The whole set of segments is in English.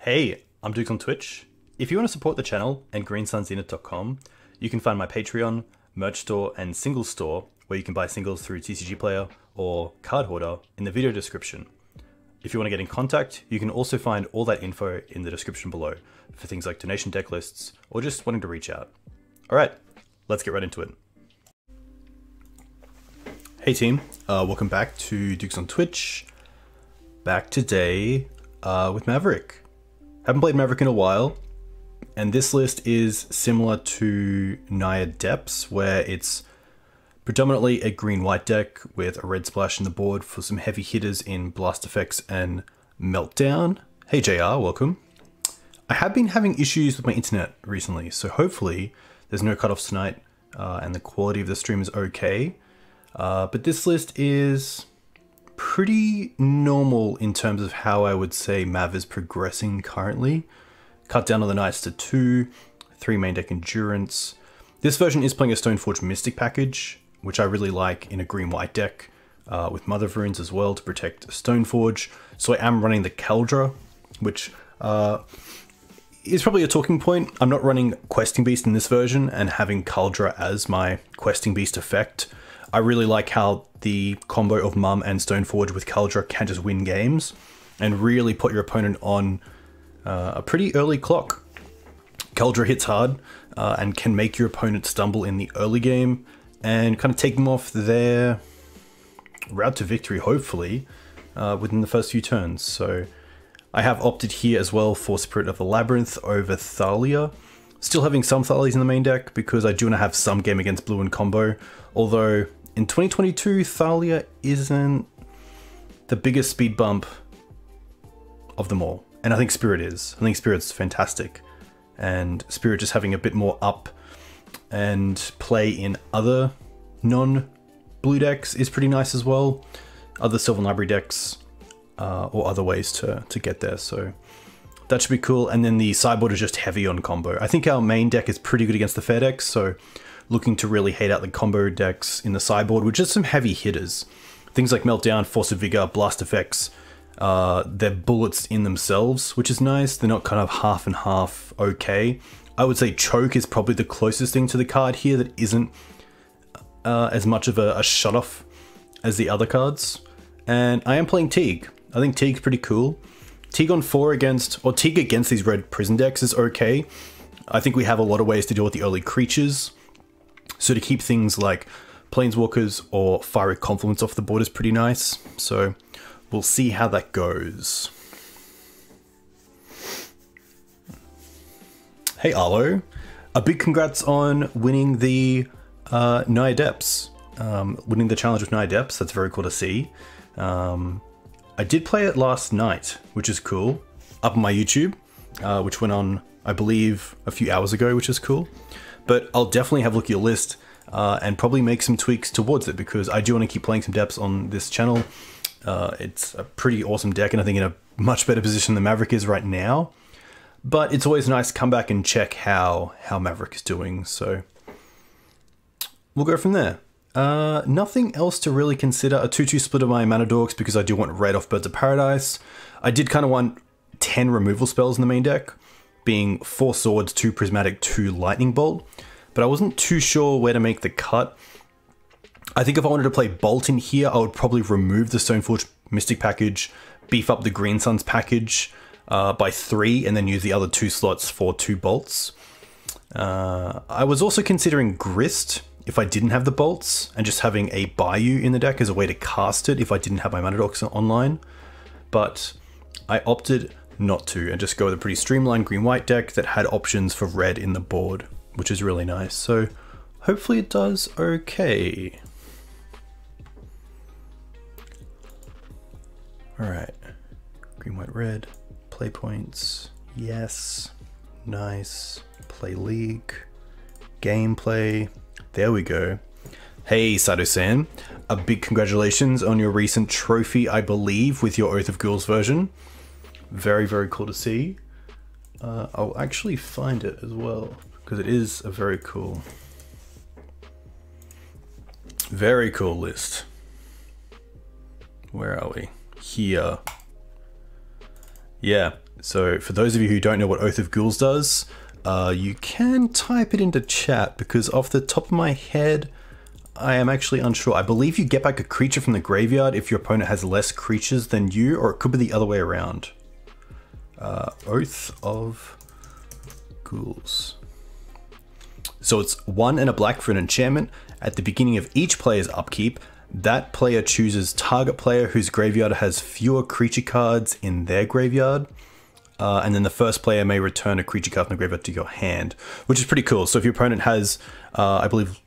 Hey, I'm Dukes on Twitch. If you want to support the channel and greensunzenith.com, you can find my Patreon, merch store, and singles store where you can buy singles through TCG Player or Card Hoarder in the video description. If you want to get in contact, you can also find all that info in the description below for things like donation deck lists or just wanting to reach out. Alright, let's get right into it. Hey team, welcome back to Dukes on Twitch. Back today with Maverick. Haven't played Maverick in a while, and this list is similar to Naya Depths, where it's predominantly a green-white deck with a red splash in the board for some heavy hitters in Blast Effects and Meltdown. Hey JR, welcome. I have been having issues with my internet recently, so hopefully there's no cutoffs tonight and the quality of the stream is okay. But this list is pretty normal in terms of how I would say Mav is progressing currently. Cut down on the Knights to 2, 3 main deck Endurance. This version is playing a Stoneforge Mystic package, which I really like in a green-white deck, with Mother of Runes as well to protect Stoneforge. So I am running the Caldra, which is probably a talking point. I'm not running Questing Beast in this version and having Caldra as my Questing Beast effect. I really like how the combo of Mum and Stoneforge with Caldra can just win games and really put your opponent on a pretty early clock. Caldra hits hard and can make your opponent stumble in the early game and kind of take them off their route to victory, hopefully, within the first few turns. So I have opted here as well for Spirit of the Labyrinth over Thalia. Still having some Thalias in the main deck because I do want to have some game against blue and combo, although in 2022, Thalia isn't the biggest speed bump of them all. And I think Spirit is. I think Spirit's fantastic. And Spirit just having a bit more up and play in other non-blue decks is pretty nice as well. Other Sylvan Library decks or other ways to get there. So that should be cool. And then the sideboard is just heavy on combo. I think our main deck is pretty good against the fair decks. So looking to really hate out the combo decks in the sideboard, which is some heavy hitters. Things like Meltdown, Force of Vigor, Blast Effects, they're bullets in themselves, which is nice. They're not kind of half and half okay. I would say Choke is probably the closest thing to the card here that isn't as much of a shut-off as the other cards. And I am playing Teeg. I think Teeg's pretty cool. Teeg on 4 against, or Teeg against these red prison decks is okay. I think we have a lot of ways to deal with the early creatures. So to keep things like Planeswalkers or Fiery Confluence off the board is pretty nice. So we'll see how that goes. Hey Arlo, a big congrats on winning the Naya Depths. Winning the challenge with Naya Depths, that's very cool to see. I did play it last night, which is cool, up on my YouTube, which went on, I believe, a few hours ago, which is cool. But I'll definitely have a look at your list and probably make some tweaks towards it because I do want to keep playing some Depths on this channel. It's a pretty awesome deck and I think in a much better position than Maverick is right now. But it's always nice to come back and check how Maverick is doing, so we'll go from there. Nothing else to really consider. A 2-2 split of my Mana Dorks because I do want red off Birds of Paradise. I did kind of want 10 removal spells in the main deck, being 4 Swords, 2 Prismatic, 2 Lightning Bolt, but I wasn't too sure where to make the cut. I think if I wanted to play Bolt in here, I would probably remove the Stoneforge Mystic package, beef up the Green Suns package by 3, and then use the other 2 slots for 2 bolts. I was also considering Grist if I didn't have the bolts, and just having a Bayou in the deck as a way to cast it if I didn't have my Mana Dorks online, but I opted not to and just go with a pretty streamlined green-white deck that had options for red in the board, which is really nice. So hopefully it does okay. All right, green, white, red, play points, yes, nice, play league, gameplay, there we go. Hey Sato-san, a big congratulations on your recent trophy, I believe, with your Oath of Ghouls version. Very, very cool to see. I'll actually find it as well, because it is a very cool list. Where are we? Here. Yeah, So for those of you who don't know what Oath of Ghouls does, you can type it into chat, because off the top of my head, I am actually unsure. I believe you get back a creature from the graveyard if your opponent has less creatures than you, or it could be the other way around. Oath of Ghouls. So it's 1 and a black for an enchantment. At the beginning of each player's upkeep, that player chooses target player whose graveyard has fewer creature cards in their graveyard. And then the first player may return a creature card from the graveyard to your hand, which is pretty cool. So if your opponent has, I believe,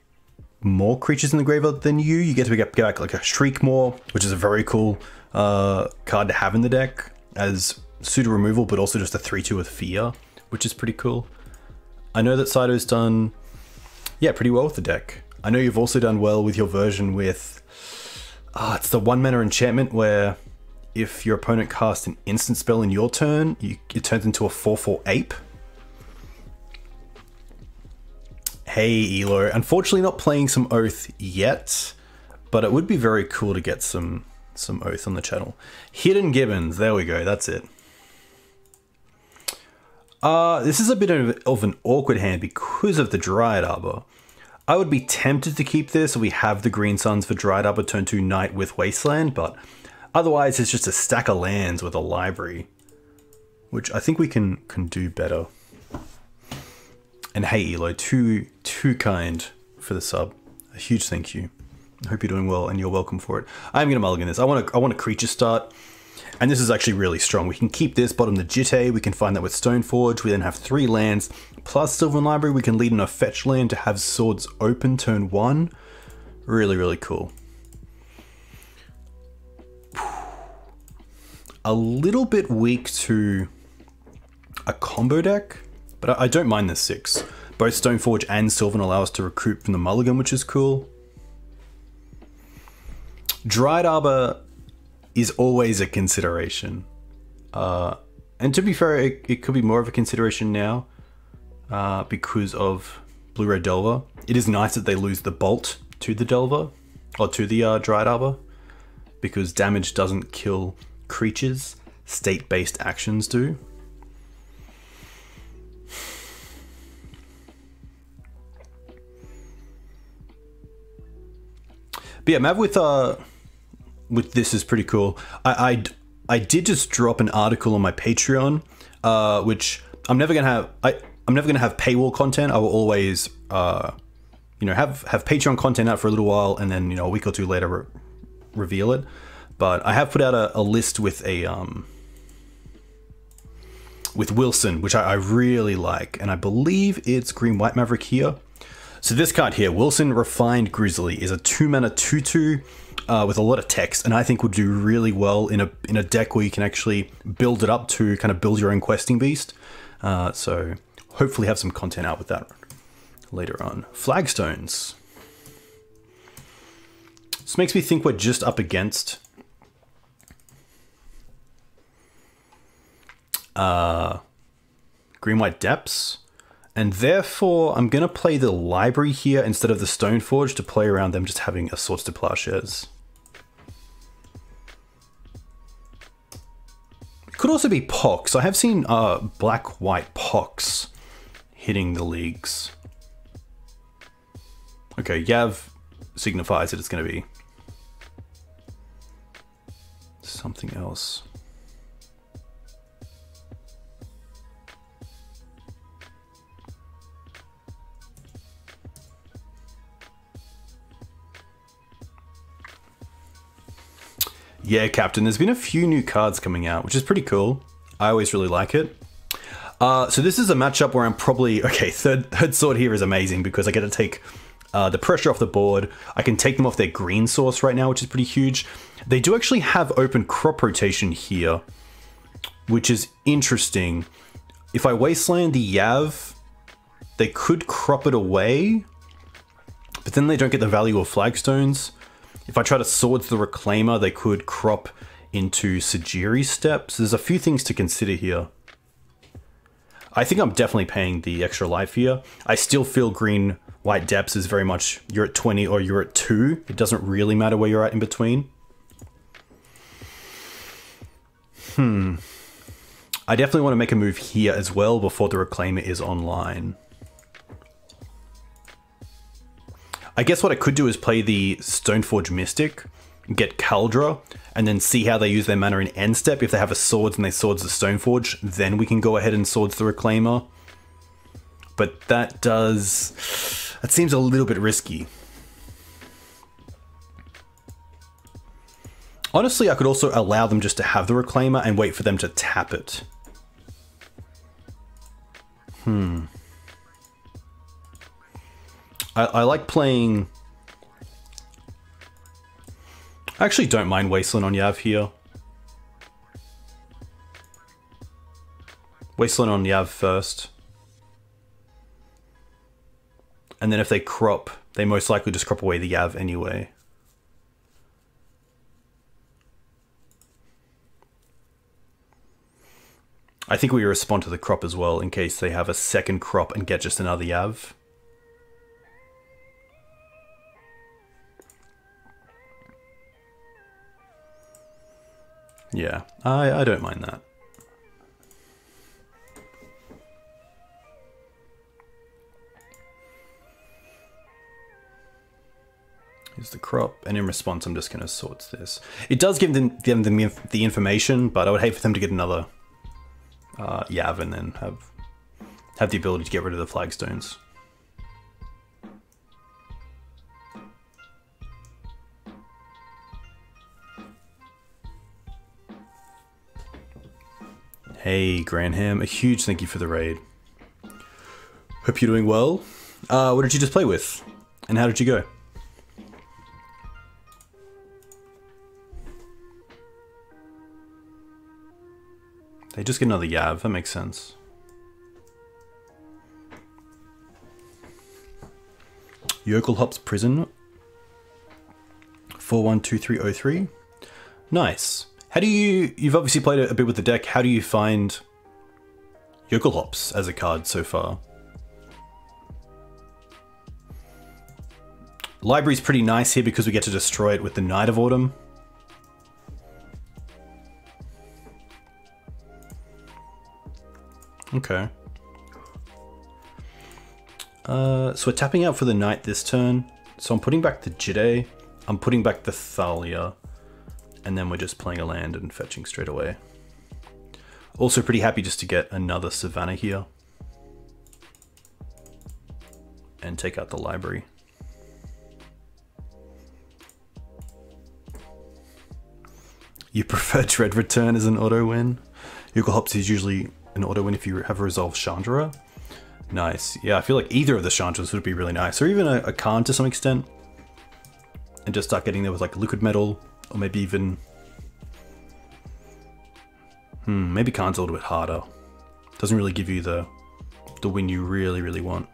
more creatures in the graveyard than you get to get back like a Shriekmaw, which is a very cool card to have in the deck as pseudo removal, but also just a 3/2 with Fear, which is pretty cool. I know that Saito's done, yeah, pretty well with the deck. I know you've also done well with your version with, it's the 1 mana enchantment where if your opponent casts an instant spell in your turn, it turns into a 4/4 ape. Hey Elo, unfortunately not playing some Oath yet, but it would be very cool to get some Oath on the channel. Hidden Gibbons, there we go, that's it. This is a bit of an awkward hand because of the Dryad Arbor. I would be tempted to keep this. We have the Green Suns for Dryad Arbor turn 2 Knight with Wasteland, but otherwise it's just a stack of lands with a library, which I think we can do better. And hey Elo, too kind for the sub. A huge thank you. I hope you're doing well and you're welcome for it. I'm gonna mulligan this. I want a creature start. And this is actually really strong. We can keep this, bottom the Jitte, we can find that with Stoneforge, we then have 3 lands, plus Sylvan Library, we can lead in a fetch land to have Swords open turn 1. Really, really cool. A little bit weak to a combo deck, but I don't mind the 6. Both Stoneforge and Sylvan allow us to recruit from the mulligan, which is cool. Dryad Arbor is always a consideration. And to be fair, it could be more of a consideration now because of Blue-Red Delver. It is nice that they lose the Bolt to the Delver, or to the Dryad Arbor, because damage doesn't kill creatures, state-based actions do. But yeah, Mav with this is pretty cool. I did just drop an article on my Patreon, which I'm never gonna have. I'm never gonna have paywall content. I will always, you know, have Patreon content out for a little while, and then, you know, a week or two later reveal it. But I have put out a list with with Wilson, which I really like, and I believe it's Green-White Maverick here. So this card here, Wilson Refined Grizzly, is a 2-mana 2/2 with a lot of text, and I think would do really well in a deck where you can actually build it up to kind of build your own questing beast. So hopefully have some content out with that later on. Flagstones. This makes me think we're just up against Green-White Depths. And therefore, I'm going to play the library here instead of the Stoneforge to play around them just having a Swords to Plowshares. It could also be Pox. I have seen black-white Pox hitting the leagues. Okay, Yav signifies that it's going to be something else. Yeah, Captain, there's been a few new cards coming out, which is pretty cool. I always really like it. So this is a matchup where I'm probably... Okay, third sword here is amazing because I get to take the pressure off the board. I can take them off their green source right now, which is pretty huge. They do actually have open crop rotation here, which is interesting. If I wasteland the Yav, they could crop it away, but then they don't get the value of flagstones. If I try to Swords the Reclaimer, they could crop into Sajiri's Steps. There's a few things to consider here. I think I'm definitely paying the extra life here. I still feel Green-White Depths is very much you're at 20 or you're at 2. It doesn't really matter where you're at in between. I definitely want to make a move here as well before the Reclaimer is online. I guess what I could do is play the Stoneforge Mystic, get Kaldra, and then see how they use their mana in end step. If they have a Swords and they Swords the Stoneforge, then we can go ahead and Swords the Reclaimer. But that seems a little bit risky. Honestly, I could also allow them just to have the Reclaimer and wait for them to tap it. I like playing... I actually don't mind Wasteland on Yav here. Wasteland on Yav first. And then if they crop, they most likely just crop away the Yav anyway. I think we respond to the crop as well in case they have a second crop and get just another Yav. Yeah, I don't mind that. Here's the crop, and in response I'm just going to sort this. It does give them the information, but I would hate for them to get another Yav and then have the ability to get rid of the flagstones. Hey Granham, a huge thank you for the raid. Hope you're doing well. What did you just play with? And how did you go? They just get another Yav, that makes sense. Yokelhop's Prison 412303. Nice. How do you've obviously played a bit with the deck, how do you find Yokelhops as a card so far? Library's pretty nice here because we get to destroy it with the Night of Autumn. Okay. So we're tapping out for the Night this turn. So I'm putting back the Jide, I'm putting back the Thalia, and then we're just playing a land and fetching straight away. Also pretty happy just to get another Savannah here. And take out the library. You prefer Dread Return as an auto win? Yokelhops is usually an auto win if you have a Resolve Chandra. Nice. Yeah, I feel like either of the Chandras would be really nice. Or even a Khan to some extent. And just start getting there with like Liquid Metal. Or maybe even... maybe Khan's a little bit harder. Doesn't really give you the win you really, really want.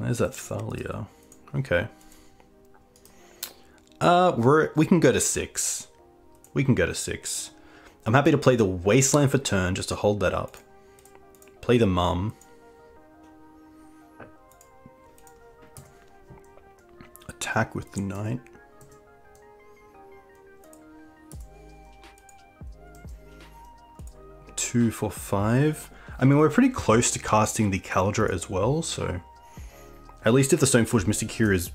There's that Thalia. Okay. We can go to 6. We can go to 6. I'm happy to play the Wasteland for turn just to hold that up. Play the Mum. Attack with the Knight. Two for 5. I mean, we're pretty close to casting the Kaldra as well, so... At least if the Stoneforge Mystic here is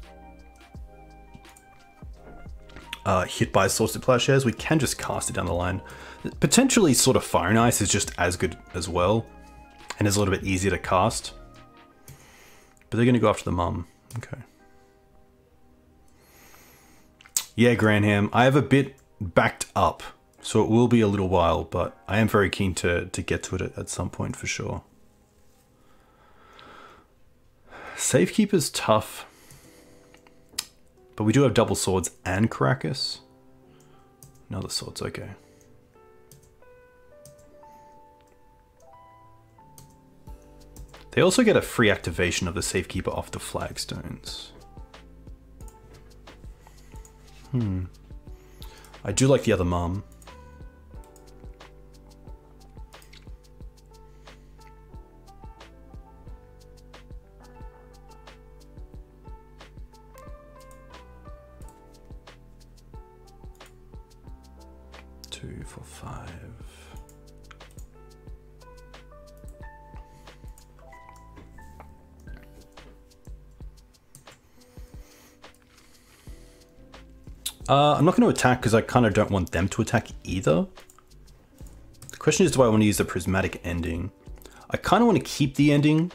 hit by Swords to Plowshares, we can just cast it down the line. Potentially sort of Fire and Ice is just as good as well, and is a little bit easier to cast. But they're going to go after the Mum. Okay. Yeah, Granham, I have a bit backed up, so it will be a little while, but I am very keen to get to it at some point for sure. Safekeeper's tough, but we do have double swords and Caracas. Another sword's okay. They also get a free activation of the Safekeeper off the flagstones. I do like the other Mum. 2, 4, 5. I'm not going to attack because I kind of don't want them to attack either. The question is, do I want to use the prismatic ending? I kind of want to keep the ending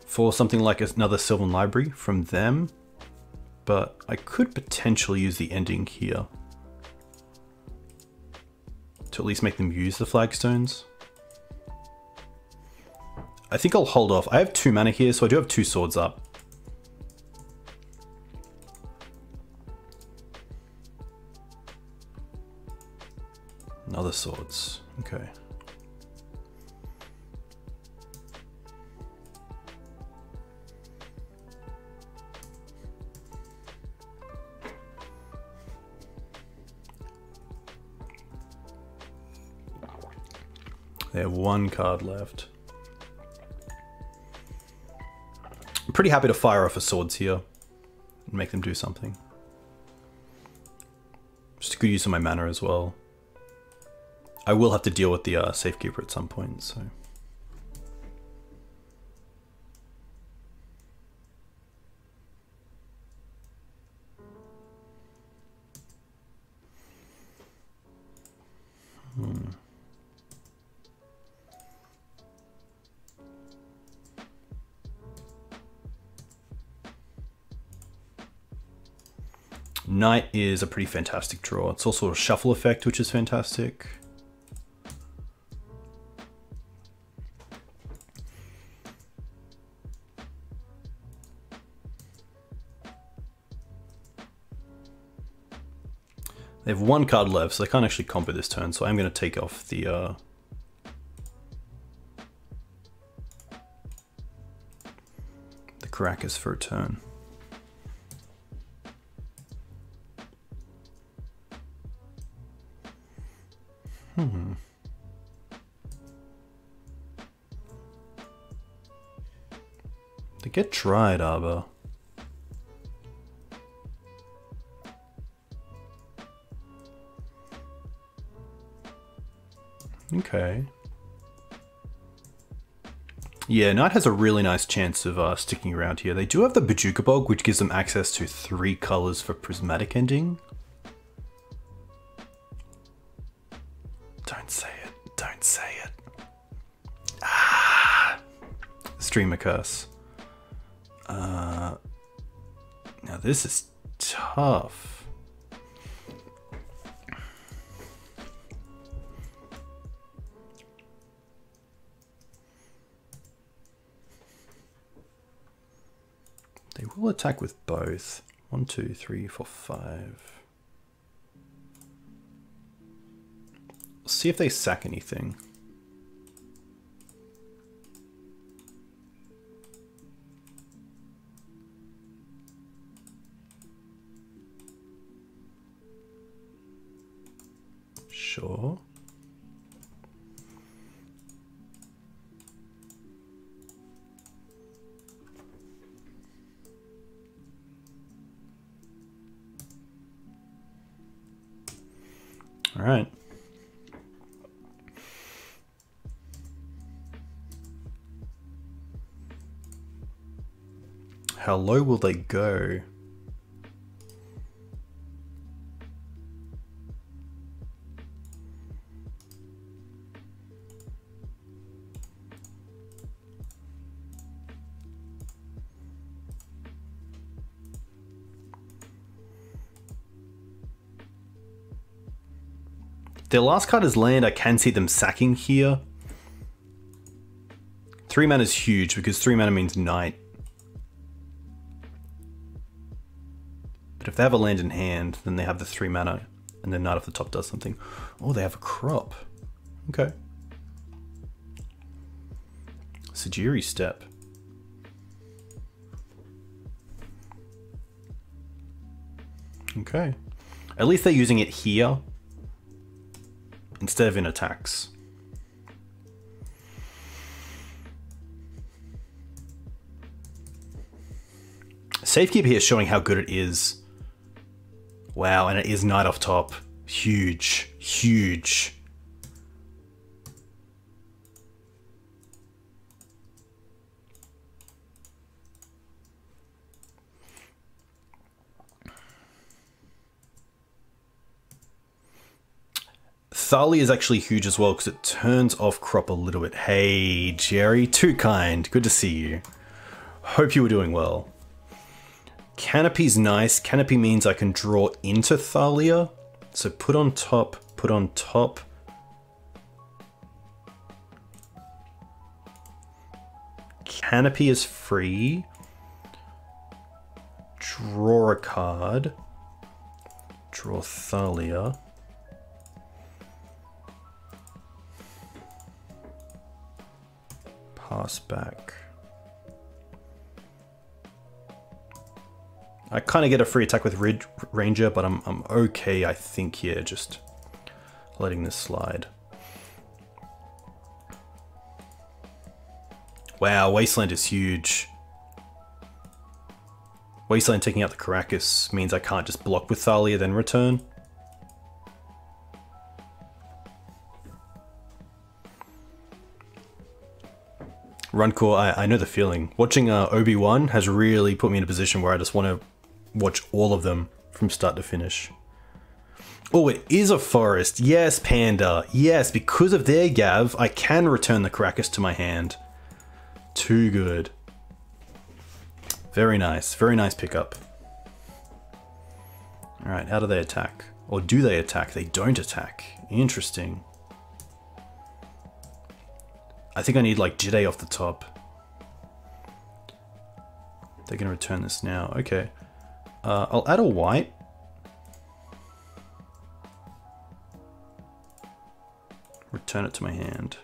for something like another Sylvan Library from them, but I could potentially use the ending here to at least make them use the flagstones. I think I'll hold off. I have 2 mana here, so I do have 2 swords up. Other swords, okay. They have 1 card left. I'm pretty happy to fire off a swords here and make them do something. Just a good use of my mana as well. I will have to deal with the Safekeeper at some point, so. Knight is a pretty fantastic draw. It's also a shuffle effect, which is fantastic. They have 1 card left, so they can't actually combo this turn, so I'm going to take off the Caracas for a turn. They get Dryad Arbor. Okay. Yeah, Knight has a really nice chance of sticking around here. They do have the Bojuka Bog, which gives them access to 3 colors for prismatic ending. Don't say it. Don't say it. Ah! Streamer curse. Now this is tough. They will attack with both. 1, 2, 3, 4, 5. Let's see if they sack anything. Sure. All right. How low will they go? Their last card is land. I can see them sacking here. 3 mana is huge because 3 mana means Knight. But if they have a land in hand, then they have the 3 mana and then Knight off the top does something. Oh, they have a crop. Okay. Sajiri Step. Okay. At least they're using it here instead of in attacks. Safekeeper here is showing how good it is Wow, and it is knight off top. Huge, huge. Thalia is actually huge as well because it turns off crop a little bit. Hey, Jerry, too kind. Good to see you. Hope you were doing well. Canopy's nice. Canopy means I can draw into Thalia. So put on top, put on top. Canopy is free. Draw a card. Draw Thalia. Pass back. I kind of get a free attack with Ranger, but I'm okay, I think, here, just letting this slide. Wow, Wasteland is huge. Wasteland taking out the Caracas means I can't just block with Thalia, then return. Runcore, I know the feeling. Watching Obi-Wan has really put me in a position where I just want to watch all of them from start to finish. Oh, it is a forest. Yes, Panda. Yes, because of their Gav, I can return the Caracas to my hand. Too good. Very nice pickup. Alright, how do they attack? Or do they attack? They don't attack. Interesting. I think I need like Jide off the top. They're gonna return this now. Okay. I'll add a white. Return it to my hand.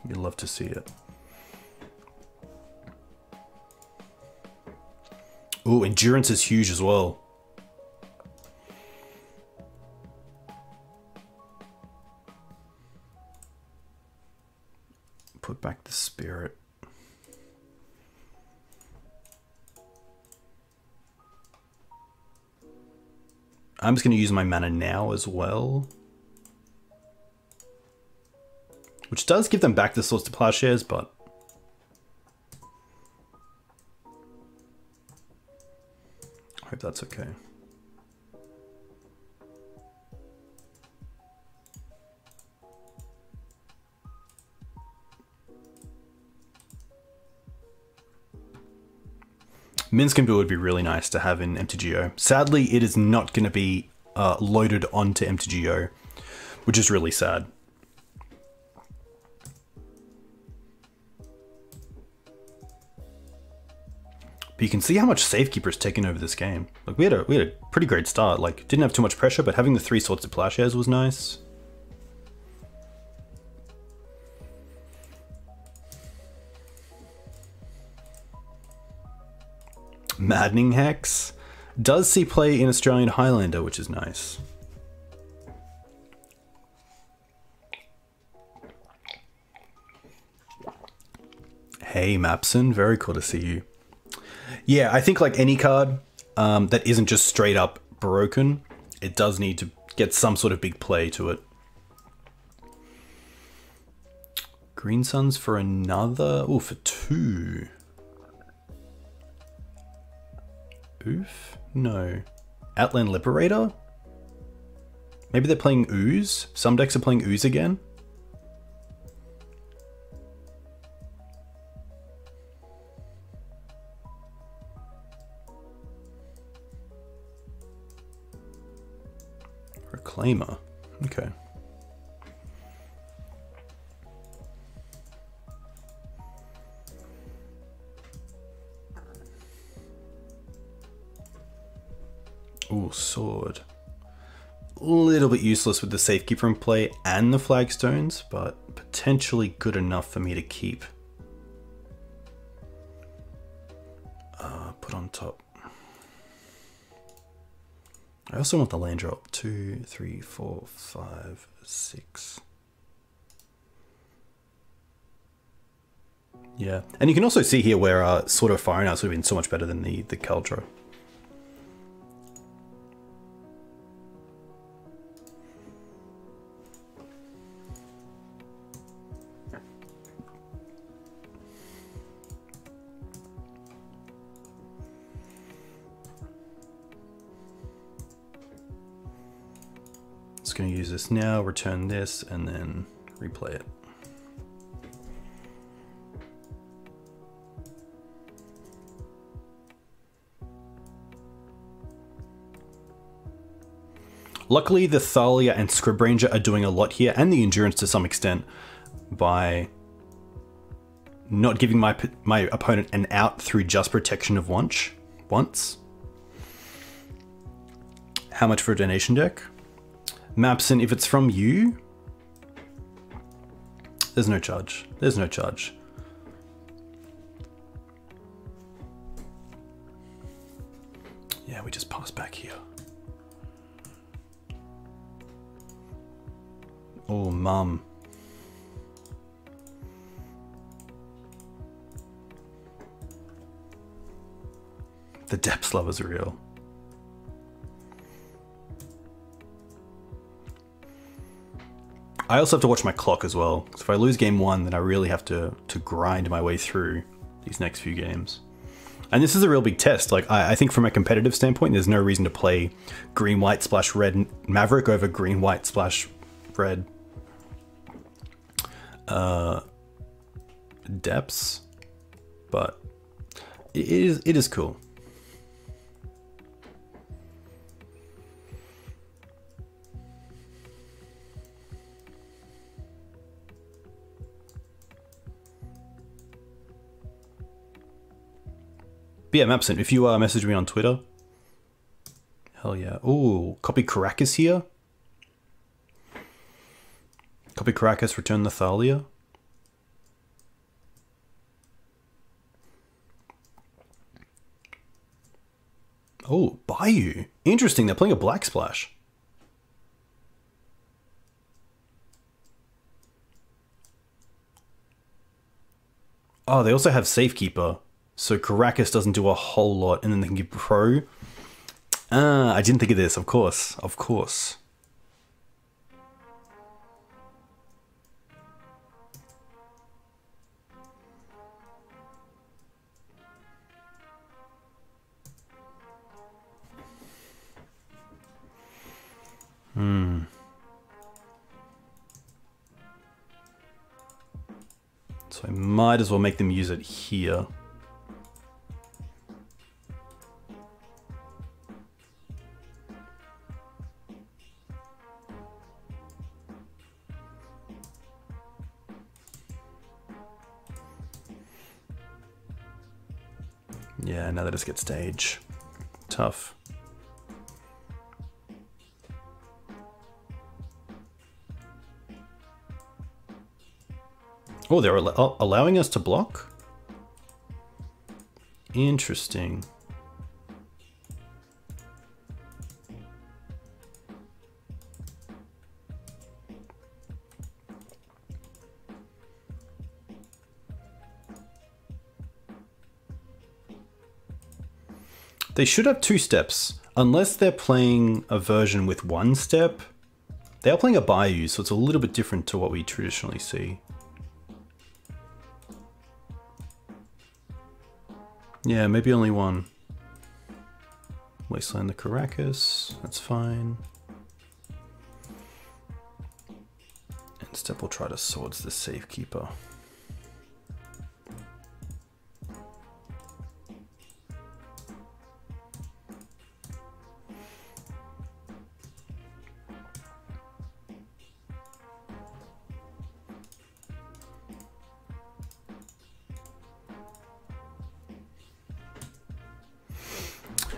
You'd love to see it. Ooh, endurance is huge as well. Put back the spirit. I'm just going to use my mana now as well. Which does give them back the Swords to Plowshares, but I hope that's okay. Minsc and Bill would be really nice to have in MTGO. Sadly, it is not going to be loaded onto MTGO, which is really sad. But you can see how much Safekeeper's taken over this game. Like we had a pretty great start. Like didn't have too much pressure, but having the 3 Swords to Plowshares was nice. Maddening Hex does see play in Australian Highlander, which is nice. Hey Mapson, very cool to see you. Yeah, I think like any card that isn't just straight up broken, it does need to get some sort of big play to it. Green Suns for another, oh, for 2. Oof? No. Outland Liberator? Maybe they're playing Ooze? Some decks are playing Ooze again? Reclaimer. Okay. Ooh, sword. A little bit useless with the Safekeeper in play and the flagstones, but potentially good enough for me to keep. Put on top. I also want the land drop. 2, 3, 4, 5, 6. Yeah, and you can also see here where sort of Fire Knights would have been so much better than the Caldra. Just going to use this now, return this, and then replay it. Luckily, the Thalia and Scrib Ranger are doing a lot here, and the Endurance to some extent, by not giving my opponent an out through just protection of once. How much for a donation deck? Mapson, if it's from you, there's no charge. There's no charge. Yeah, we just pass back here. Oh, mum. The depths love is real. I also have to watch my clock as well. So if I lose game 1, then I really have to grind my way through these next few games. And this is a real big test. Like, I think from a competitive standpoint, there's no reason to play green-white splash red Maverick over green-white splash red depths, but it is cool. But yeah, Mapson, if you message me on Twitter, hell yeah. Ooh, copy Caracas here. Copy Caracas, return the Thalia. Oh, Bayou. Interesting, they're playing a black splash. Oh, they also have Safekeeper. So Caracas doesn't do a whole lot, and then they can give Pro. Ah, I didn't think of this, of course. Of course. So I might as well make them use it here. Yeah, now they just get stage. Tough. Oh, they're allowing us to block? Interesting. They should have 2 steps, unless they're playing a version with 1 step. They are playing a Bayou, so it's a little bit different to what we traditionally see. Yeah, maybe only 1. Wasteland the Caracas, that's fine. And step will try to swords the Safekeeper.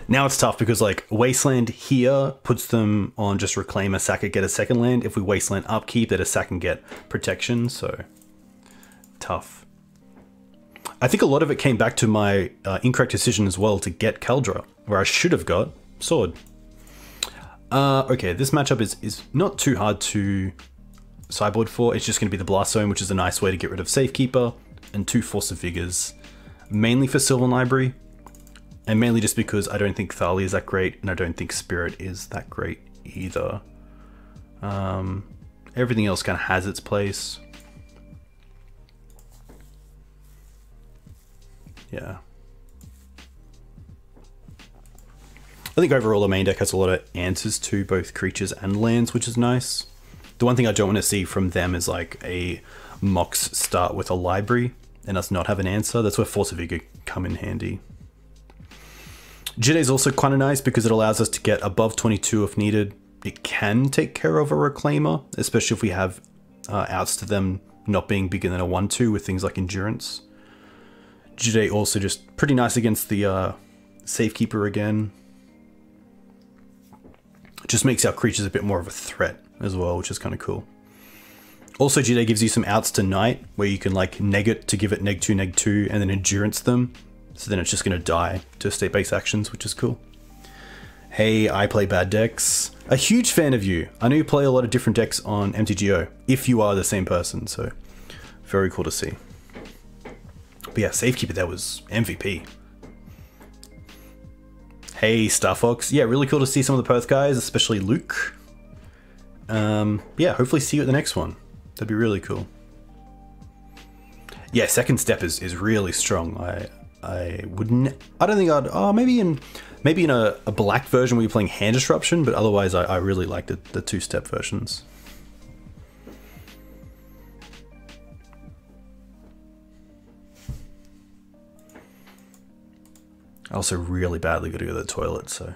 Now it's tough because like Wasteland here puts them on just reclaim a sack and get a second land. If we Wasteland upkeep, that a sack and get protection, so tough. I think a lot of it came back to my incorrect decision as well to get Caldra, where I should have got Sword. Okay, this matchup is not too hard to sideboard for. It's just going to be the Blast Zone, which is a nice way to get rid of Safekeeper, and 2 Force of Vigors, mainly for Sylvan Library, and mainly just because I don't think Thalia is that great, and I don't think Spirit is that great either. Everything else kind of has its place. Yeah. I think overall the main deck has a lot of answers to both creatures and lands, which is nice. The one thing I don't want to see from them is like a Mox start with a library and us not have an answer. That's where Force of Vigor come in handy. GWR is also kind of nice because it allows us to get above 22 if needed. It can take care of a Reclaimer, especially if we have outs to them not being bigger than a 1/2 with things like Endurance. GWR also just pretty nice against the Safekeeper again. Just makes our creatures a bit more of a threat as well, which is kind of cool. Also, GWR gives you some outs to Knight, where you can like neg it to give it neg 2, and then endurance them. So then it's just going to die to state-based actions, which is cool. Hey, I play bad decks. A huge fan of you. I know you play a lot of different decks on MTGO, if you are the same person, so very cool to see. But yeah, Safekeeper, that was MVP. Hey, Star Fox. Yeah, really cool to see some of the Perth guys, especially Luke. Yeah, hopefully see you at the next one. That'd be really cool. Yeah, second step is really strong. I wouldn't. I don't think I'd. Oh, maybe in a black version where you're playing Hand Disruption, but otherwise I really like the 2-step versions. I also really badly got to go to the toilet, so.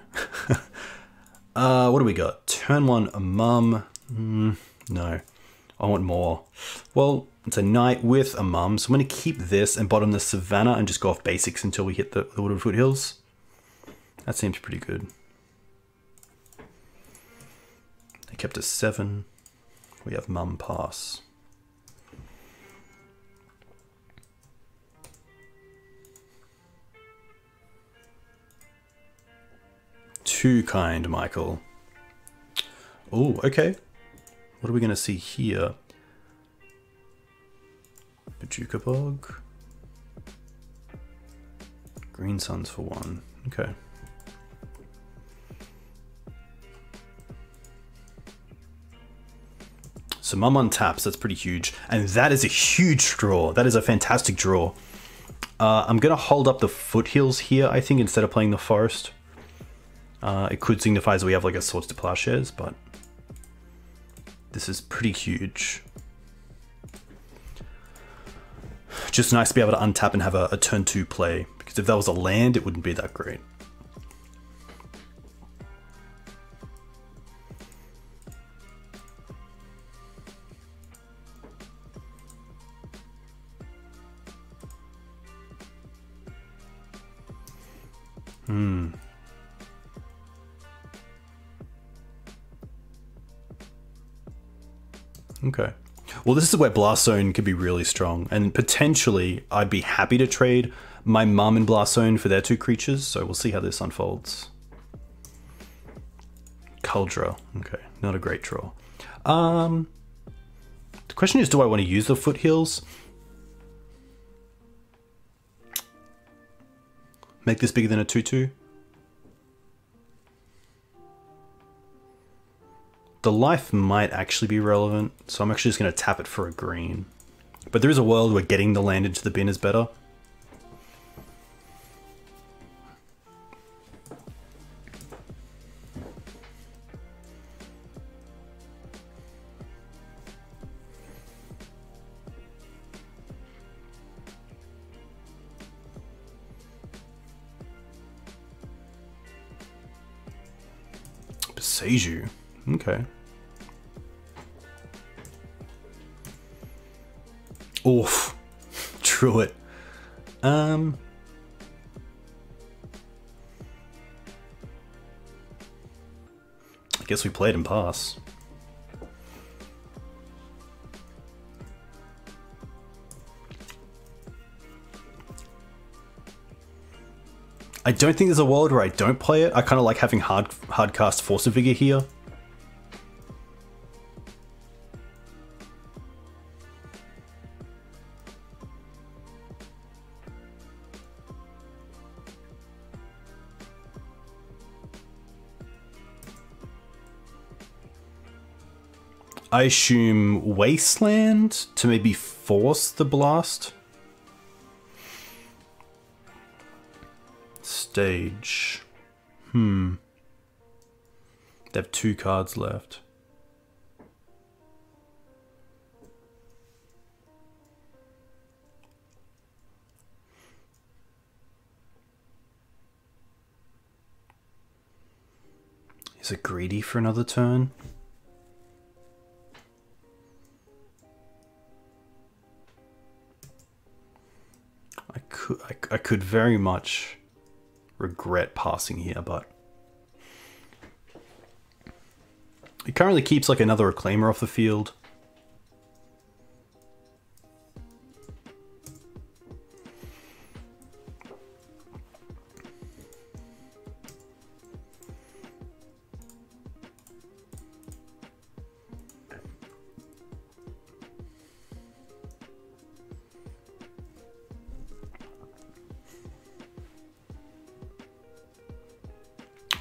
What do we got? Turn 1, a Mum. No, I want more. Well, it's a Knight with a Mum, so I'm going to keep this and bottom the Savannah and just go off basics until we hit the Wooded Foothills. That seems pretty good. They kept us 7. We have Mum pass. Too kind, Michael. Oh, okay. What are we going to see here? Paducah Bog. Green Suns for 1. Okay. So Mum on taps, that's pretty huge. And that is a huge draw. That is a fantastic draw. I'm going to hold up the Foothills here, I think, instead of playing the Forest. It could signify that we have like a Swords to Plowshares, but this is pretty huge. Just nice to be able to untap and have a turn 2 play, because if that was a land, it wouldn't be that great. Okay. Well, this is where Blast Zone could be really strong, and potentially I'd be happy to trade my Mum and Blast Zone for their 2 creatures, so we'll see how this unfolds. Kuldra. Okay, not a great draw. The question is, do I want to use the Foothills? Make this bigger than a 2/2? The life might actually be relevant, so I'm actually just going to tap it for a green. But there is a world where getting the land into the bin is better. Seiju. Okay. Oof. Drew it. I guess we played and pass. I don't think there's a world where I don't play it. I kind of like having hard cast Force of Vigor here. I assume Wasteland to maybe force the blast. Stage. They have 2 cards left. Is it greedy for another turn? I could very much regret passing here, but it currently keeps like another Reclaimer off the field.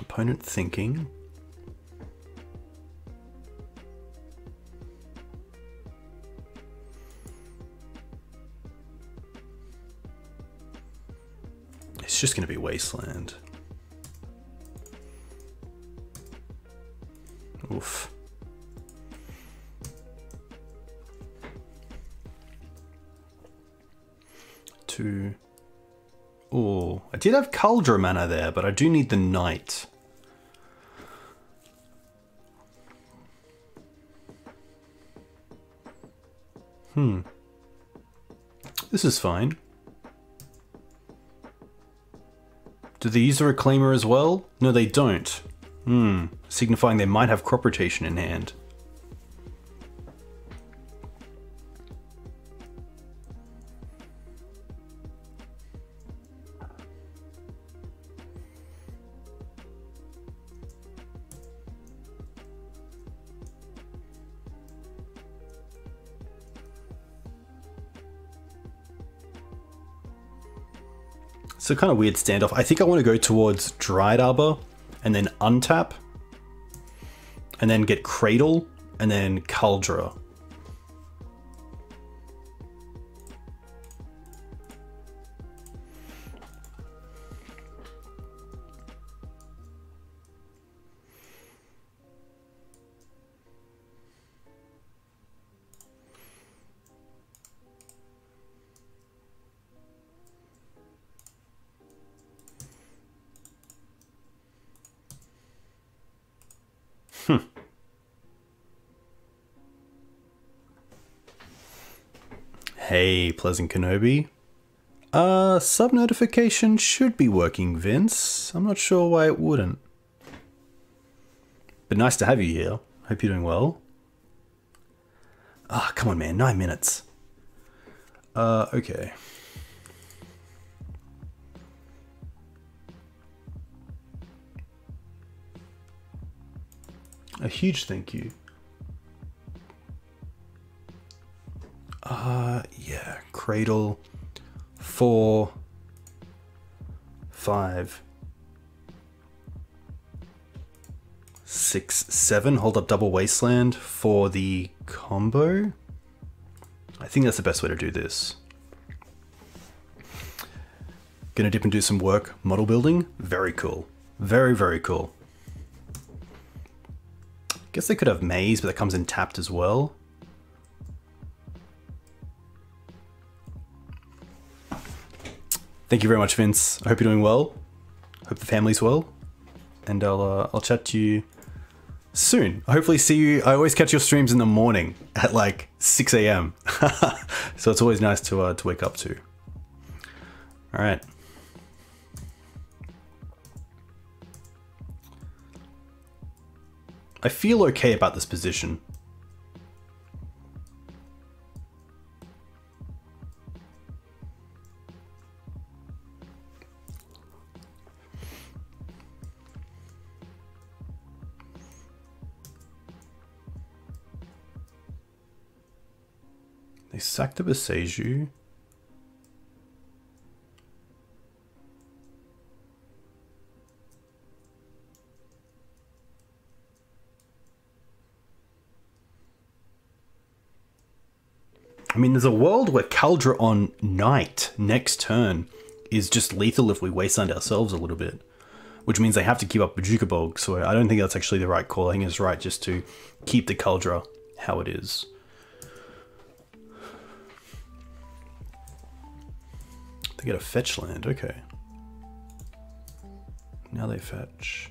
Opponent thinking. It's just going to be Wasteland. Oof. Two. Oh, I did have Cauldron mana there, but I do need the Knight. This is fine. Do they use a Reclaimer as well? No, they don't. Signifying they might have crop rotation in hand. So kind of weird standoff. I think I want to go towards Dryad Arbor and then untap and then get Cradle and then Cauldron. Hey, Pleasant Kenobi. Sub notification should be working, Vince. I'm not sure why it wouldn't. But nice to have you here. Hope you're doing well. Ah, come on, man. 9 minutes. Okay. A huge thank you. Yeah, Cradle, 4, 5, 6, 7. Hold up double Wasteland for the combo. I think that's the best way to do this. Gonna dip and do some work. Model building, very cool. Very, very cool. Guess they could have Maze, but that comes in tapped as well. Thank you very much, Vince. I hope you're doing well. Hope the family's well. And I'll chat to you soon. I hopefully see you. I always catch your streams in the morning at like 6 AM. So it's always nice to wake up to. All right. I feel okay about this position. They sacked the Boseiju. I mean, there's a world where Kaldra on Knight next turn is just lethal if we wasteland ourselves a little bit. Which means they have to keep up Bajuka Bog, so I don't think that's actually the right call. I think it's right just to keep the Kaldra how it is. They get a fetch land, okay. Now they fetch.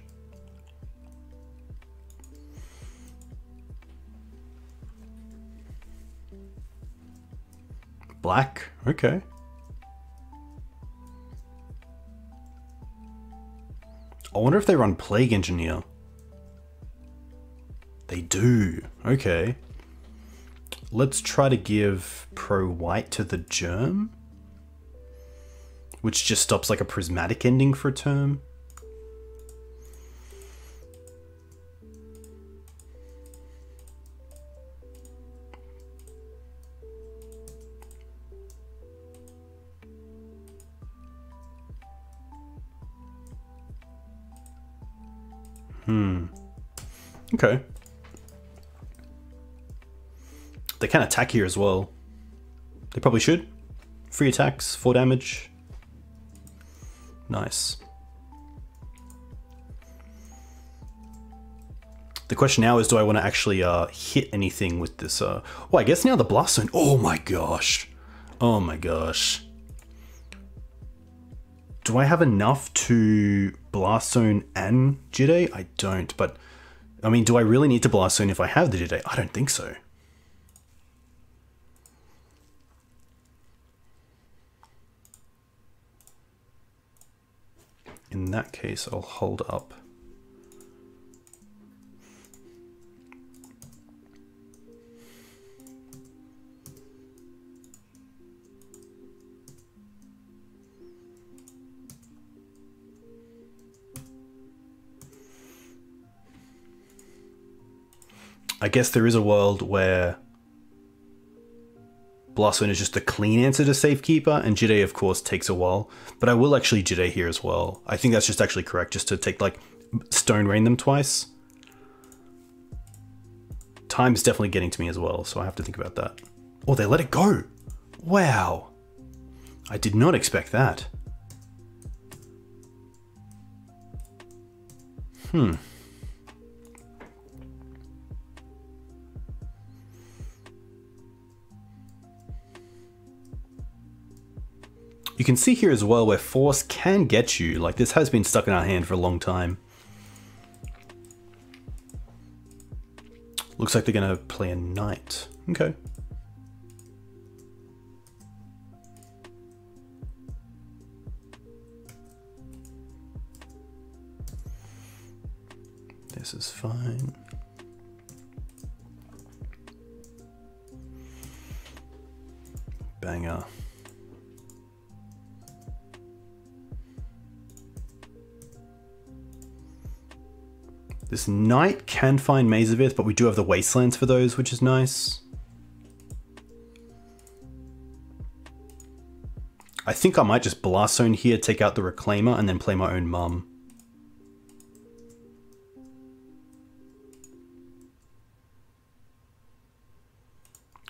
Black, okay. I wonder if they run Plague Engineer. They do, okay. Let's try to give Pro White to the Germ, which just stops like a prismatic ending for a turn. Okay. They can attack here as well. They probably should. Free attacks, 4 damage. Nice. The question now is, do I want to actually hit anything with this? Well, I guess now the Blast Zone. Oh my gosh. Oh my gosh. Do I have enough to Blast Zone and Jide? I don't, but I mean, do I really need to Blast Zone if I have the Jide? I don't think so. In that case, I'll hold up. I guess there is a world where Blast Zone is just a clean answer to Safekeeper, and Jide, of course, takes a while. But I will actually Jide here as well. I think that's just actually correct, just to take, like, Stone Rain them twice. Time's definitely getting to me as well, so I have to think about that. Oh, they let it go! Wow! I did not expect that. You can see here as well where Force can get you. Like, this has been stuck in our hand for a long time. Looks like they're going to play a Knight. Okay. This is fine. Banger. This Knight can find Maze of Ith, but we do have the Wastelands for those, which is nice. I think I might just Blast Zone here, take out the Reclaimer, and then play my own Mum.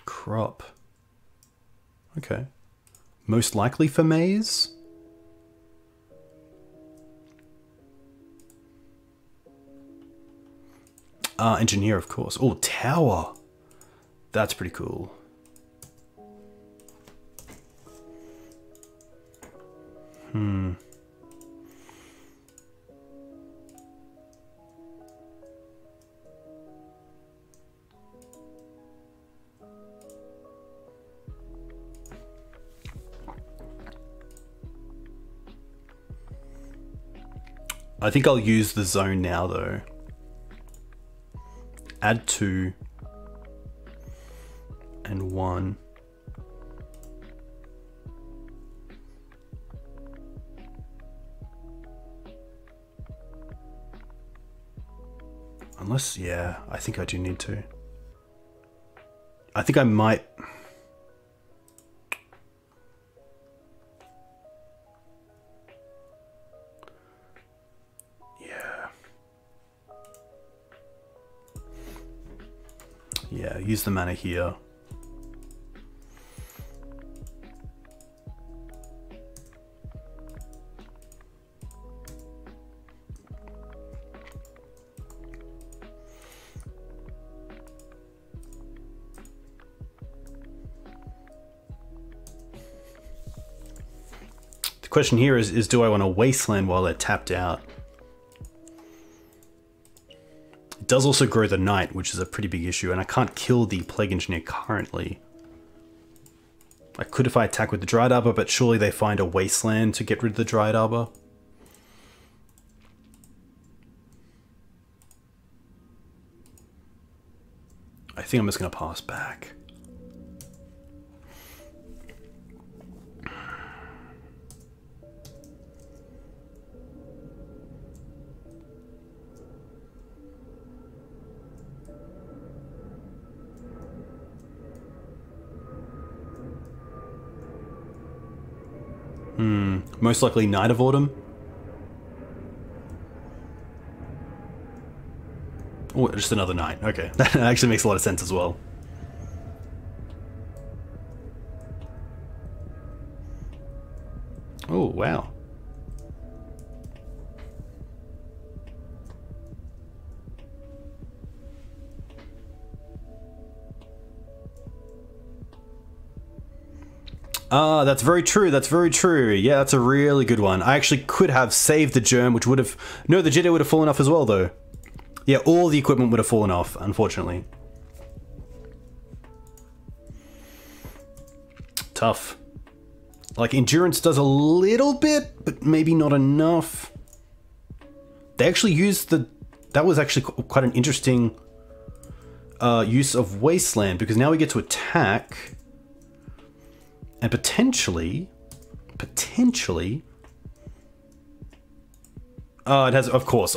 Crop. Okay. Most likely for Maze? Engineer, of course. Oh, Tower. That's pretty cool. I think I'll use the zone now, though. Add 2 and 1. Unless, yeah, I think I do need to. I think I might... use the mana here. The question here is do I want to wasteland while they're tapped out? It does also grow the Knight, which is a pretty big issue, and I can't kill the Plague Engineer currently. I could if I attack with the Dryad Arbor, but surely they find a wasteland to get rid of the Dryad Arbor. I think I'm just going to pass back. Most likely Knight of Autumn. Oh, just another Knight. Okay, that actually makes a lot of sense as well. Oh, wow. Ah, that's very true, that's very true. Yeah, that's a really good one. I actually could have saved the Germ, which would have... No, the Jitter would have fallen off as well, though. Yeah, all the equipment would have fallen off, unfortunately. Tough. Like, Endurance does a little bit, but maybe not enough. They actually used the... That was actually quite an interesting use of Wasteland, because now we get to attack... And potentially... Oh, it has... Of course.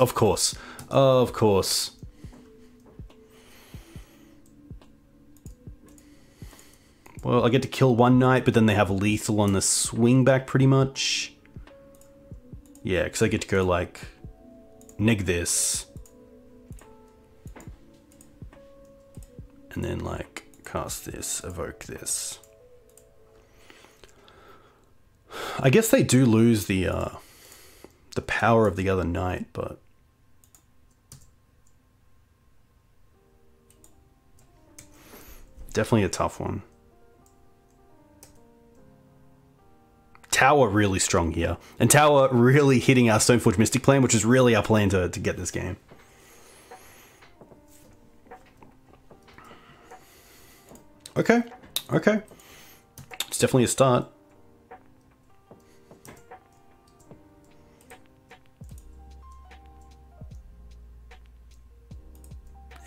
Well, I get to kill one Knight, but then they have lethal on the swing back pretty much. Yeah, because I get to go like... Neg this. And then like cast this, evoke this. I guess they do lose the power of the other Knight, but... Definitely a tough one. Tower really strong here. And Tower really hitting our Stoneforge Mystic plan, which is really our plan to get this game. Okay, okay. It's definitely a start.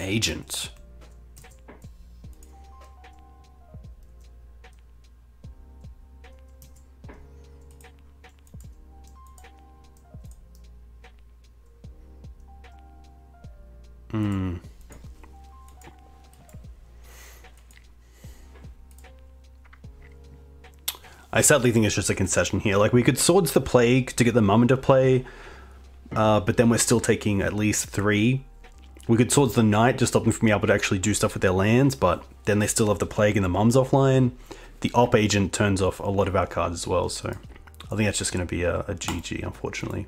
Agent. I sadly think it's just a concession here. Like, we could Swords the Plague to get the Mum into play, but then we're still taking at least 3. We could Swords the Knight to stop them from being able to actually do stuff with their lands, but then they still have the Plague and the Mums offline. The Op Agent turns off a lot of our cards as well, so I think that's just going to be a GG, unfortunately.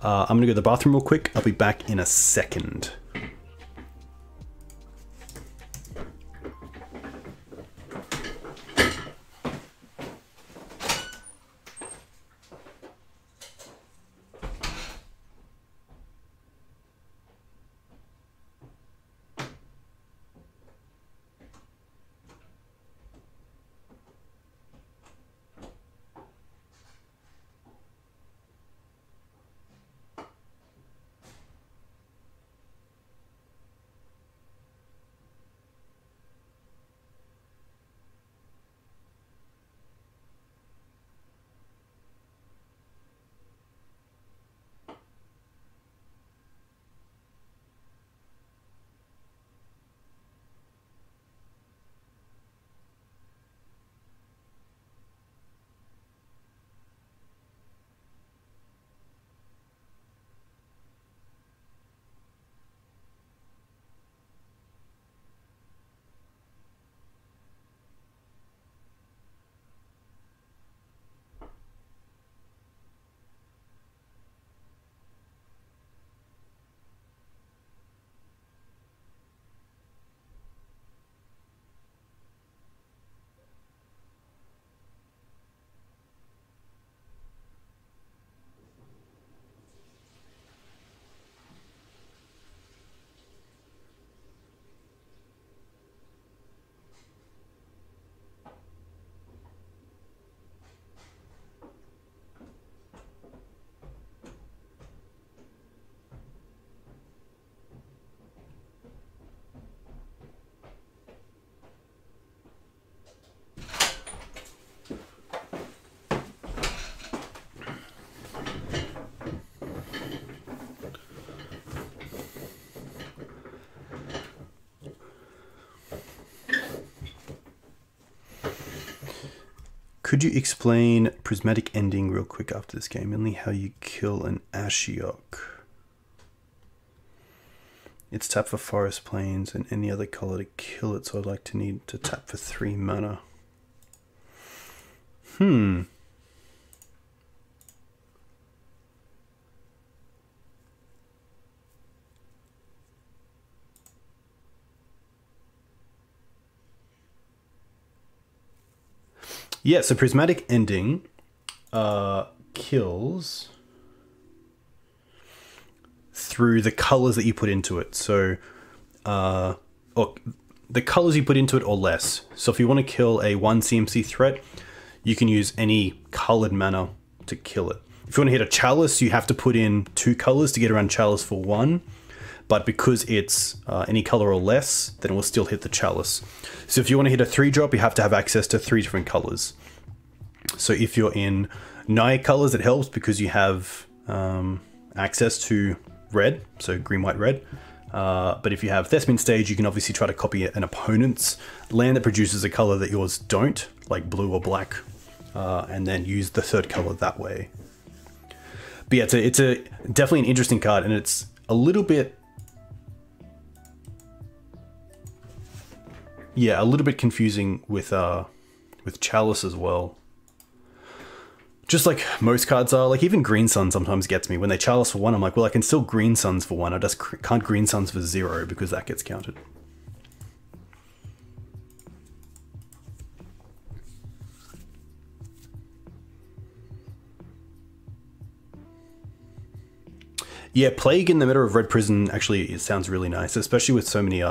I'm going to go to the bathroom real quick. I'll be back in a second. Could you explain prismatic ending real quick after this game? Only how you kill an Ashiok. It's tap for forest plains and any other color to kill it, so I'd like to need to tap for 3 mana. Yeah, so prismatic ending kills through the colors that you put into it. So, or the colors you put into it or less. So if you want to kill a 1 CMC threat, you can use any colored mana to kill it. If you want to hit a chalice, you have to put in 2 colors to get around chalice for 1. But because it's any color or less, then it will still hit the chalice. So if you want to hit a 3-drop, you have to have access to 3 different colors. So if you're in Naya colors, it helps because you have access to red, so green, white, red. But if you have Thespian Stage, you can obviously try to copy an opponent's land that produces a color that yours don't, like blue or black, and then use the 3rd color that way. But yeah, it's a definitely an interesting card, and it's a little bit... Yeah, a little bit confusing with Chalice as well. Just like most cards are, like even Green Sun sometimes gets me. When they Chalice for 1, I'm like, well, I can still Green Suns for 1. I just can't Green Suns for 0 because that gets counted. Yeah, Plague in the meta of Red Prison actually it sounds really nice, especially with so many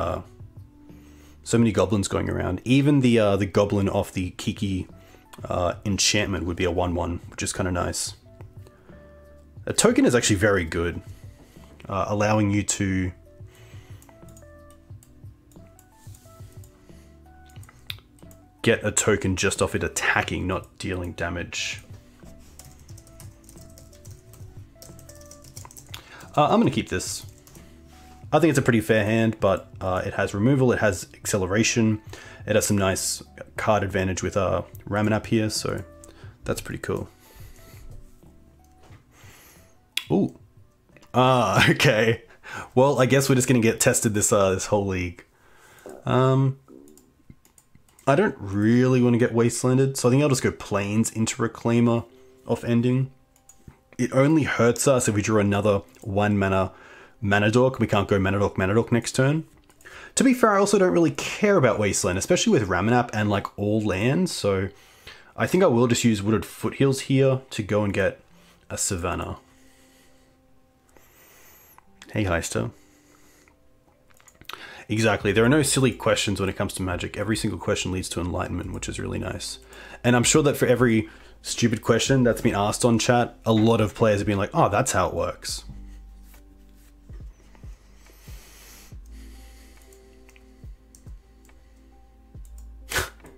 goblins going around. Even the goblin off the Kiki enchantment would be a 1/1, which is kind of nice. A token is actually very good, allowing you to get a token just off it attacking, not dealing damage. I'm going to keep this. I think it's a pretty fair hand, but it has removal, it has acceleration, it has some nice card advantage with Ramanap here, so that's pretty cool. Ooh. Okay. Well, I guess we're just going to get tested this whole league. I don't really want to get Wastelanded, so I think I'll just go Plains into Reclaimer off ending. It only hurts us if we draw another 1 mana Dork. We can't go Dork next turn. To be fair, I also don't really care about Wasteland, especially with Ramanap and like all lands, so I think I will just use Wooded Foothills here to go and get a Savannah. Hey, Heister. Exactly, there are no silly questions when it comes to Magic. Every single question leads to enlightenment, which is really nice. And I'm sure that for every stupid question that's been asked on chat, a lot of players have been like, oh, that's how it works.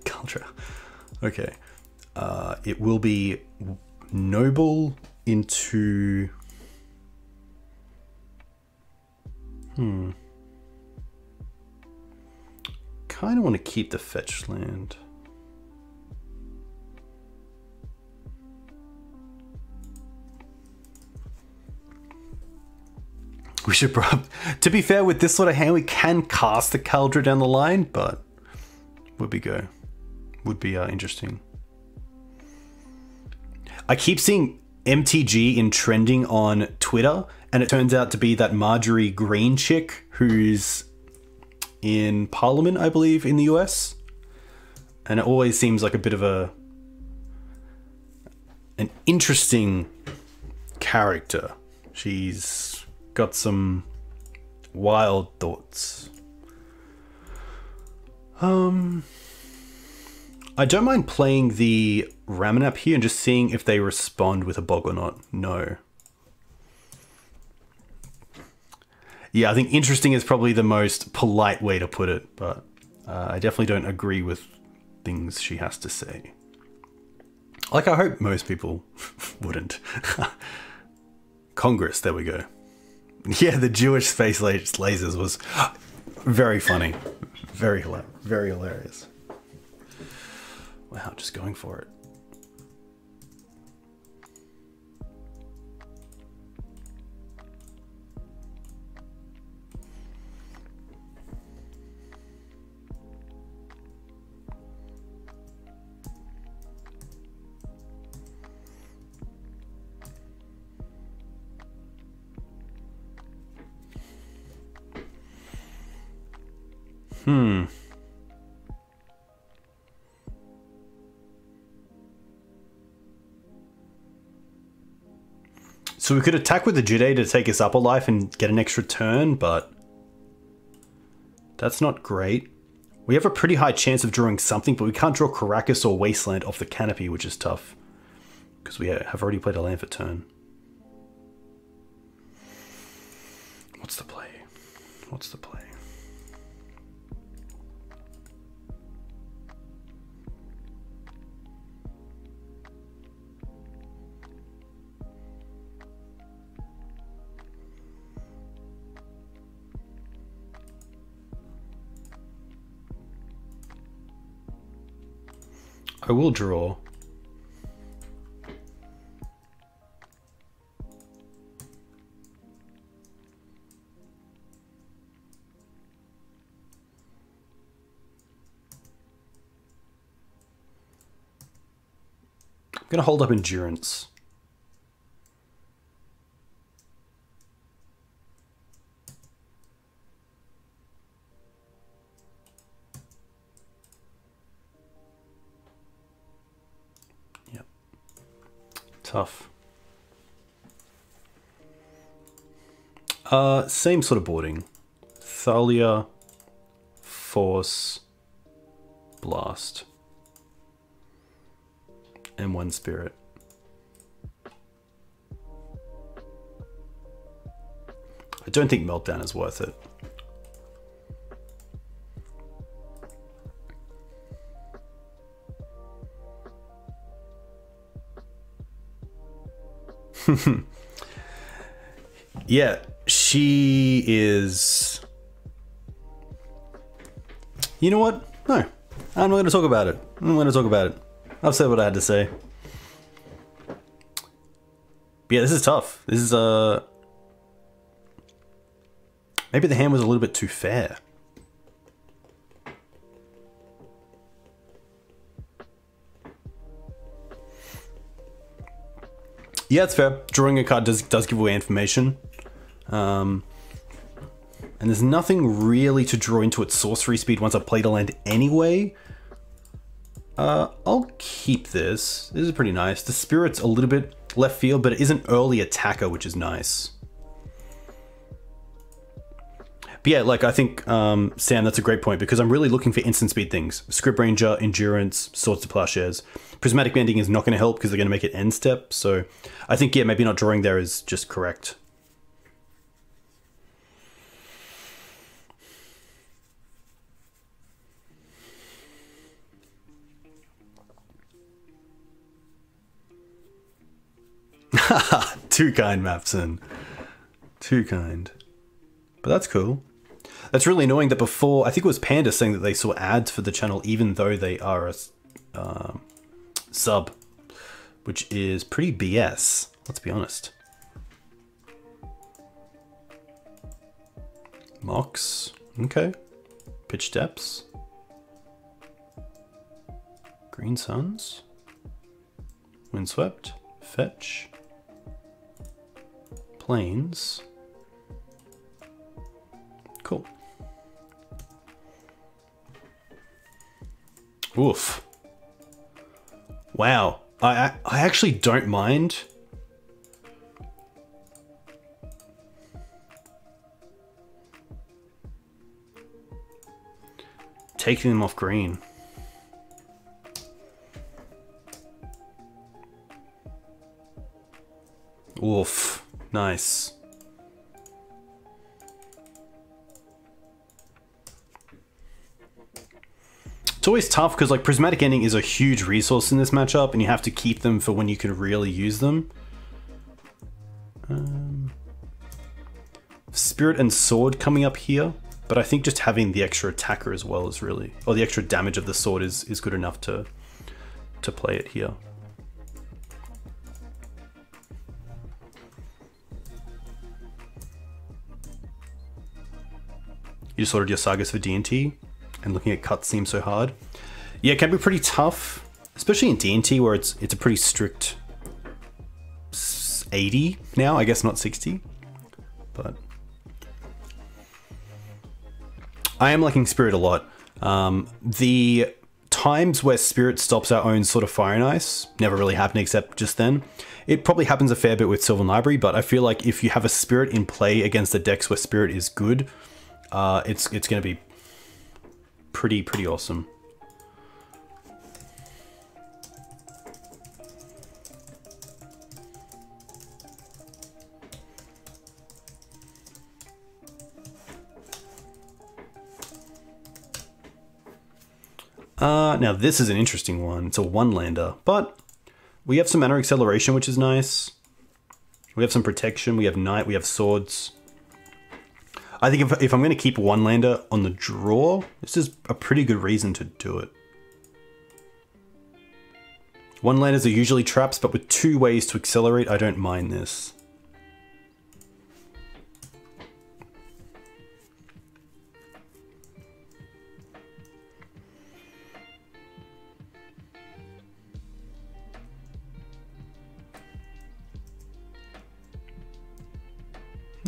Caldra. Okay. It will be Noble into... Kind of want to keep the fetch land. We should probably... To be fair, with this sort of hand, we can cast the Caldra down the line, but would be interesting. I keep seeing MTG in trending on Twitter, and it turns out to be that Marjorie Green chick who's in Parliament, I believe, in the US. And it always seems like a bit of an interesting character. She's got some wild thoughts. I don't mind playing the Ramanap here and just seeing if they respond with a bog or not. No. Yeah, I think interesting is probably the most polite way to put it, but I definitely don't agree with things she has to say. Like, I hope most people wouldn't. Congress, there we go. Yeah, the Jewish space lasers was very funny. Very hilarious. Wow, just going for it. So we could attack with the Jide to take his upper life and get an extra turn, but that's not great. We have a pretty high chance of drawing something, but we can't draw Karakas or Wasteland off the canopy, which is tough. Because we have already played a land for turn. What's the play? What's the play? I will draw. I'm gonna hold up endurance. Yep. Tough. Same sort of boarding. Thalia, Force, Blast. And one Spirit. I don't think Meltdown is worth it. Yeah, she is... You know what? No, I'm not going to talk about it. I'm not going to talk about it. I've said what I had to say. But yeah, this is tough. This is maybe the hand was a little bit too fair. Yeah, it's fair. Drawing a card does give away information. And there's nothing really to draw into its sorcery speed once I've played a land anyway. I'll keep this. This is pretty nice. The Spirit's a little bit left field, but it is an early attacker, which is nice. But yeah, like I think, Sam, that's a great point because I'm really looking for instant speed things. Script Ranger, Endurance, Swords to Plowshares. Prismatic Bending is not going to help because they're going to make it end step. So I think, yeah, maybe not drawing there is just correct. Too kind, Mapson. Too kind. But that's cool. That's really annoying that before, I think it was Panda saying that they saw ads for the channel even though they are a sub, which is pretty BS, let's be honest. Mox, okay. Pitch Depths. Green Suns. Windswept. Fetch. Plains. Cool. Oof. Wow. I actually don't mind. Taking them off green. Oof. Nice. It's always tough because like Prismatic Ending is a huge resource in this matchup and you have to keep them for when you can really use them. Spirit and Sword coming up here, but I think just having the extra attacker as well is really, or the extra damage of the sword is good enough to play it here. You just ordered your sagas for D&T, and looking at cuts seems so hard. Yeah, it can be pretty tough, especially in D&T where it's a pretty strict 80 now, I guess not 60, but I am liking Spirit a lot. The times where Spirit stops our own sort of Fire and Ice never really happened except just then. It probably happens a fair bit with Sylvan Library, but I feel like if you have a Spirit in play against the decks where Spirit is good, it's going to be pretty awesome. Now this is an interesting one. It's a 1-lander, but we have some mana acceleration, which is nice. We have some protection, we have Knight, we have Swords. I think if I'm going to keep 1-lander on the draw, this is a pretty good reason to do it. 1-landers are usually traps, but with 2 ways to accelerate, I don't mind this.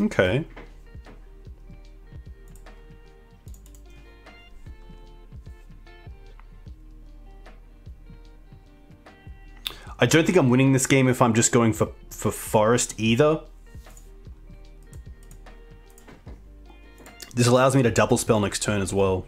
Okay. I don't think I'm winning this game if I'm just going for Forest either. This allows me to double spell next turn as well.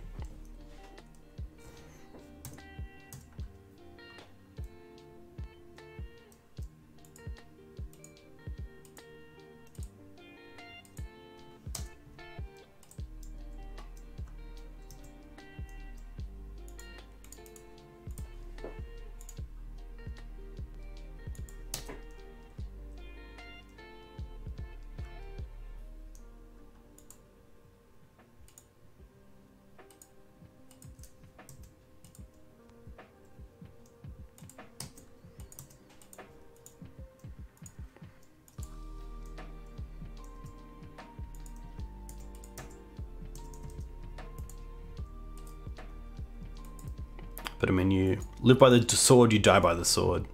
But I mean, you live by the sword, you die by the sword.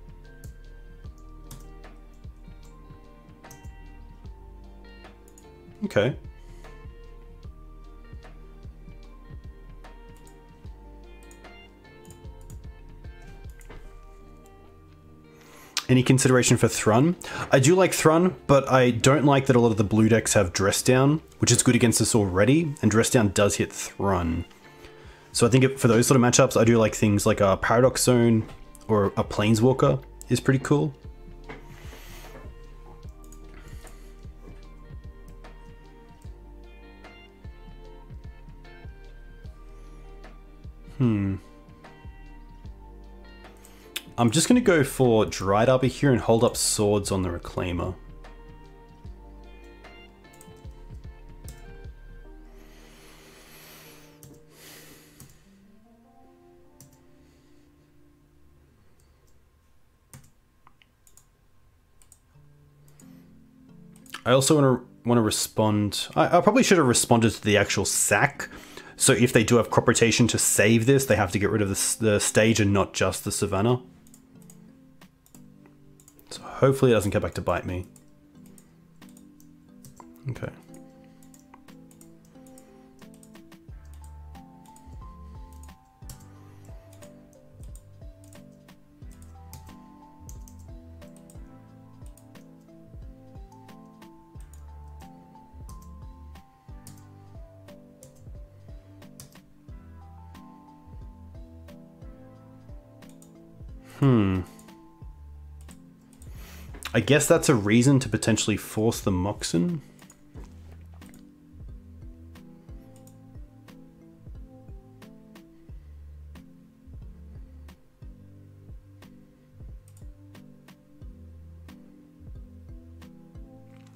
Okay. Any consideration for Thrun? I do like Thrun, but I don't like that a lot of the blue decks have Dress Down, which is good against us already, and Dress Down does hit Thrun. So I think for those sort of matchups, I do like things like a Paradox Zone or a Planeswalker is pretty cool. I'm just going to go for Dried Arbor here and hold up Swords on the Reclaimer. I also want to respond. I probably should have responded to the actual sack. So if they do have crop rotation to save this, they have to get rid of the stage and not just the Savannah. So hopefully it doesn't come back to bite me. Okay. I guess that's a reason to potentially force the Moxen.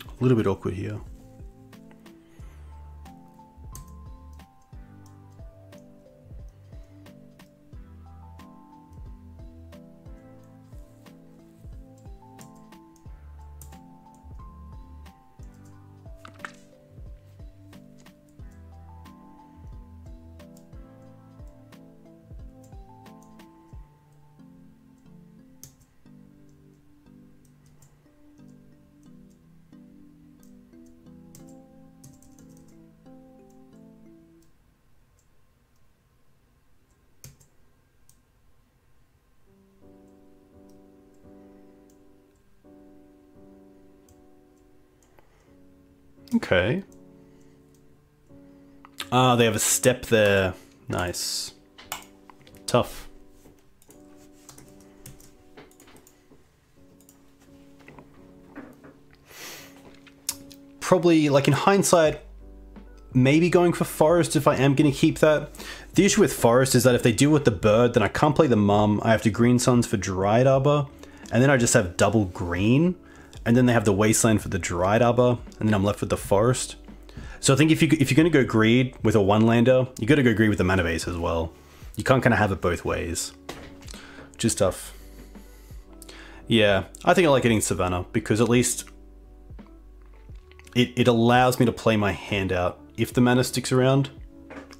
A little bit awkward here. Okay. Ah, they have a step there. Nice. Tough. Probably, like in hindsight, maybe going for Forest if I am going to keep that. The issue with Forest is that if they deal with the bird, then I can't play the mum. I have to Green Suns for Dryad Arbor, and then I just have double green, and then they have the Wasteland for the Dryad Arbor, and then I'm left with the Forest. So I think if you're going to go greed with a one-lander, you got to go greed with the mana base as well. You can't kind of have it both ways, which is tough. Yeah, I think I like getting Savannah because at least it allows me to play my hand out if the mana sticks around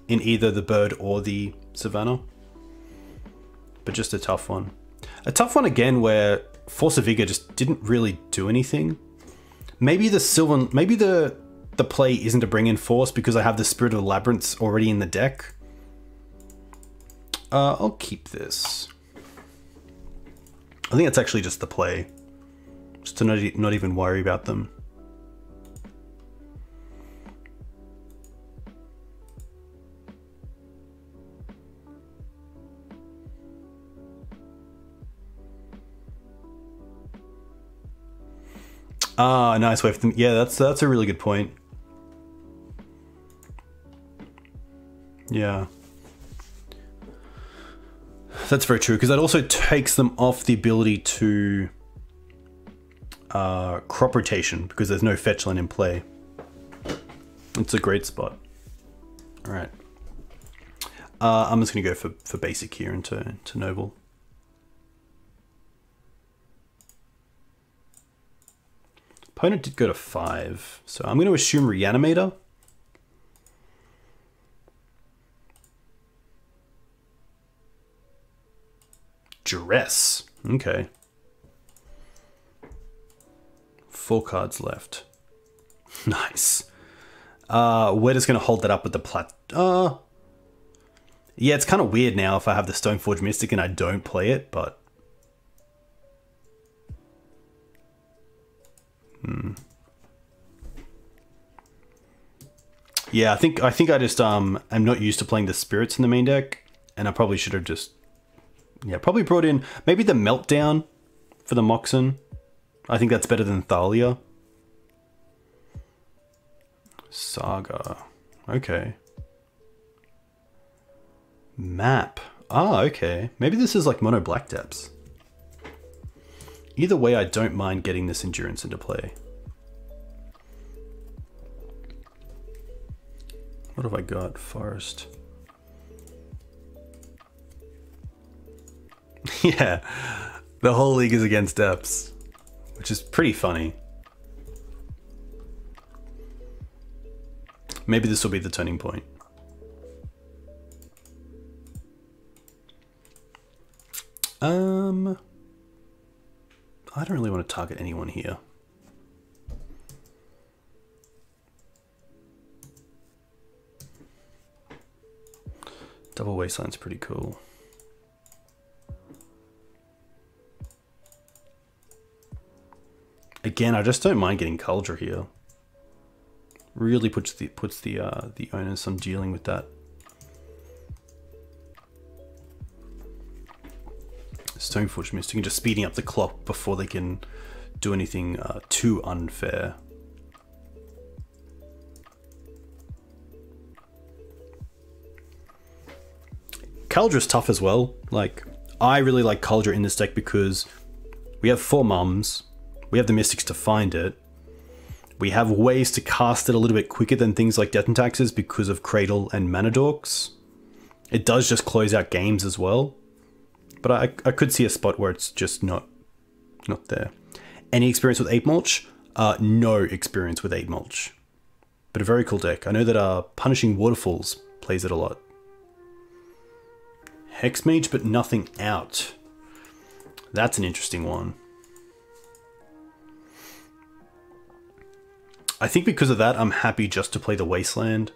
in either the bird or the Savannah. But just a tough one. A tough one again where Force of Vigor just didn't really do anything. Maybe the Sylvan, maybe the play isn't to bring in Force because I have the Spirit of the Labyrinths already in the deck. I'll keep this. I think that's actually just the play. Just to not even worry about them. Ah, nice way for them. Yeah, that's a really good point. Yeah. That's very true, because that also takes them off the ability to crop rotation, because there's no fetch line in play. It's a great spot. Alright. I'm just going to go for basic here into Noble. Opponent did go to 5, so I'm going to assume Reanimator. Duress. Okay. 4 cards left. Nice. We're just going to hold that up with the plat... yeah, it's kind of weird now if I have the Stoneforge Mystic and I don't play it, but... Yeah, I think I just am not used to playing the spirits in the main deck, and I probably should have just probably brought in maybe the Meltdown for the Moxen. I think that's better than Thalia. Saga. Okay. Map. Ah, okay. Maybe this is like mono black depths. Either way, I don't mind getting this endurance into play. What have I got? Forest. Yeah, the whole league is against depths, which is pretty funny. Maybe this will be the turning point. I don't really want to target anyone here. Double Wasteland's pretty cool. Again, I just don't mind getting Kaldra here. Really puts the onus on dealing with that. Stoneforge Mystic and just speeding up the clock before they can do anything too unfair. Kaldra's tough as well. Like, I really like Kaldra in this deck because we have 4 mums, we have the Mystics to find it, we have ways to cast it a little bit quicker than things like Death and Taxes because of Cradle and Mana Dorks. It does just close out games as well. But I could see a spot where it's just not there. Any experience with 8 Mulch? No experience with 8 Mulch. But a very cool deck. I know that Punishing Waterfalls plays it a lot. Hexmage, but nothing out. That's an interesting one. I think because of that, I'm happy just to play the Wasteland.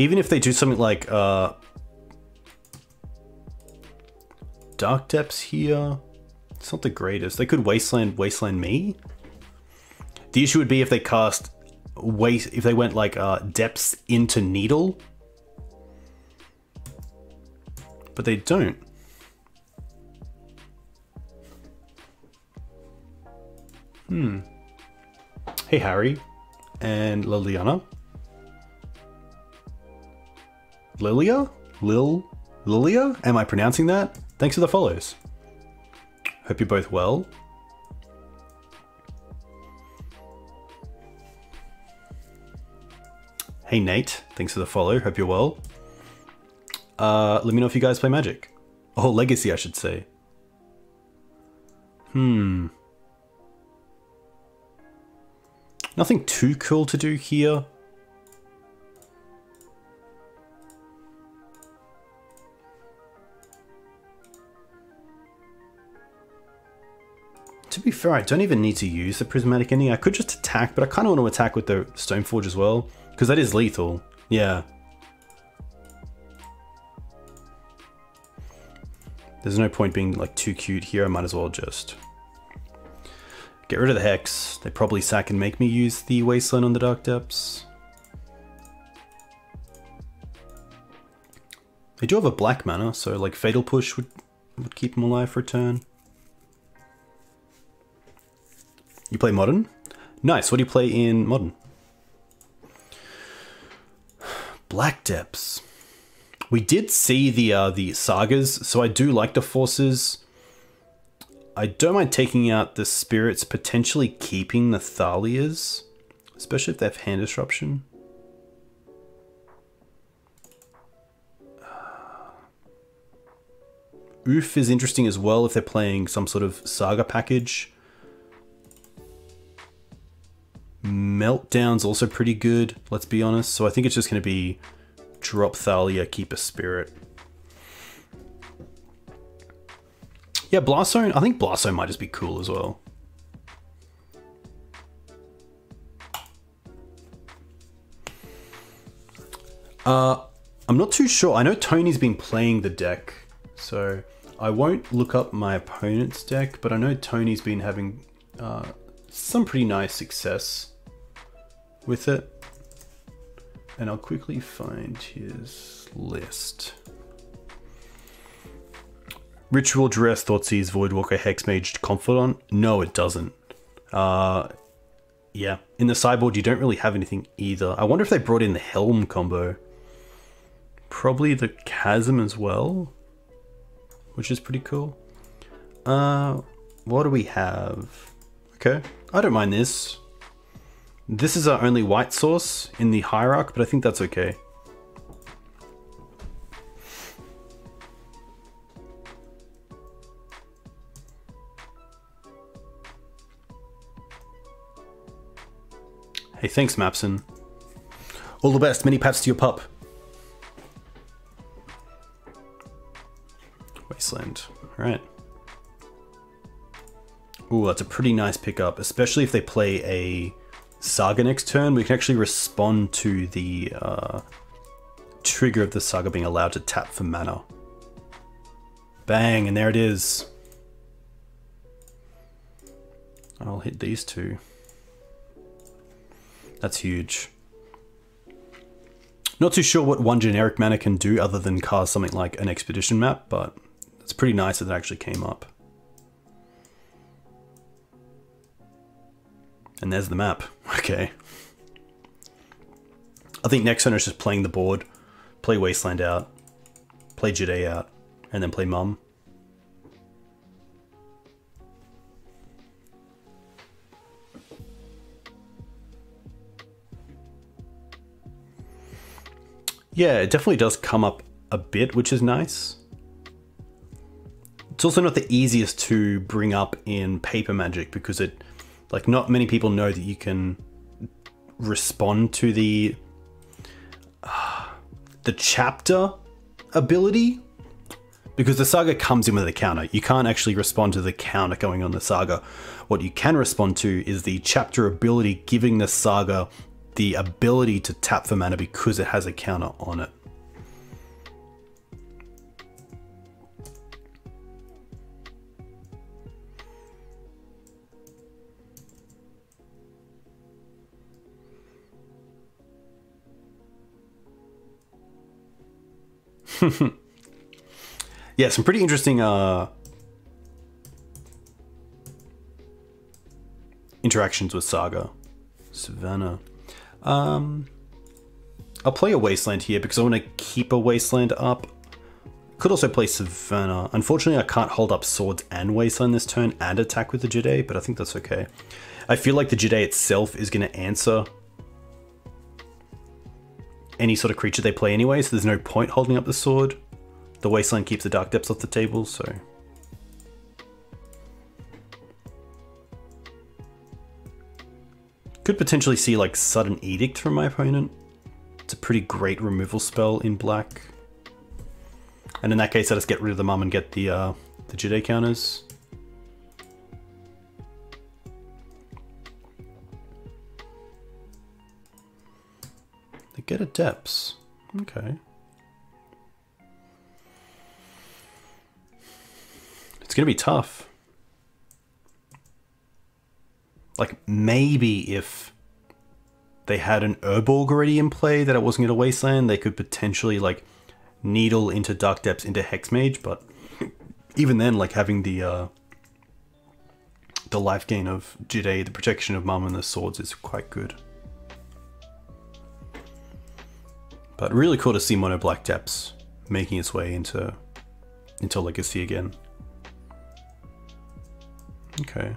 even if they do something like Dark Depths here, it's not the greatest. They could Wasteland me. The issue would be if they cast if they went like Depths into Needle, but they don't. Hey Harry and Liliana. Lilia? Lilia? Am I pronouncing that? Thanks for the follows. Hope you're both well. Hey Nate, thanks for the follow. Hope you're well. Let me know if you guys play Magic. Oh, Legacy, I should say. Nothing too cool to do here. To be fair, I don't even need to use the Prismatic Ending. I could just attack, but I kind of want to attack with the Stoneforge as well, because that is lethal. Yeah. There's no point being like too cute here. I might as well just get rid of the Hex. They probably sack and make me use the Wasteland on the Dark Depths. They do have a black mana, so like Fatal Push would keep them alive for a turn. You play Modern? Nice, what do you play in Modern? Black Depths. We did see the Sagas, so I do like the Forces. I don't mind taking out the Spirits, potentially keeping the Thalias, especially if they have hand disruption. Oof is interesting as well if they're playing some sort of Saga package. Meltdown's also pretty good, let's be honest. So I think it's just going to be drop Thalia, keep a Spirit. Yeah, Blast Zone. I think Blast Zone might just be cool as well. I'm not too sure. I know Tony's been playing the deck, so I won't look up my opponent's deck, but I know Tony's been having some pretty nice success with it. And I'll quickly find his list. Ritual, Duress, Thoughtseize, Voidwalker, Hexmage, Confidant? No, it doesn't. Yeah, in the sideboard you don't really have anything either. I wonder if they brought in the Helm combo. Probably the Chasm as well, which is pretty cool. What do we have? Okay, I don't mind this. This is our only white source in the Hierarch, but I think that's okay. Hey, thanks, Mapson. All the best. Many pats to your pup. Wasteland. All right. Ooh, that's a pretty nice pickup, especially if they play a Saga next turn. We can actually respond to the trigger of the Saga being allowed to tap for mana. Bang, and there it is. I'll hit these two. That's huge. Not too sure what one generic mana can do other than cast something like an Expedition map, but it's pretty nice that it actually came up. And there's the map. Okay. I think next turn is just playing the board, play Wasteland out, play Jade out, and then play Mum. Yeah, it definitely does come up a bit, which is nice. It's also not the easiest to bring up in paper Magic because it, like, not many people know that you can respond to the chapter ability, because the Saga comes in with a counter. You can't actually respond to the counter going on the Saga. What you can respond to is the chapter ability giving the Saga the ability to tap for mana because it has a counter on it. Yeah, some pretty interesting interactions with Saga. Savannah. I'll play a Wasteland here because I want to keep a Wasteland up. Could also play Savannah. Unfortunately, I can't hold up Swords and Wasteland this turn and attack with the Jide, but I think that's okay. I feel like the Jide itself is going to answer any sort of creature they play anyway, so there's no point holding up the sword. The Wasteland keeps the Dark Depths off the table, so... Could potentially see like Sudden Edict from my opponent. It's a pretty great removal spell in black. And in that case, I just get rid of the mum and get the Jide counters. They get a Depths. Okay. It's gonna be tough. Like, maybe if they had an Urborg already in play that it wasn't gonna Wasteland, they could potentially like needle into Dark Depths into Hexmage, but even then, like having the life gain of Jide, the protection of Mum and the swords is quite good. But really cool to see Mono Black Depths making its way into Legacy again. Okay.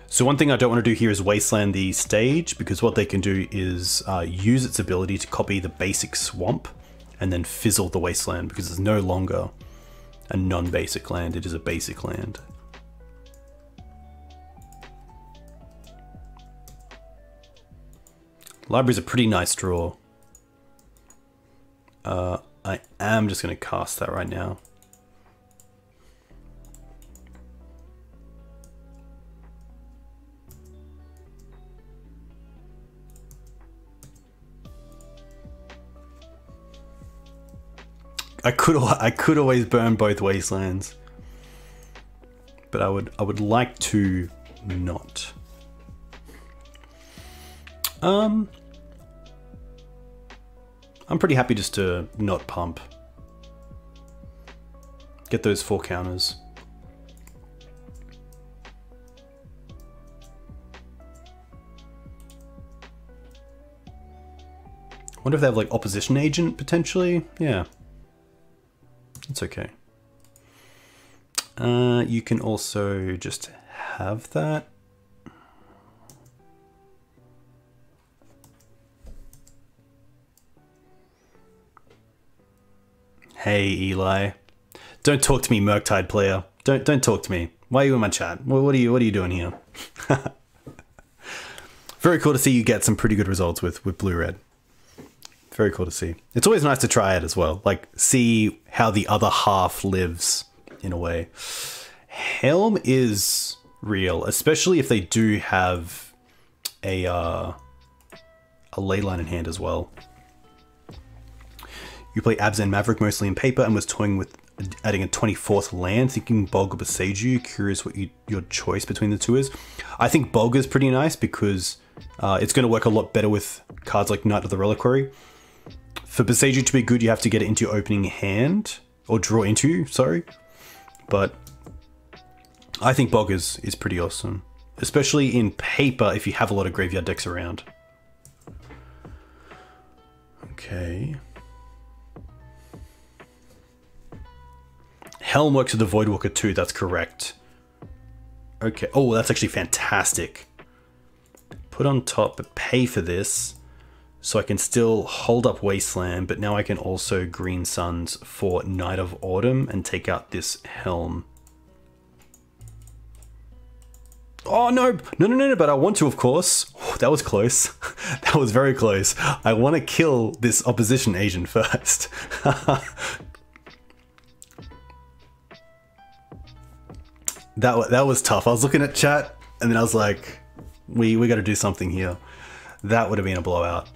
So one thing I don't want to do here is Wasteland the stage, because what they can do is use its ability to copy the basic swamp and then fizzle the Wasteland, because it's no longer a non-basic land, it is a basic land. Library's a pretty nice draw. I am just going to cast that right now. I could always burn both Wastelands, but I would like to not. I'm pretty happy just to not pump. Get those 4 counters. Wonder if they have like opposition agent potentially? Yeah. It's okay. You can also just have that. Hey Eli, don't talk to me, Murktide player. Don't talk to me. Why are you in my chat? What are you doing here? Very cool to see you get some pretty good results with blue-red. Very cool to see. It's always nice to try it as well. Like, see how the other half lives, in a way. Helm is real, especially if they do have a leyline in hand as well. You play Abs and Maverick mostly in paper and was toying with adding a 24th land, thinking Bog or Boseiju. Curious what your choice between the two is. I think Bog is pretty nice because it's going to work a lot better with cards like Knight of the Reliquary. For Boseiju to be good, you have to get it into your opening hand, or draw into, sorry. But I think Bog is pretty awesome, especially in paper if you have a lot of graveyard decks around. Okay. Helm works with the Voidwalker too, that's correct. Okay, oh, that's actually fantastic. Put on top, but pay for this. So I can still hold up Wasteland, but now I can also Green Suns for Night of Autumn and take out this Helm. Oh no, no, but I want to, of course. Oh, that was close. That was very close. I want to kill this opposition agent first. That was tough. I was looking at chat and then I was like, We got to do something here. That would have been a blowout.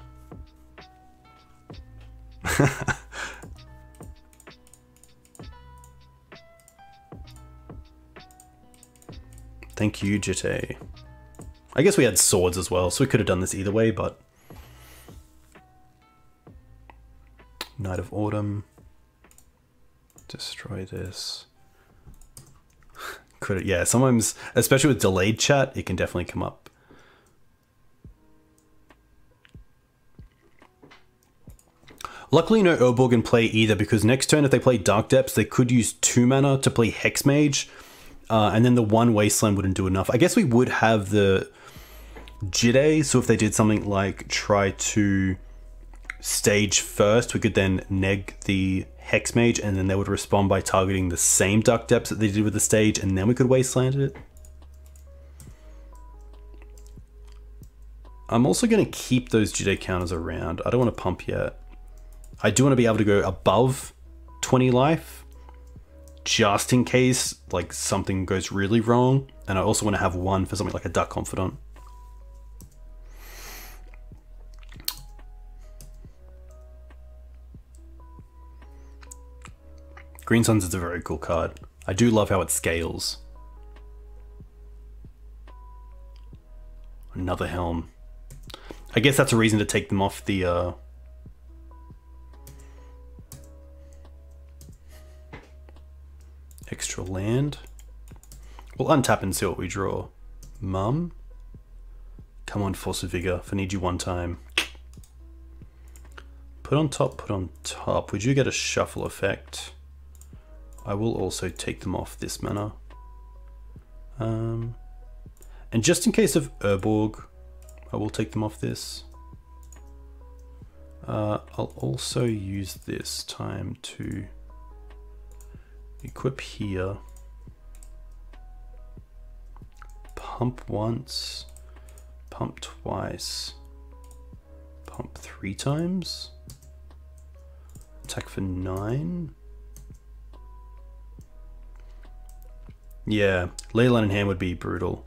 Thank you, Jite. I guess we had swords as well, so we could have done this either way, but... Night of Autumn. Destroy this. Could it? Yeah, sometimes, especially with delayed chat, it can definitely come up. Luckily no Urborg in play either, because next turn if they play Dark Depths, they could use 2 mana to play Hex Mage, and then the 1 Wasteland wouldn't do enough. I guess we would have the Jide, so if they did something like try to stage first, we could then neg the Hex Mage, and then they would respond by targeting the same Dark Depths that they did with the stage, and then we could Wasteland it. I'm also going to keep those Jide counters around. I don't want to pump yet. I do want to be able to go above 20 life, just in case like something goes really wrong, and I also want to have 1 for something like a Duck Confidant. Green Suns is a very cool card. I do love how it scales. Another Helm. I guess that's a reason to take them off the extra land. We'll untap and see what we draw. Mum? Come on, Force of Vigor. If I need you one time. Put on top, put on top. We do get a shuffle effect. I will also take them off this mana. And just in case of Urborg, I will take them off this. I'll also use this time to equip here. Pump once, pump twice, pump 3 times. Attack for 9. Yeah, Leyline in hand would be brutal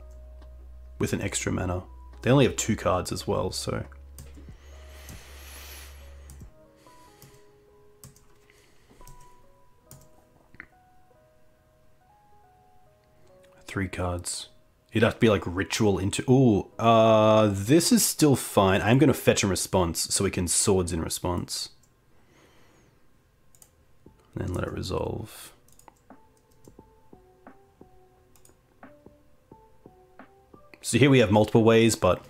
with an extra mana. They only have 2 cards as well, so. 3 cards. It'd have to be like Ritual into... Ooh, this is still fine. I'm going to fetch in response so we can Swords in response. And then let it resolve. So here we have multiple ways, but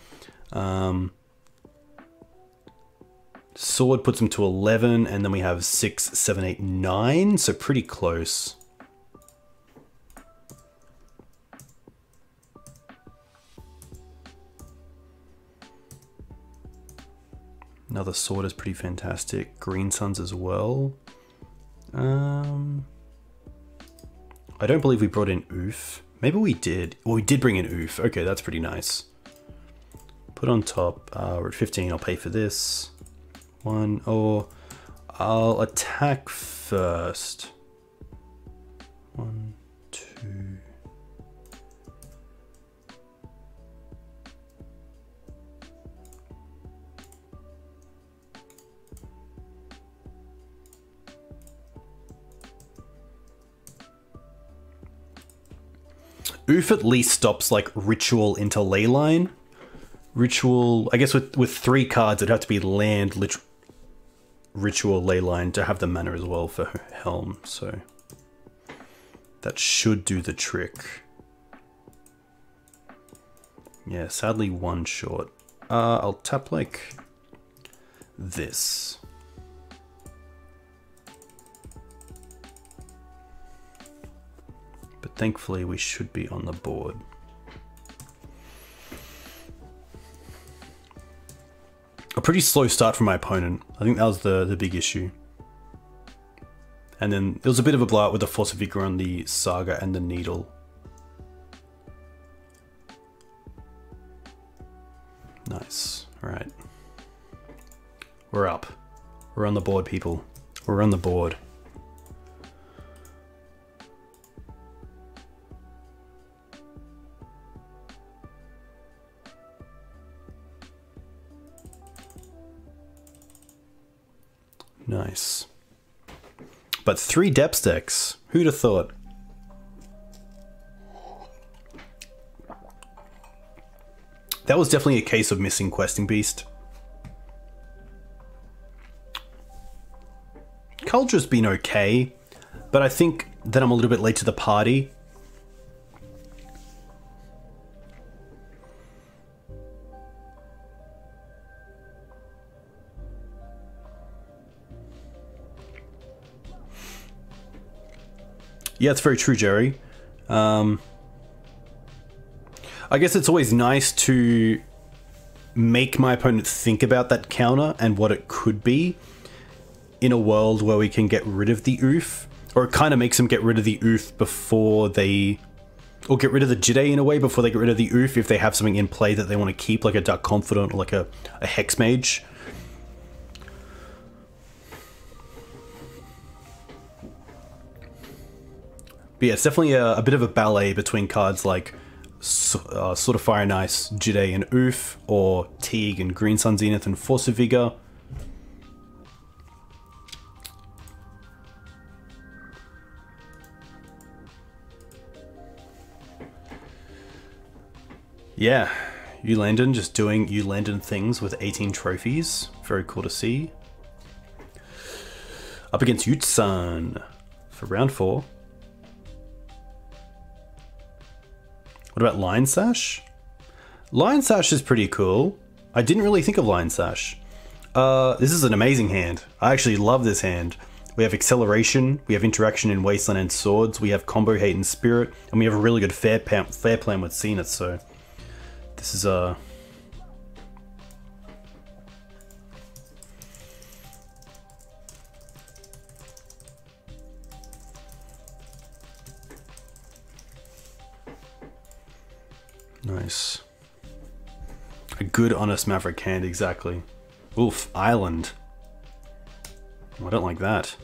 Sword puts them to 11, and then we have 6, 7, 8, 9, so pretty close. Another Sword is pretty fantastic. Green Suns as well. I don't believe we brought in Oof. Maybe we did. Well, we did bring in Oof. Okay, that's pretty nice. Put on top. We're at 15. I'll pay for this. 1. Or I'll attack first. 1, 2. Oof at least stops like Ritual into Leyline. Ritual, I guess with 3 cards, it'd have to be land, Ritual, Leyline to have the mana as well for Helm, so that should do the trick. Yeah, sadly 1 short. I'll tap like this. But thankfully we should be on the board. A pretty slow start from my opponent. I think that was the big issue. And then it was a bit of a blowout with the Force of Vigor on the Saga and the Needle. Nice. Alright. We're up. We're on the board, people. We're on the board. Nice. But 3 depths decks. Who'd have thought? That was definitely a case of missing Questing Beast. Culture's been okay, but I think that I'm a little bit late to the party. Yeah, it's very true, Jerry. I guess it's always nice to make my opponent think about that counter and what it could be in a world where we can get rid of the oof. Or it kind of makes them get rid of the oof before they... Or get rid of the Jide in a way before they get rid of the oof if they have something in play that they want to keep, like a Dark Confidant or like a Hex Mage. But yeah, it's definitely a bit of a ballet between cards like Sword of Fire and Ice, Jide and Oof, or Teeg and Green Sun Zenith and Force of Vigor. Yeah, Landon just doing Landon things with 18 trophies. Very cool to see. Up against Yutsan for round 4. What about Lion Sash? Lion Sash is pretty cool. I didn't really think of Lion Sash. This is an amazing hand. I actually love this hand. We have Acceleration, we have Interaction in Wasteland and Swords, we have Combo Hate and Spirit, and we have a really good fair plan with Zenith, so this is a... Nice. A good, honest Maverick hand, exactly. Oof, Island. Oh, I don't like that.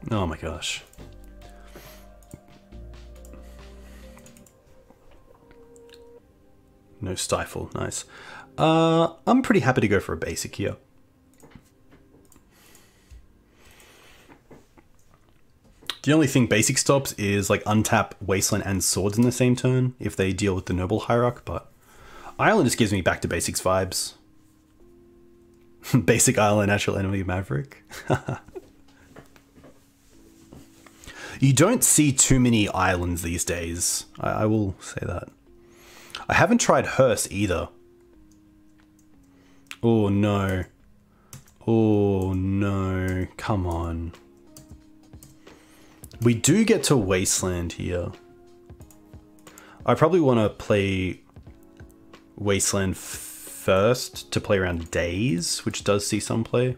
Oh my gosh. No Stifle, nice. I'm pretty happy to go for a basic here. The only thing basic stops is like untap Wasteland and Swords in the same turn if they deal with the Noble Hierarch, but Island just gives me back to basics vibes. Basic Island, natural enemy Maverick. You don't see too many islands these days, I will say that. I haven't tried Hearse either. Oh no. Oh no, come on. We do get to Wasteland here. I probably want to play Wasteland first to play around Days, which does see some play.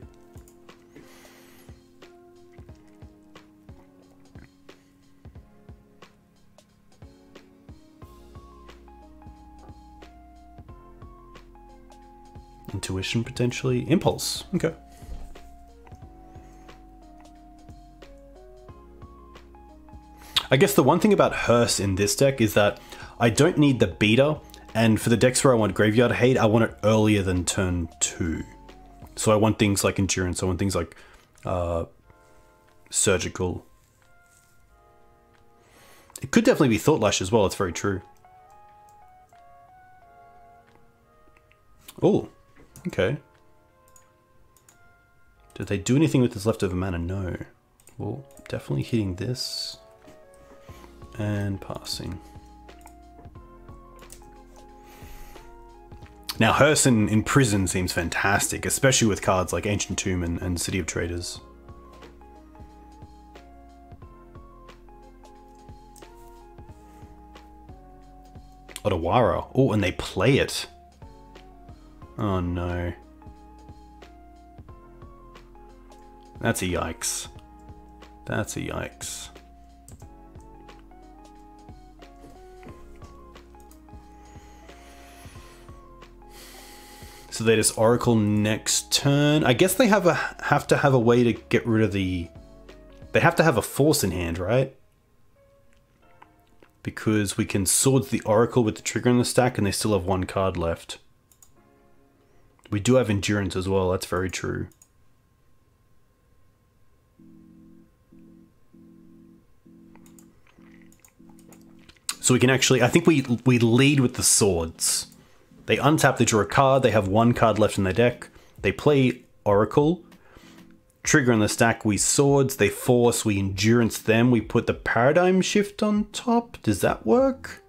Intuition potentially. Impulse. Okay. I guess the one thing about Hearse in this deck is that I don't need the beater, and for the decks where I want Graveyard Hate, I want it earlier than turn 2. So I want things like Endurance, I want things like Surgical. It could definitely be Thought Lash as well, it's very true. Oh, okay. Did they do anything with this leftover mana? No. Well, definitely hitting this. And passing. Now, Hearse in Prison seems fantastic, especially with cards like Ancient Tomb and City of Traders. Otawara. Oh, and they play it. Oh no. That's a yikes. That's a yikes. So they just Oracle next turn. I guess they have to have a way to get rid of the... They have to have a force in hand, right? Because we can Swords the Oracle with the trigger in the stack and they still have 1 card left. We do have endurance as well, that's very true. So we can actually, I think we lead with the swords. They untap, they draw a card, they have one card left in their deck. They play Oracle. Trigger in the stack, we swords, they force, we endurance them, we put the paradigm shift on top. Does that work?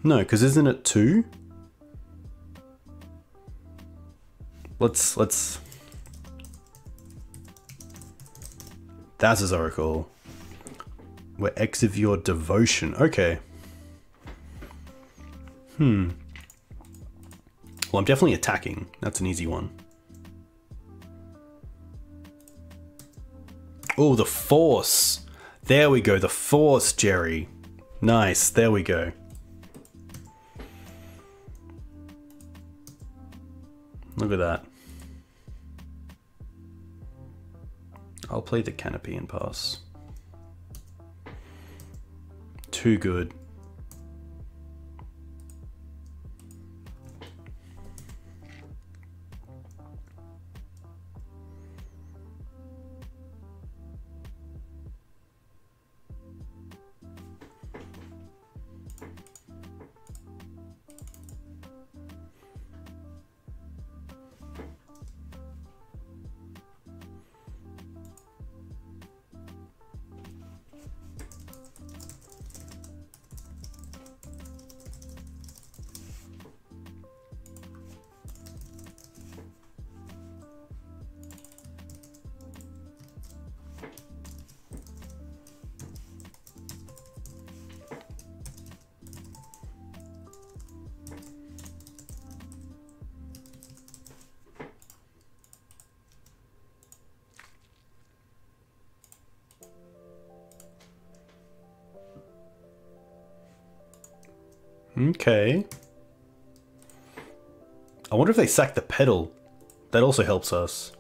No, because isn't it 2? Let's... That's his Oracle. We're X of your devotion. Okay. Well, I'm definitely attacking. That's an easy one. Oh, the force. There we go. The force, Jerry. Nice. There we go. Look at that. I'll play the canopy and pass. Too good. Okay. I wonder if they sack the pedal. That also helps us.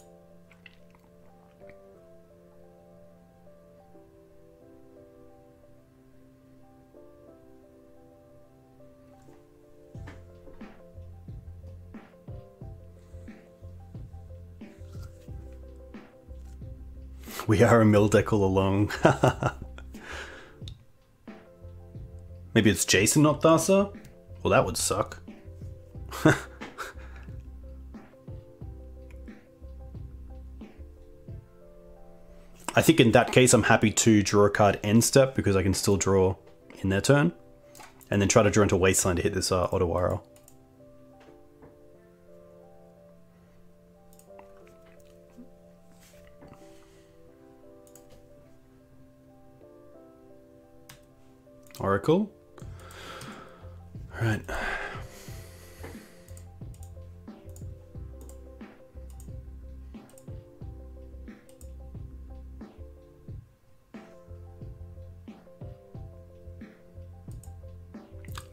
We are a mill deck all along. Maybe it's Jason, not Thassa? Well, that would suck. I think in that case, I'm happy to draw a card end step because I can still draw in their turn. And then try to draw into Wasteland to hit this Otawara. Oracle. All right.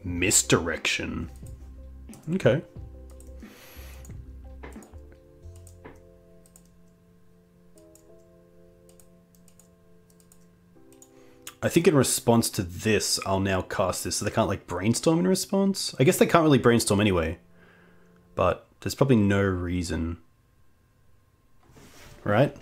Misdirection. Okay. I think in response to this, I'll now cast this, so they can't like brainstorm in response. I guess they can't really brainstorm anyway, but there's probably no reason, right?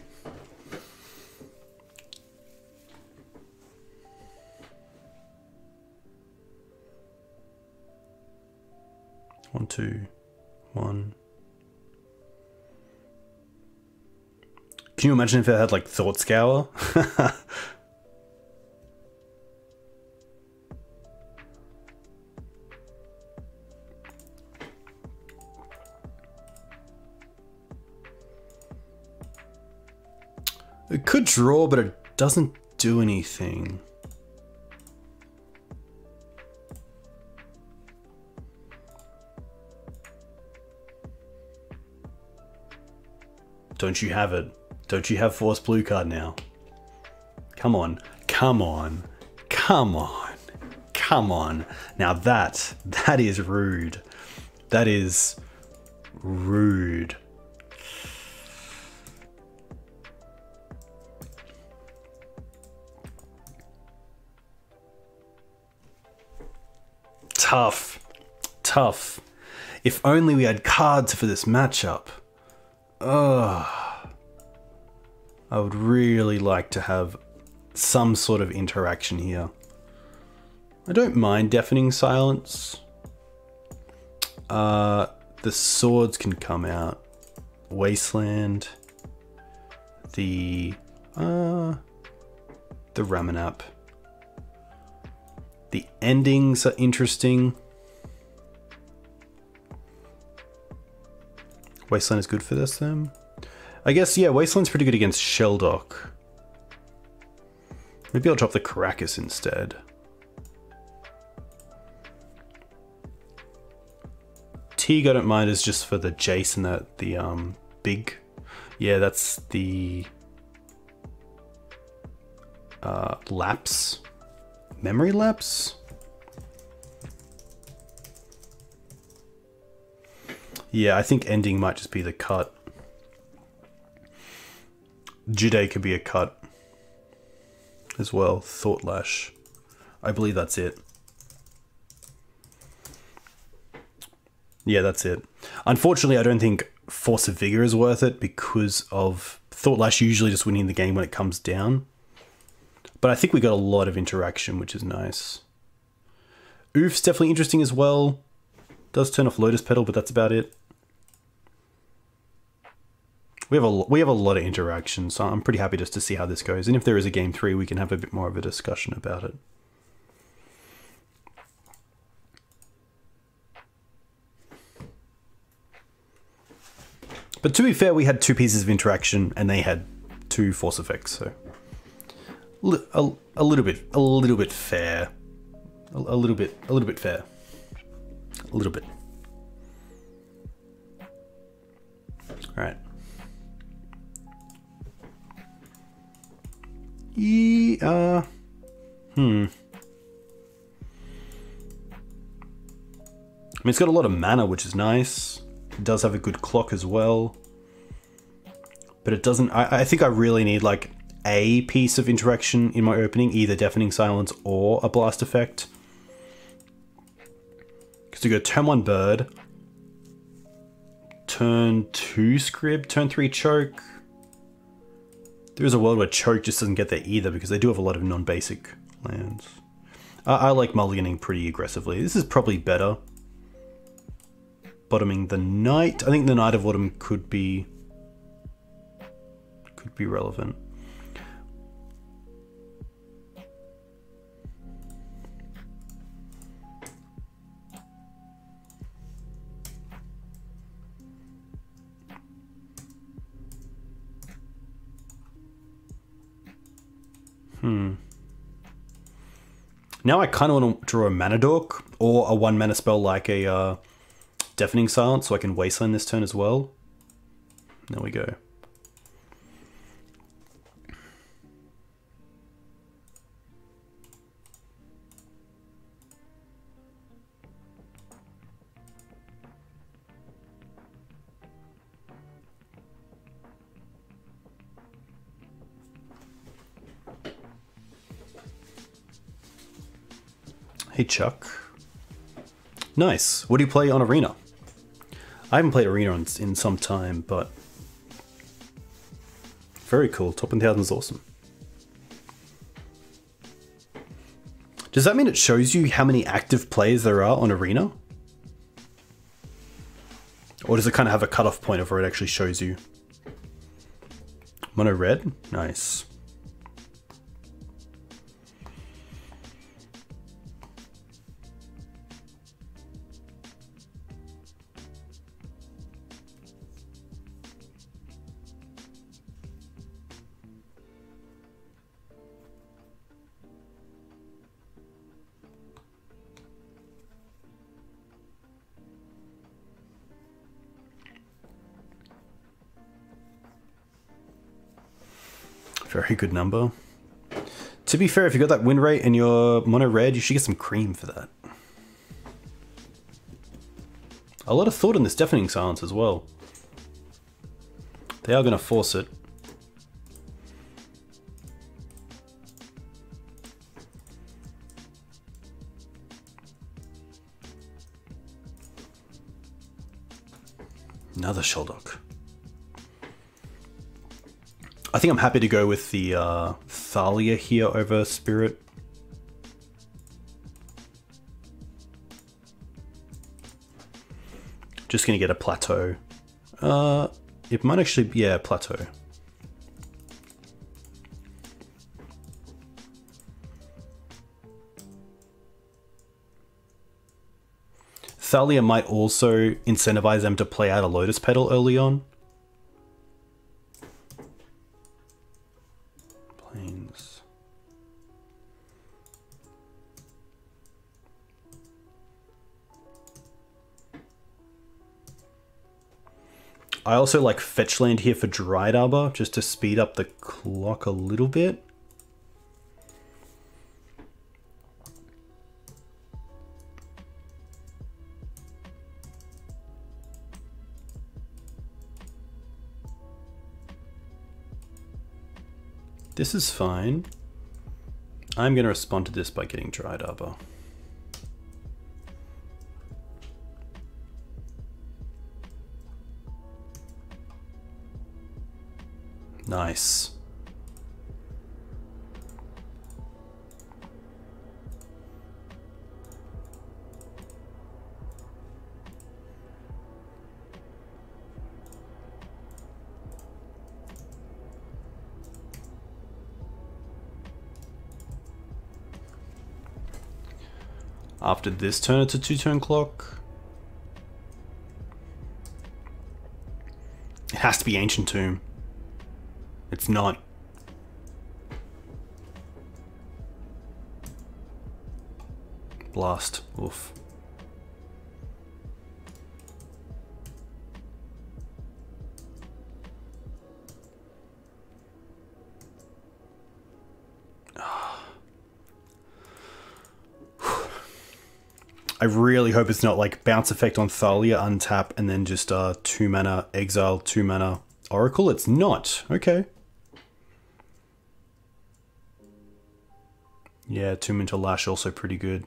One, two, one. Can you imagine if it had like Thought Scour? It could draw, but it doesn't do anything. Don't you have it? Don't you have Force Blue card now? Come on, come on, come on, come on. Now that is rude. That is rude. Tough, tough. If only we had cards for this matchup. Ugh. I would really like to have some sort of interaction here. I don't mind Deafening Silence. The swords can come out. Wasteland. The Ramanap. The endings are interesting. Wasteland is good for this then. I guess, yeah, Wasteland's pretty good against Shelldock. Maybe I'll drop the Caracas instead. Teeg I don't mind is just for the Jace and the big. Yeah, that's the lapse. Memory lapse? Yeah, I think ending might just be the cut. Jude could be a cut as well. Thought Lash. I believe that's it. Yeah, that's it. Unfortunately, I don't think Force of Vigor is worth it because of Thought Lash usually just winning the game when it comes down. But I think we got a lot of interaction, which is nice. Oof's definitely interesting as well. Does turn off Lotus Petal, but that's about it. We have a lot of interaction, so I'm pretty happy just to see how this goes. And if there is a game 3, we can have a bit more of a discussion about it. But to be fair, we had 2 pieces of interaction, and they had 2 force effects, so a little bit fair, a little bit fair, a little bit. All right. Yeah. I mean, it's got a lot of mana, which is nice. It does have a good clock as well. But it doesn't... I think I really need, like, a piece of interaction in my opening. Either Deafening Silence or a Blast Effect. Because you go turn 1 Bird. Turn 2 Scrib. Turn 3 Choke. There is a world where Choke just doesn't get there either because they do have a lot of non-basic lands. I like mulliganing pretty aggressively. This is probably better. Bottoming the Knight. I think the Knight of Autumn could be relevant. Now I kind of want to draw a Mana Dork or a 1 mana spell like a Deafening Silence so I can Wasteland this turn as well. There we go. Hey Chuck. Nice. What do you play on Arena? I haven't played Arena in some time, but very cool. Top 1000 is awesome. Does that mean it shows you how many active players there are on Arena? Or does it kind of have a cutoff point of where it actually shows you? Mono red? Nice. Very good number. To be fair, if you got that win rate and you're mono red, you should get some cream for that. A lot of thought in this Deafening Silence as well. They are going to force it. Another Sheldock. I think I'm happy to go with the Thalia here over Spirit. Just gonna get a plateau. It might actually be, yeah, plateau. Thalia might also incentivize them to play out a Lotus Petal early on. Plains. I also like fetch land here for Dried Arbor, just to speed up the clock a little bit. This is fine. I'm going to respond to this by getting Dried Arbor. Nice. After this turn, it's a 2-turn clock. It has to be Ancient Tomb. It's not. Blast. Oof. I really hope it's not like bounce effect on Thalia, untap, and then just 2 mana exile, 2 mana Oracle. It's not. Okay. Yeah, 2 Minter Lash also pretty good.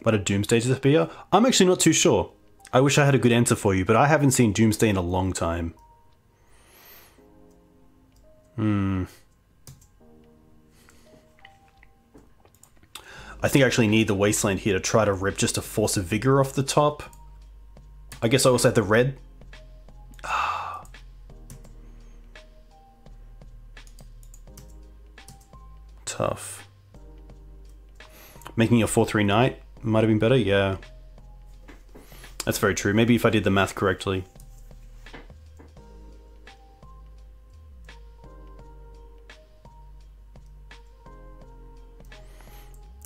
But a Doomsday Disappear? I'm actually not too sure. I wish I had a good answer for you, but I haven't seen Doomsday in a long time. I think I actually need the Wasteland here to try to rip just a Force of Vigor off the top. I guess I also have the red. Tough. Making a 4/3 Knight might have been better, yeah. That's very true. Maybe if I did the math correctly.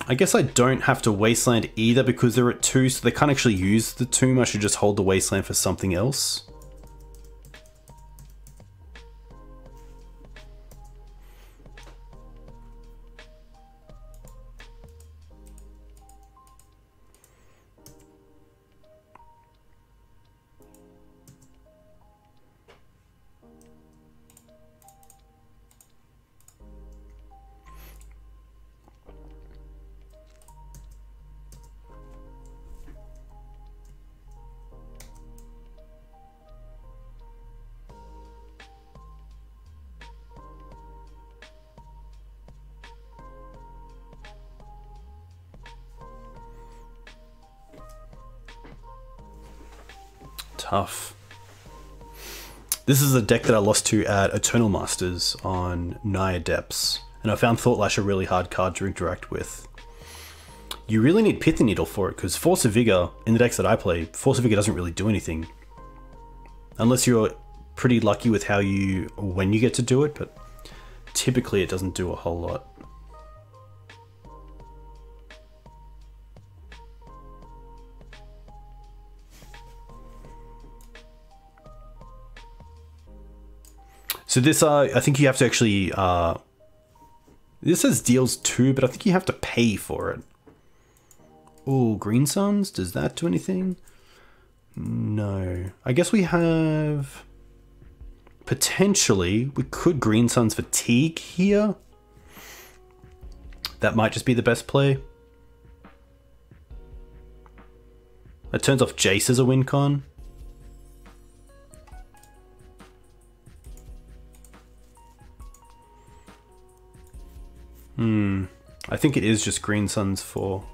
I guess I don't have to Wasteland either because they're at 2, so they can't actually use the tomb. I should just hold the Wasteland for something else. Tough. This is a deck that I lost to at Eternal Masters on Naya Depths, and I found Thought Lash a really hard card to interact with. You really need Pithing Needle for it, because Force of Vigor, in the decks that I play, Force of Vigor doesn't really do anything. Unless you're pretty lucky with when you get to do it, but typically it doesn't do a whole lot. So this, I think you have to actually, this says deals 2, but I think you have to pay for it. Oh, Green Suns, does that do anything? No. I guess we have, potentially, we could Green Suns for Teeg here. That might just be the best play. It turns off Jace as a win con. I think it is just Green Suns for...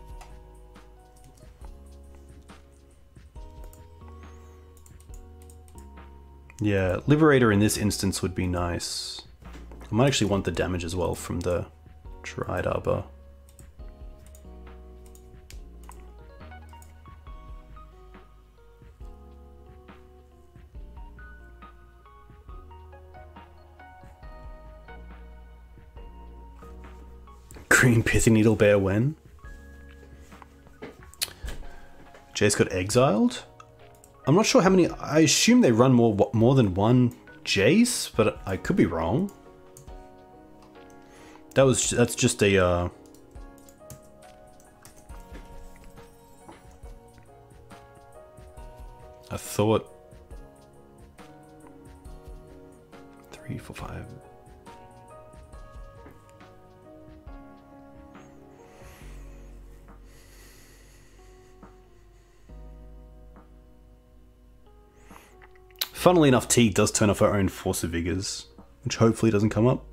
Yeah, Liberator in this instance would be nice. I might actually want the damage as well from the Tried Arbor. Green Pithing Needle Bear when? Jace got exiled? I'm not sure how many... I assume they run more than one Jace, but I could be wrong. That's just a thought. 3, 4, 5. Funnily enough, Teeg does turn off her own Force of Vigors, which hopefully doesn't come up.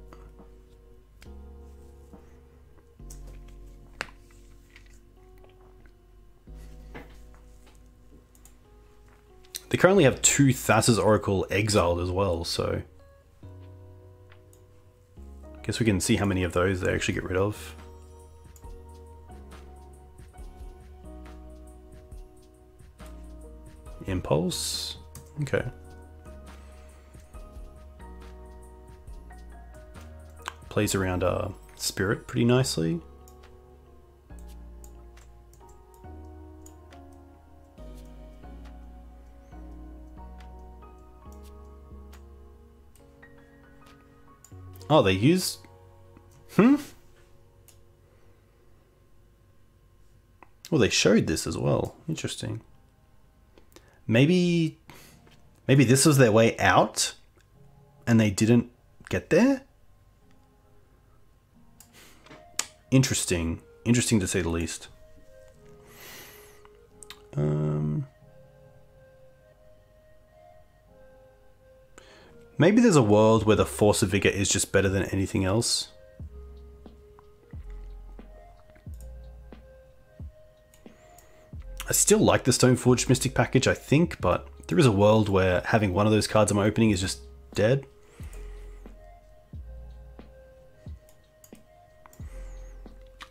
They currently have 2 Thassa's Oracle exiled as well, so... I guess we can see how many of those they actually get rid of. Impulse? Okay. Plays around Spirit pretty nicely. Oh, they use... Well, they showed this as well. Interesting. Maybe this was their way out and they didn't get there? Interesting. Interesting to say the least. Maybe there's a world where the Force of Vigor is just better than anything else. I still like the Stoneforged Mystic package, I think, but there is a world where having one of those cards in my opening is just dead.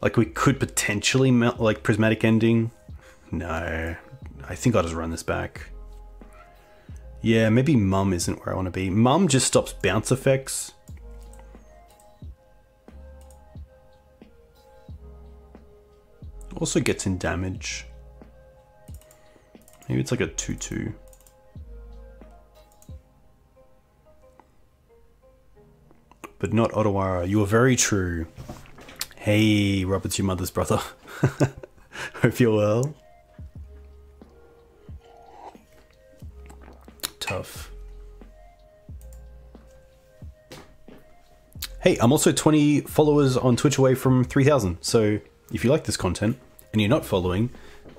Like, we could potentially melt, like, Prismatic Ending. No, I think I'll just run this back. Yeah, maybe Mum isn't where I want to be. Mum just stops bounce effects. Also gets in damage. Maybe it's like a 2/2. But not Otawara. You are very true. Hey, Robert's your mother's brother. Hope you're well. Tough. Hey, I'm also 20 followers on Twitch away from 3,000. So if you like this content and you're not following,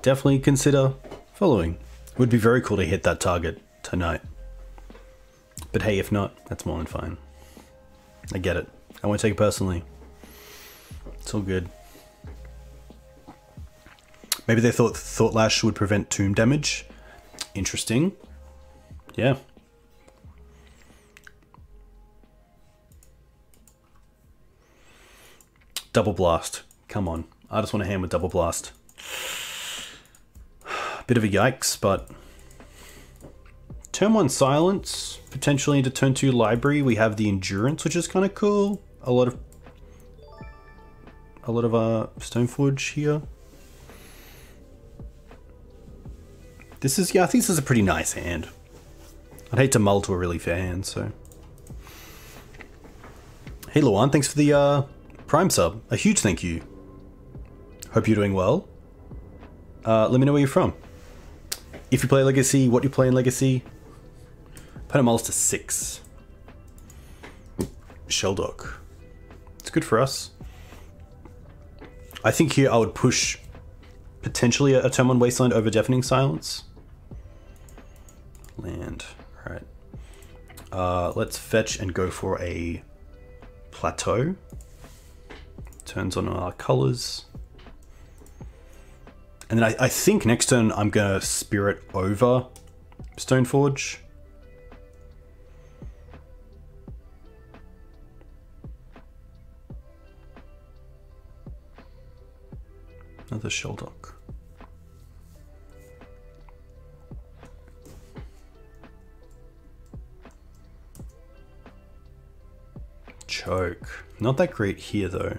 definitely consider following. It would be very cool to hit that target tonight. But hey, if not, that's more than fine. I get it. I won't take it personally. It's all good. Maybe they thought Thought Lash would prevent tomb damage. Interesting. Yeah. Double Blast. Come on. I just want a hand with Double Blast. Bit of a yikes, but... Turn 1 Silence. Potentially into turn 2 Library. We have the Endurance, which is kind of cool. A lot of Stoneforge here. This is, yeah, I think this is a pretty nice hand. I'd hate to mull to a really fair hand, so. Hey Luan, thanks for the Prime sub. A huge thank you. Hope you're doing well. Let me know where you're from. If you play Legacy, what you play in Legacy. Opponent mulls to 6. Sheldock. It's good for us. I think here I would push potentially a turn 1 Wasteland over Deafening Silence. Land. Alright. Let's fetch and go for a Plateau. Turns on our colors. And then I think next turn I'm going to Spirit over Stoneforge. Another Sheldock. Choke. Not that great here though.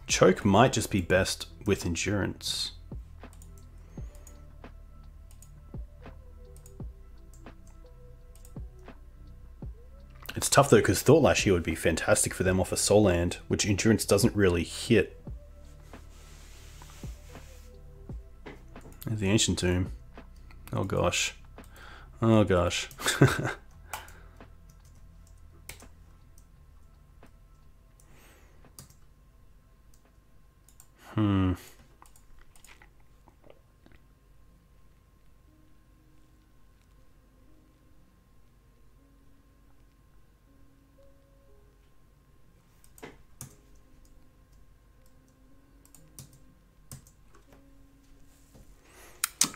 Choke might just be best with Endurance. It's tough though, because Thought here would be fantastic for them off a Soul Land, which Endurance doesn't really hit. There's the Ancient Tomb. Oh gosh. Oh gosh.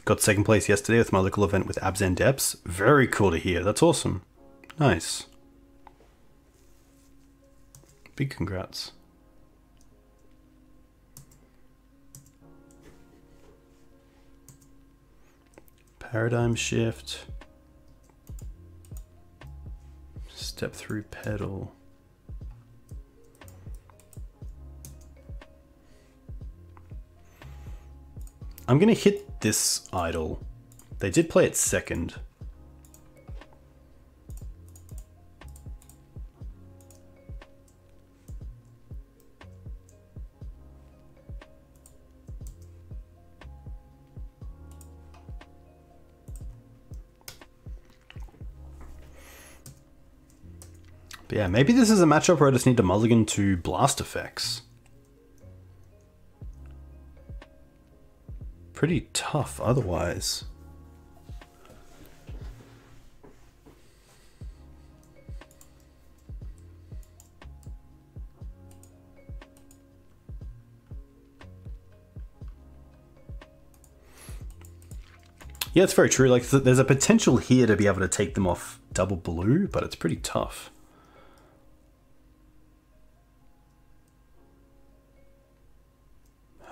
Got second place yesterday with my local event with Abs and Depths. Very cool to hear. That's awesome. Nice. Big congrats. Paradigm shift. Step through pedal. I'm going to hit this idol. They did play it second. But yeah, maybe this is a matchup where I just need to mulligan to blast effects. Pretty tough otherwise. Yeah, it's very true. Like, there's a potential here to be able to take them off double blue, but it's pretty tough.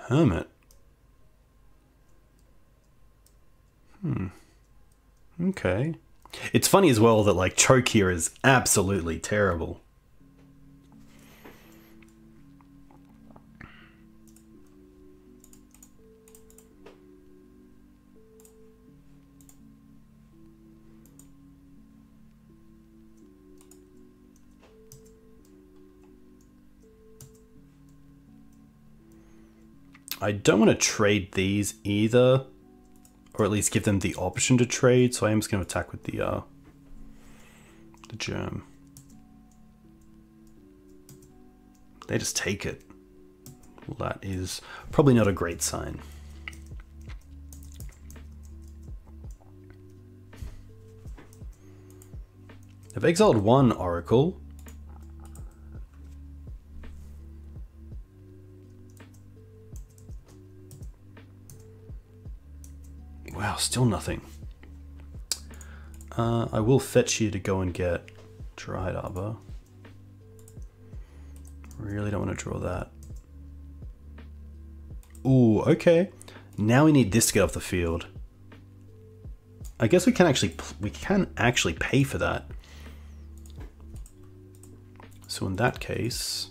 Hermit. Okay. It's funny as well that like choke here is absolutely terrible. I don't want to trade these either. Or at least give them the option to trade, so I am just going to attack with the germ. They just take it. Well, that is probably not a great sign. I've exiled one Oracle. Wow, still nothing. I will fetch here to go and get Dried Arbor. Really don't want to draw that. Ooh, okay. Now we need this to get off the field. I guess we can actually pay for that. So in that case,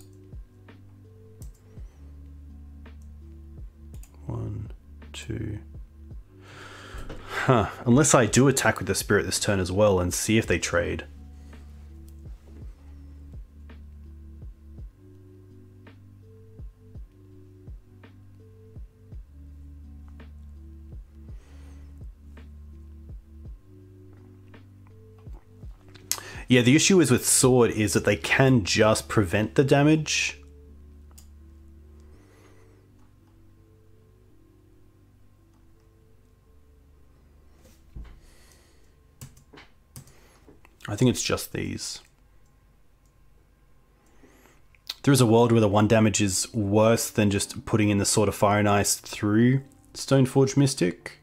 1, 2. Huh. Unless I do attack with the Spirit this turn as well and see if they trade. Yeah, the issue is with Sword is that they can just prevent the damage. I think it's just these. There is a world where the 1 damage is worse than just putting in the Sword of Fire and Ice through Stoneforge Mystic.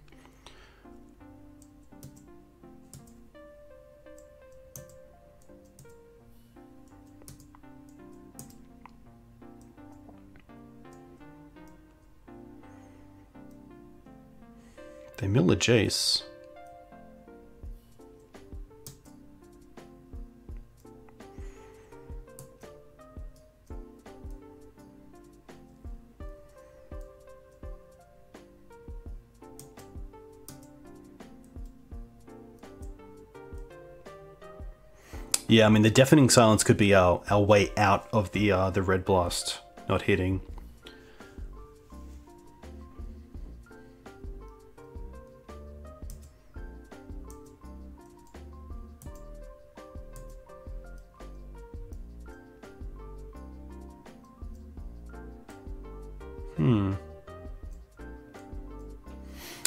They mill a Jace. Yeah, I mean the Deafening Silence could be our way out of the Red Blast not hitting.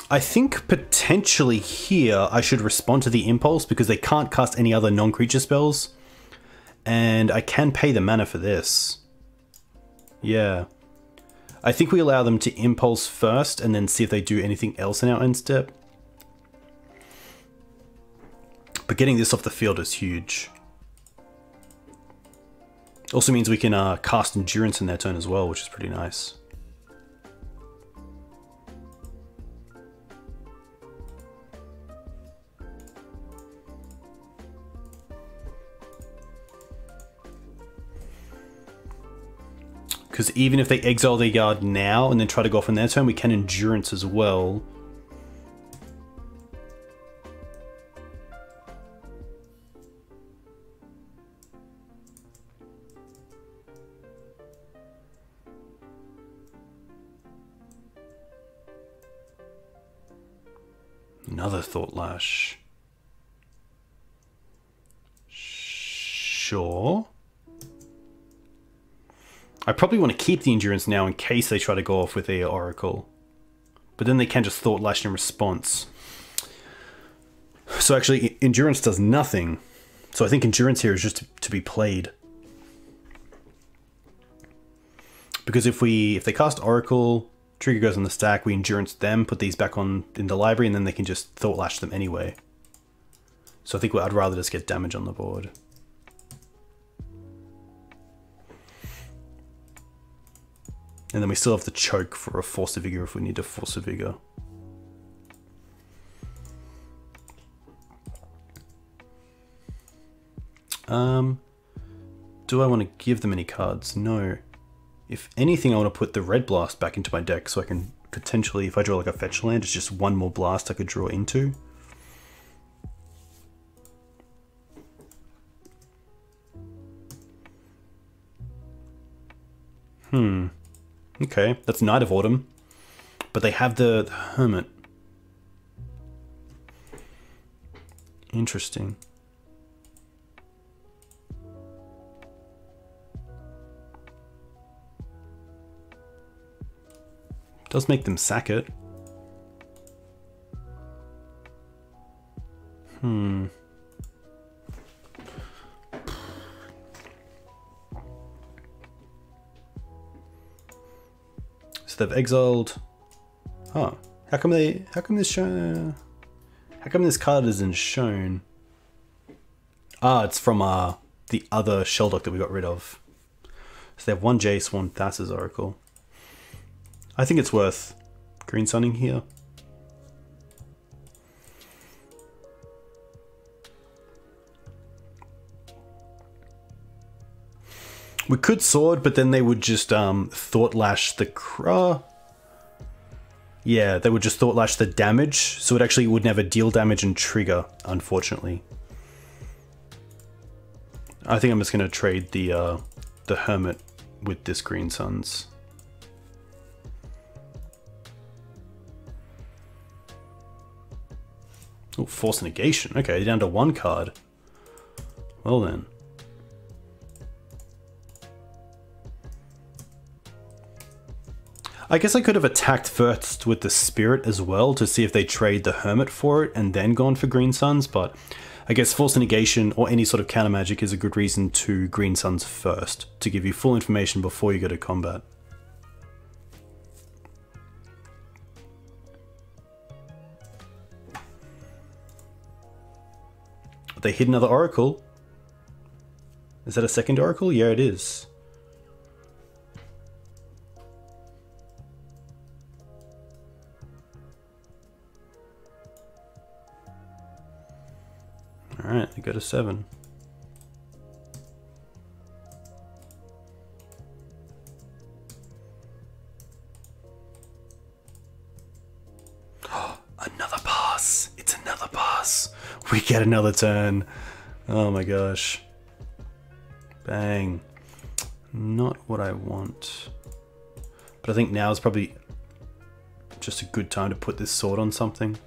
I think potentially here I should respond to the Impulse because they can't cast any other non-creature spells. And I can pay the mana for this. Yeah. I think we allow them to Impulse first and then see if they do anything else in our end step. But getting this off the field is huge. Also means we can cast Endurance in their turn as well, which is pretty nice. Because even if they exile their Yard now and then try to go off on their turn, we can Endurance as well. Another Thought Lash. Sure. I probably want to keep the Endurance now in case they try to go off with a Oracle. But then they can just Thought Lash in response. So actually, Endurance does nothing. So I think Endurance here is just to be played. Because if they cast Oracle, trigger goes on the stack, we Endurance them, put these back on in the library, and then they can just Thought Lash them anyway. So I think I'd rather just get damage on the board. And then we still have the choke for a Force of Vigor if we need a Force of Vigor. Do I want to give them any cards? No. If anything, I want to put the Red Blast back into my deck so I can potentially, if I draw like a fetch land, it's just one more blast I could draw into. Okay, that's Night of Autumn, but they have the Hermit. Interesting. Does make them sack it. So they've exiled. Huh. How come this card isn't shown? Ah, it's from the other Sheldock that we got rid of. So they have one Jace, one Thassa's Oracle. I think it's worth green sunning here. We could Sword, but then they would just Thought Lash the yeah, they would just Thought Lash the damage, so it actually would never deal damage and trigger, unfortunately. I think I'm just gonna trade the Hermit with this Green Suns. Oh, Force Negation. Okay, down to one card. Well then. I guess I could have attacked first with the Spirit as well to see if they trade the Hermit for it and then gone for Green Suns, but I guess Force Negation or any sort of counter magic is a good reason to Green Suns first, to give you full information before you go to combat. They hit another Oracle. Is that a second Oracle? Yeah, it is. Alright, they go to 7. Another pass! It's another pass! We get another turn. Oh my gosh. Bang. Not what I want. But I think now is probably just a good time to put this sword on something.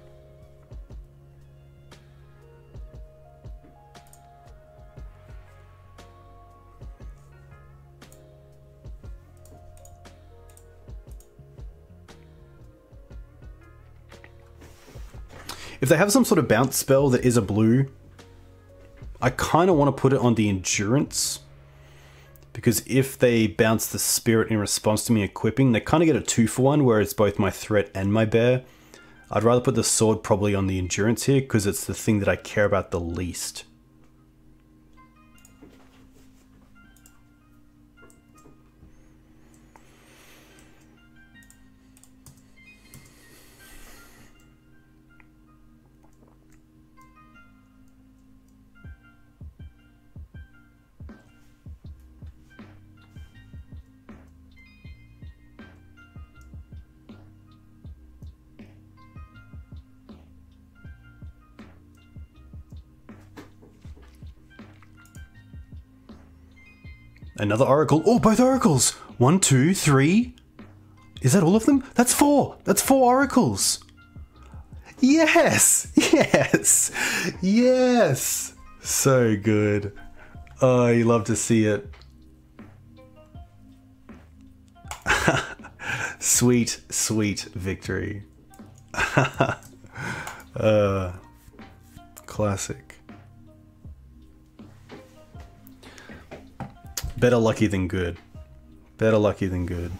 If they have some sort of bounce spell that is a blue, I kind of want to put it on the Endurance, because if they bounce the Spirit in response to me equipping, they kind of get a 2-for-1 where it's both my threat and my bear. I'd rather put the sword probably on the Endurance here because it's the thing that I care about the least. Another Oracle. Oh, both Oracles! 1, 2, 3. Is that all of them? That's 4! That's 4 Oracles! Yes! Yes! Yes! So good. Oh, you love to see it. Sweet, sweet victory. Classic. Better lucky than good. Better lucky than good.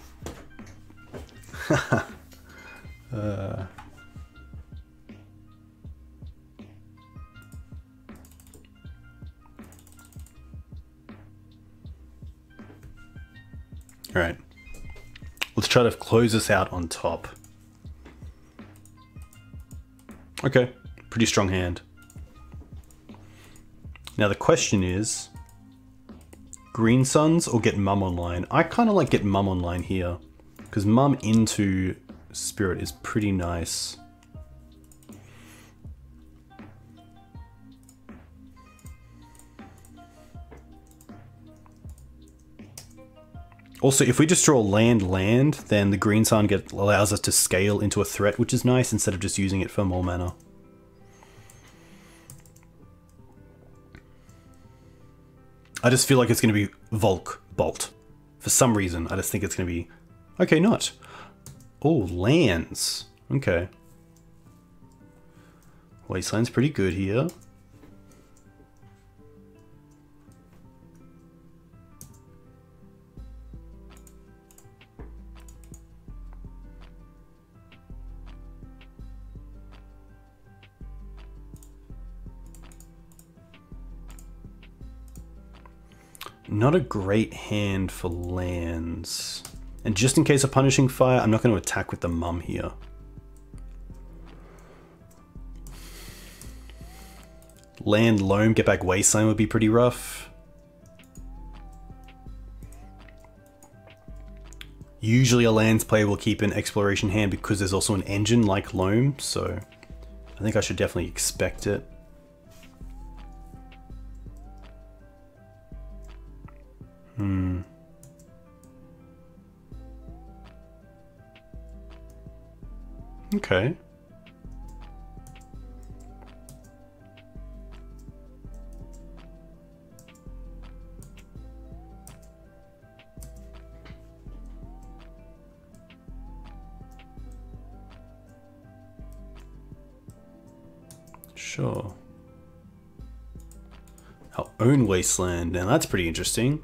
Alright. Let's try to close this out on top. Okay. Pretty strong hand. Now the question is, Green Suns or get Mum online? I kind of like get Mum online here, because Mum into Spirit is pretty nice. Also, if we just draw land, then the Green Sun allows us to scale into a threat, which is nice, instead of just using it for more mana. I just feel like it's going to be Volk Bolt. For some reason, I just think it's going to be... Okay, not. Oh, lands. Okay. Wasteland's pretty good here. Not a great hand for lands. And just in case of Punishing Fire, I'm not going to attack with the Mum here. Land Loam, get back Wasteland would be pretty rough. Usually a lands player will keep an Exploration hand because there's also an engine like Loam, so I think I should definitely expect it. Okay. Sure. Our own wasteland. Now that's pretty interesting.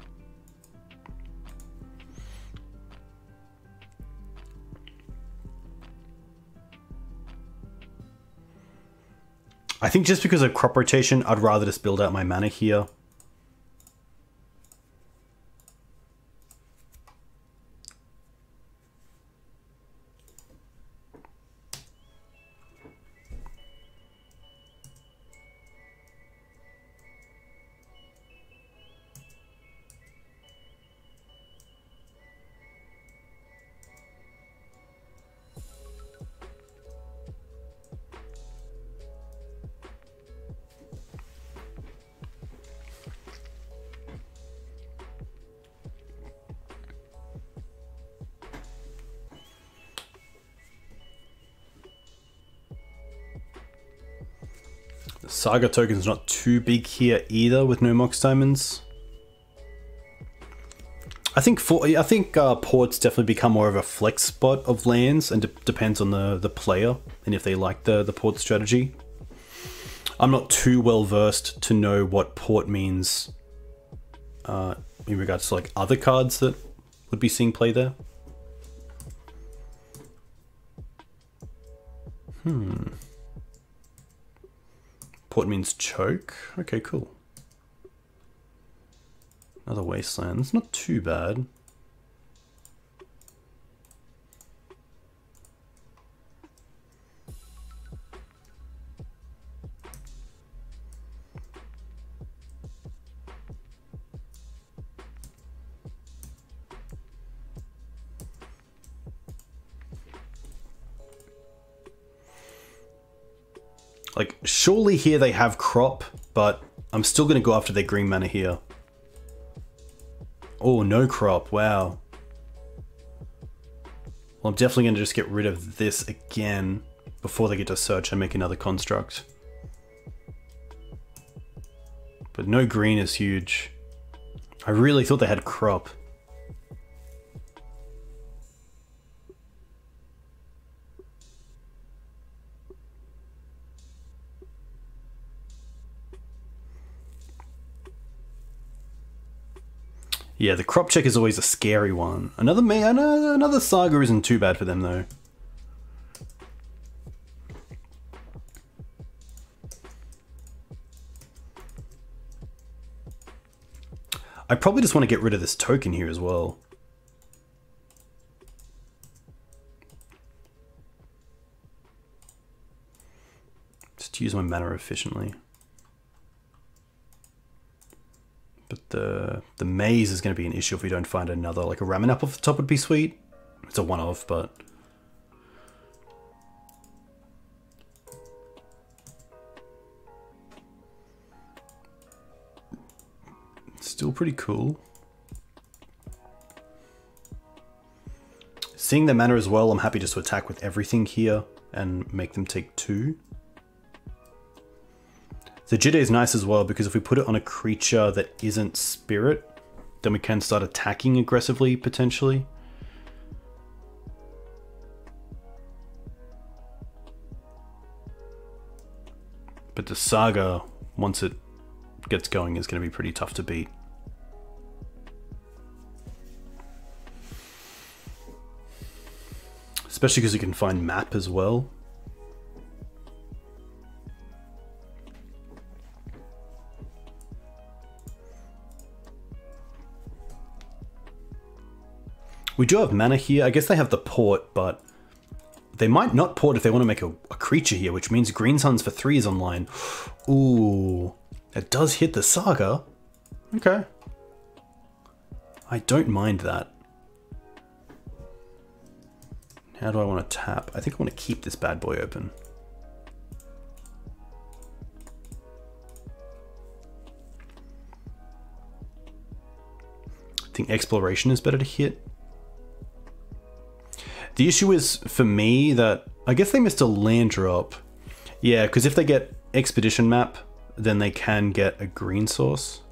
I think just because of crop rotation, I'd rather just build out my mana here. Saga token's not too big here either with no Mox Diamonds. I think ports definitely become more of a flex spot of lands, and depends on the player and if they like the port strategy. I'm not too well versed to know what port means in regards to like other cards that would be seeing play there. Port means choke. Okay, cool. Another wasteland. It's not too bad. Like, surely here they have crop, but I'm still going to go after their green mana here. Oh, no crop. Wow. Well, I'm definitely going to just get rid of this again before they get to search and make another construct. But no green is huge. I really thought they had crop. Yeah, the crop check is always a scary one. Another Saga isn't too bad for them though. I probably just want to get rid of this token here as well. Just use my mana efficiently. But the maze is going to be an issue if we don't find another. Like a ramen up off the top would be sweet. It's a one-off, but... still pretty cool. Seeing their mana as well, I'm happy just to attack with everything here and make them take 2. The Jide is nice as well because if we put it on a creature that isn't spirit, then we can start attacking aggressively potentially. But the Saga, once it gets going, is going to be pretty tough to beat. Especially because you can find map as well. We do have mana here. I guess they have the port, but they might not port if they want to make a creature here, which means Green Suns for 3 is online. Ooh, it does hit the Saga. Okay. I don't mind that. How do I want to tap? I think I want to keep this bad boy open. I think Exploration is better to hit. The issue is, for me, that I guess they missed a land drop. Yeah, because if they get Expedition Map, then they can get a green source.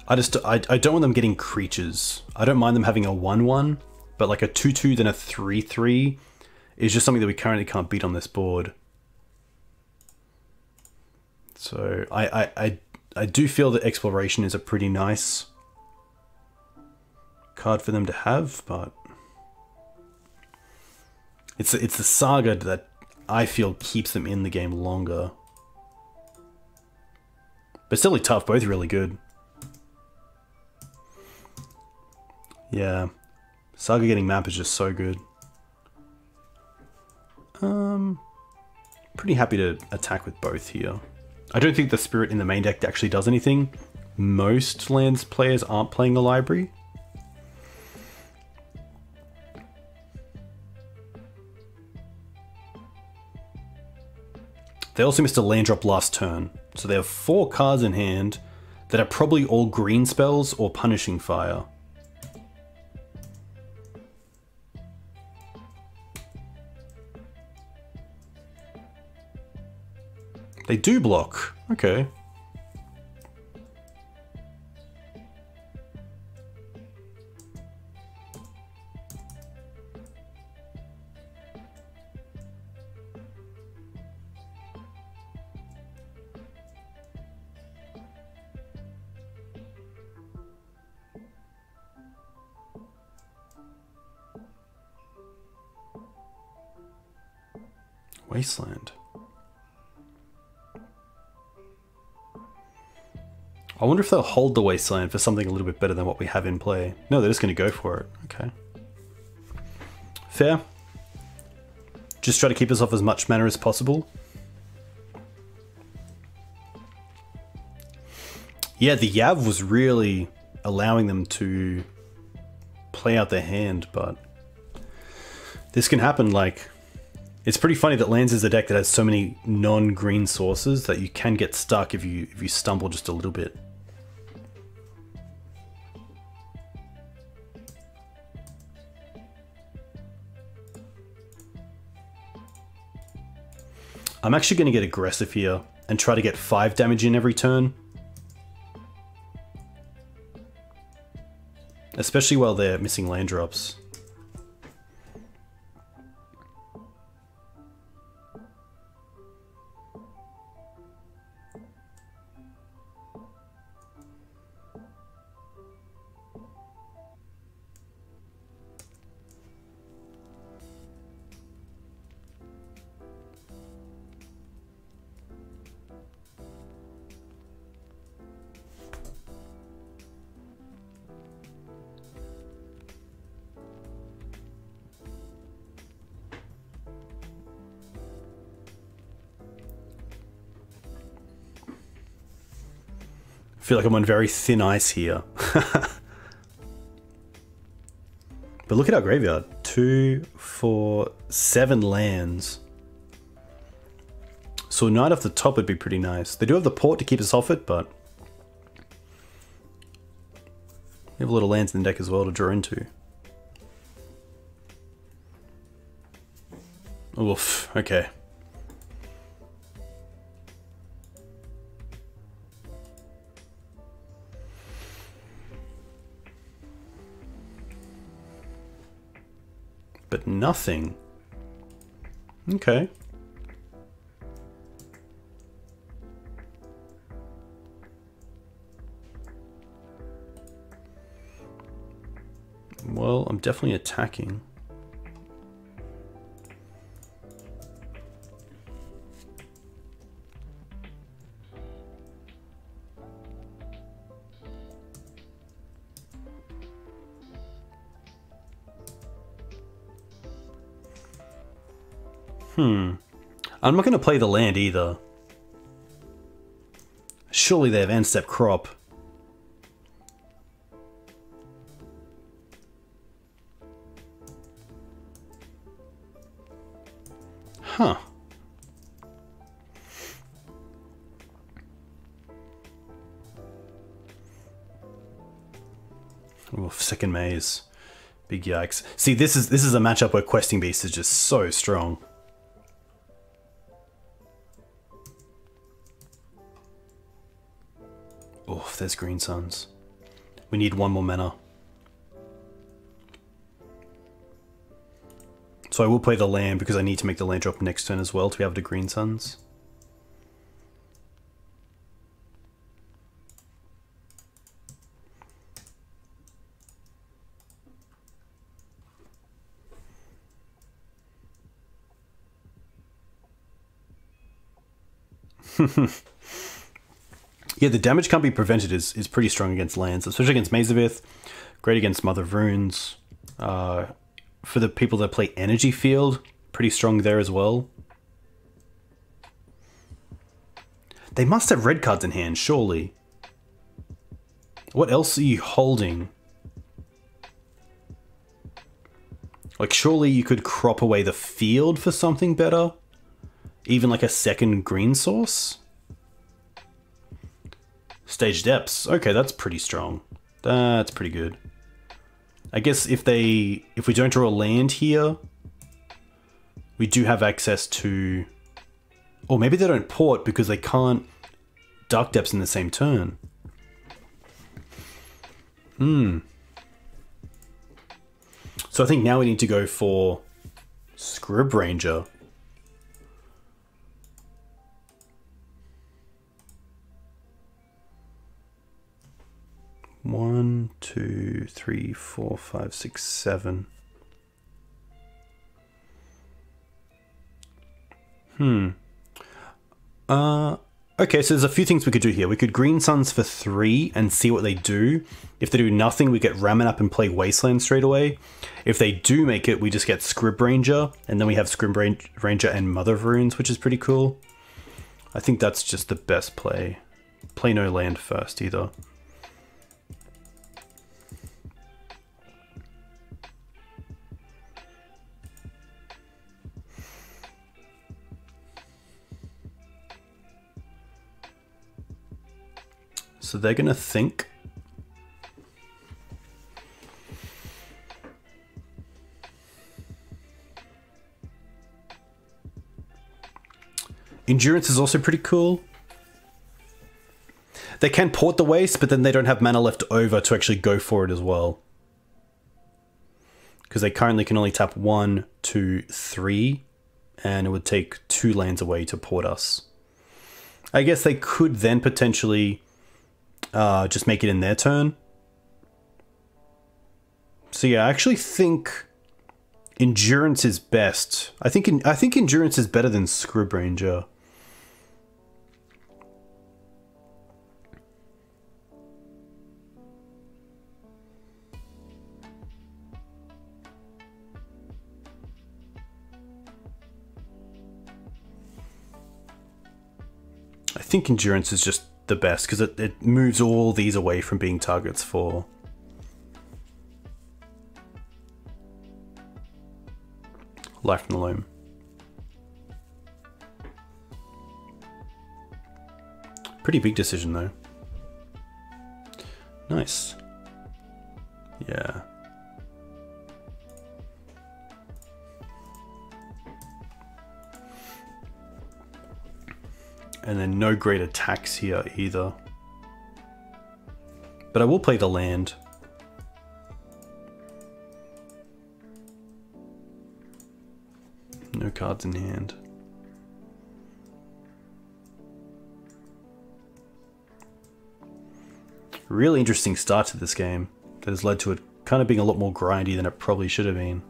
I don't want them getting creatures. I don't mind them having a 1/1, but like a 2/2 then a 3/3 is just something that we currently can't beat on this board. So I do feel that Exploration is a pretty nice card for them to have, but it's the Saga that I feel keeps them in the game longer. But still tough, both really good. Yeah. Saga getting map is just so good. Pretty happy to attack with both here. I don't think the Spirit in the main deck actually does anything. Most lands players aren't playing the library. They also missed a land drop last turn, so they have 4 cards in hand that are probably all green spells or Punishing Fire. They do block. Okay. Wasteland. I wonder if they'll hold the Wasteland for something a little bit better than what we have in play. No, they're just going to go for it. Okay. Fair. Just try to keep us off as much mana as possible. Yeah, the Yav was really allowing them to play out their hand, but this can happen. Like, it's pretty funny that Lands is a deck that has so many non-green sources that you can get stuck if you stumble just a little bit. I'm actually going to get aggressive here and try to get 5 damage in every turn. Especially while they're missing land drops. I feel like I'm on very thin ice here. But look at our graveyard. 2, 4, 7 lands. So a Knight off the top would be pretty nice. They do have the Port to keep us off it, but we have a lot of lands in the deck as well to draw into. Oof, okay. But nothing. Okay. Well, I'm definitely attacking. I'm not going to play the land either. Surely they have End-Step Crop. Huh. Oof, second maze. Big yikes. See, this is a matchup where Questing Beast is just so strong. Oh, there's Green Suns. We need 1 more mana. So I will play the land because I need to make the land drop next turn as well to be able to Green Suns. Yeah, the damage can't be prevented is pretty strong against lands, especially against Mazavith. Great against Mother of Runes. For the people that play Energy Field, pretty strong there as well. They must have red cards in hand, surely. What else are you holding? Like, surely you could crop away the field for something better? Even like a second green source? Stage Depths. Okay, that's pretty strong. That's pretty good. I guess if we don't draw a land here, we do have access to... Or maybe they don't port because they can't Dark Depths in the same turn. So I think now we need to go for Scrib Ranger. One, two, three, four, five, six, seven. Okay, so there's a few things we could do here. We could Green Suns for 3 and see what they do. If they do nothing, we get Ramen up and play Wasteland straight away. If they do make it, we just get Scrib Ranger, and then we have Scrib Ranger and Mother of Runes, which is pretty cool. I think that's just the best play. Play no land first either. So they're gonna think. Endurance is also pretty cool. They can port the waste, but then they don't have mana left over to actually go for it as well. Because they currently can only tap 1, 2, 3, and it would take 2 lands away to port us. I guess they could then potentially just make it in their turn. So yeah, I actually think Endurance is best. I think Endurance is better than Scrib Ranger. I think Endurance is just the best because it moves all these away from being targets for Life from the Loam. Pretty big decision though. Nice. Yeah. And then no great attacks here either. But I will play the land. No cards in hand. Really interesting start to this game that has led to it kind of being a lot more grindy than it probably should have been.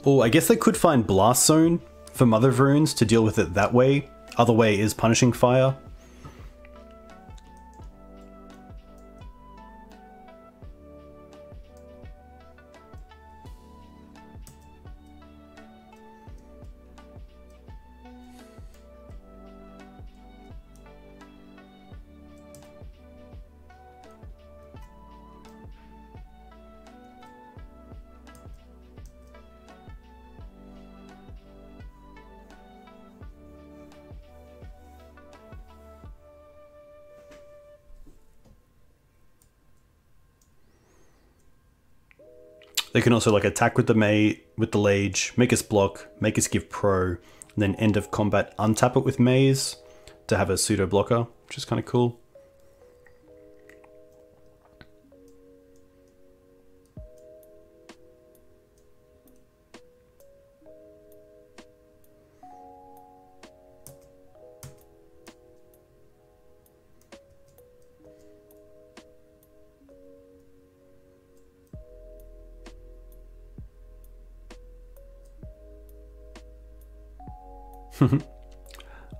Oh, I guess they could find Blast Zone for Mother of Runes to deal with it that way. Other way is Punishing Fire. They can also like attack with the Lage, make us block, make us give pro, and then end of combat untap it with Maze to have a pseudo blocker, which is kind of cool.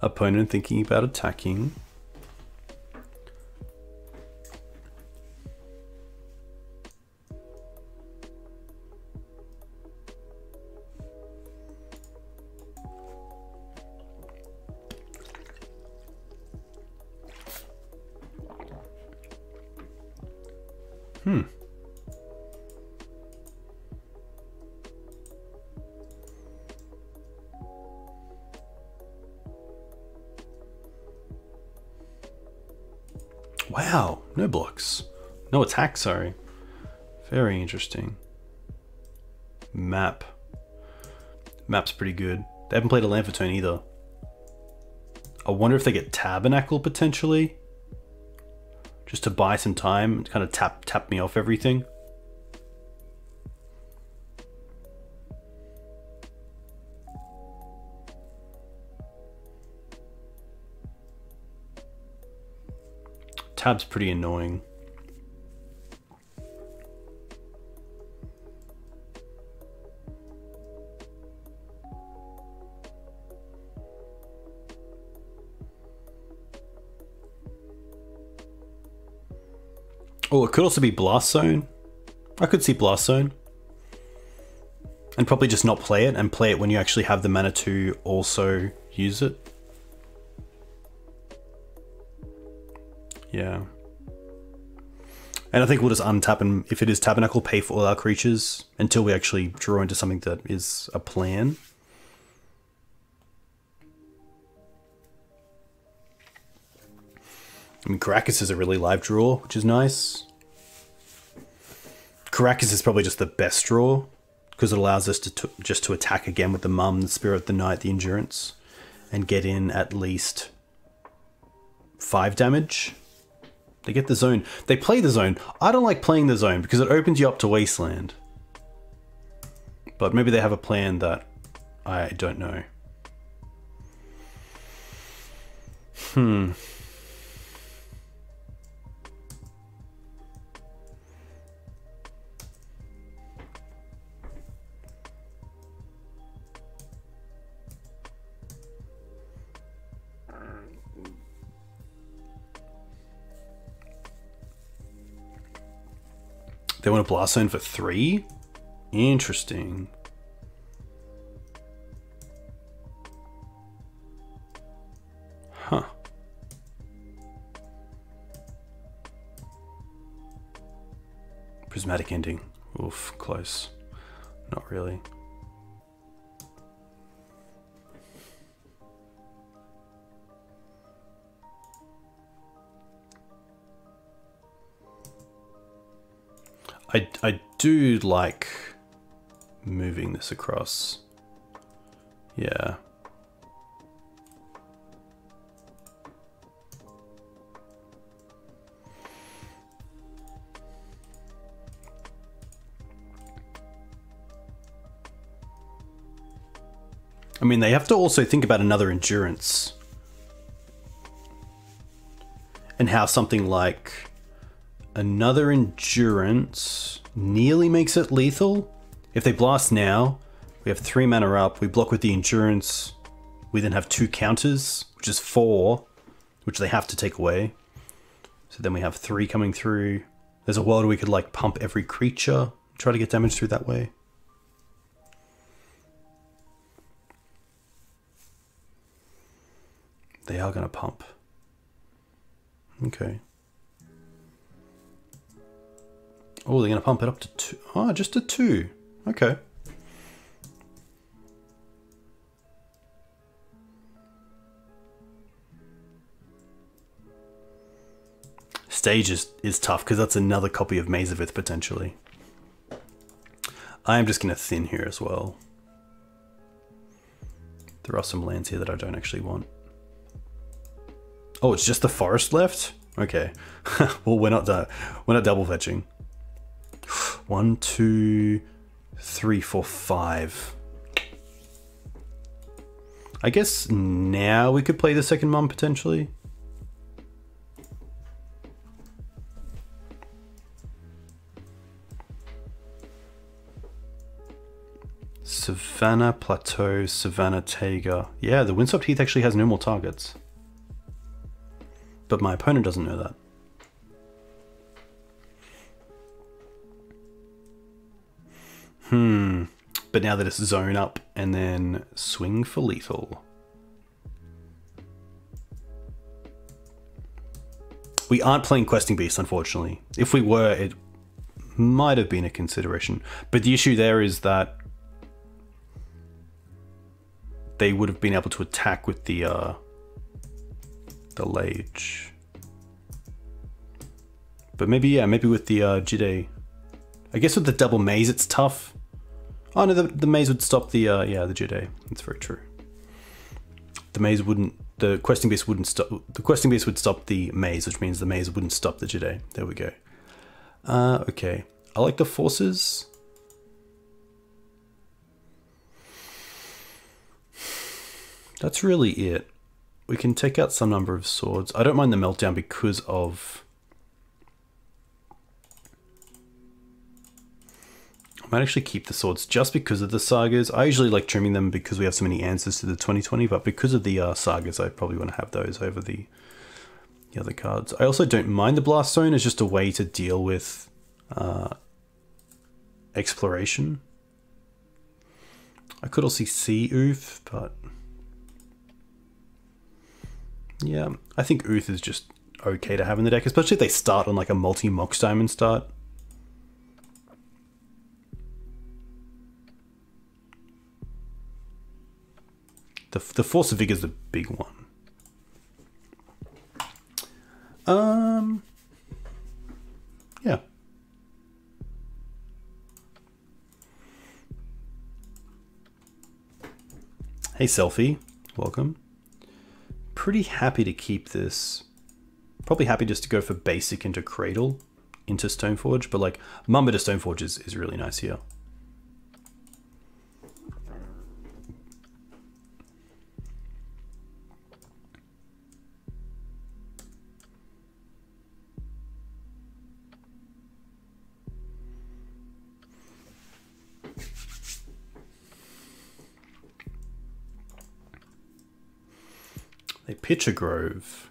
Opponent thinking about attacking. Wow, no blocks. No attack, sorry. Very interesting. Map. Map's pretty good. They haven't played a land for turn either. I wonder if they get Tabernacle potentially. Just to buy some time and kind of tap me off everything. Tab's pretty annoying. Oh, it could also be Blast Zone. I could see Blast Zone. And probably just not play it and play it when you actually have the mana to also use it. Yeah. And I think we'll just untap and if it is Tabernacle, pay for all our creatures until we actually draw into something that is a plan. I mean, Caracas is a really live draw, which is nice. Caracas is probably just the best draw because it allows us to just to attack again with the Mum, the Spirit, the Knight, the Endurance, and get in at least 5 damage. They get the zone. They play the zone. I don't like playing the zone because it opens you up to Wasteland. But maybe they have a plan that I don't know. They want a Blast Zone for 3? Interesting. Huh. Prismatic Ending. Oof, close. Not really. I do like moving this across. Yeah. I mean, they have to also think about another Endurance. And how something like another Endurance nearly makes it lethal. If they blast now, we have 3 mana up, we block with the Endurance, we then have 2 counters, which is 4, which they have to take away. So then we have 3 coming through. There's a world where we could like pump every creature, try to get damage through that way. They are gonna pump. Okay. Oh, they're going to pump it up to 2. Oh, just a 2. Okay. Stage is tough because that's another copy of Mazavith potentially. I am just going to thin here as well. There are some lands here that I don't actually want. Oh, it's just the forest left? Okay. Well, we're not double fetching. 1, 2, 3, 4, 5. I guess now we could play the second Mum potentially. Savannah Plateau, Savannah Taiga. Yeah, the Windswept Heath actually has no more targets. But my opponent doesn't know that. But now that it's zone up and then swing for lethal. We aren't playing Questing Beast, unfortunately. If we were, it might have been a consideration. But the issue there is that they would have been able to attack with the Lage. But maybe, yeah, maybe with the Jide. I guess with the double maze, it's tough. Oh no, the maze would stop the, yeah, the Jide. That's very true. The maze wouldn't, the Questing Beast wouldn't stop, the Questing Beast would stop the maze, which means the maze wouldn't stop the Jide. There we go. Okay. I like the forces. That's really it. We can take out some number of swords. I don't mind the meltdown because of... I might actually keep the swords just because of the sagas. I usually like trimming them because we have so many answers to the 2020, but because of the sagas, I probably want to have those over the other cards. I also don't mind the blast zone as just a way to deal with exploration. I could also see Oof, but yeah, I think Oof is just okay to have in the deck, especially if they start on like a multi-Mox Diamond start. The Force of Vigor is the big one. Yeah. Hey Selfie, welcome. Pretty happy to keep this. Probably happy just to go for basic into Cradle, into Stoneforge, but like Mamba to Stoneforge is really nice here. They pitch a Grove.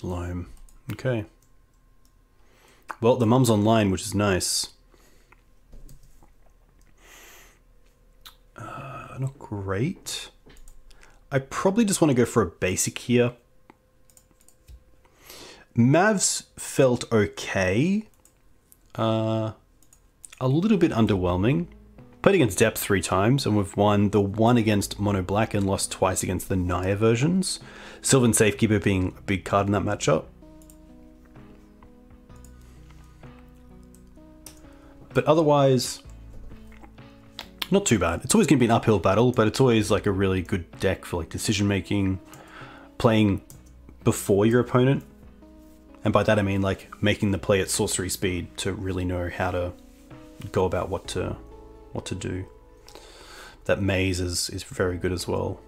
Loam. Okay. Well, the mum's online, which is nice. Not great. I probably just want to go for a basic here. Mavs felt okay. A little bit underwhelming. Played against Depth 3 times, and we've won the one against Mono Black and lost twice against the Naya versions. Sylvan Safekeeper being a big card in that matchup. But otherwise, not too bad. It's always going to be an uphill battle, but it's always like a really good deck for like decision making, playing before your opponent. And by that I mean like making the play at sorcery speed to really know how to go about what to do. That maze is very good as well.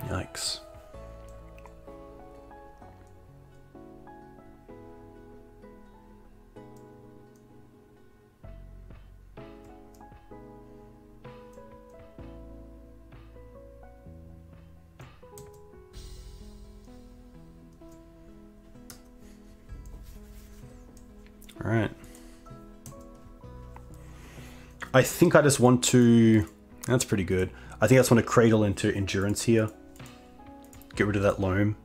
Yikes. All right. I think I just want to, that's pretty good. I think I just want to cradle into endurance here. Get rid of that loam.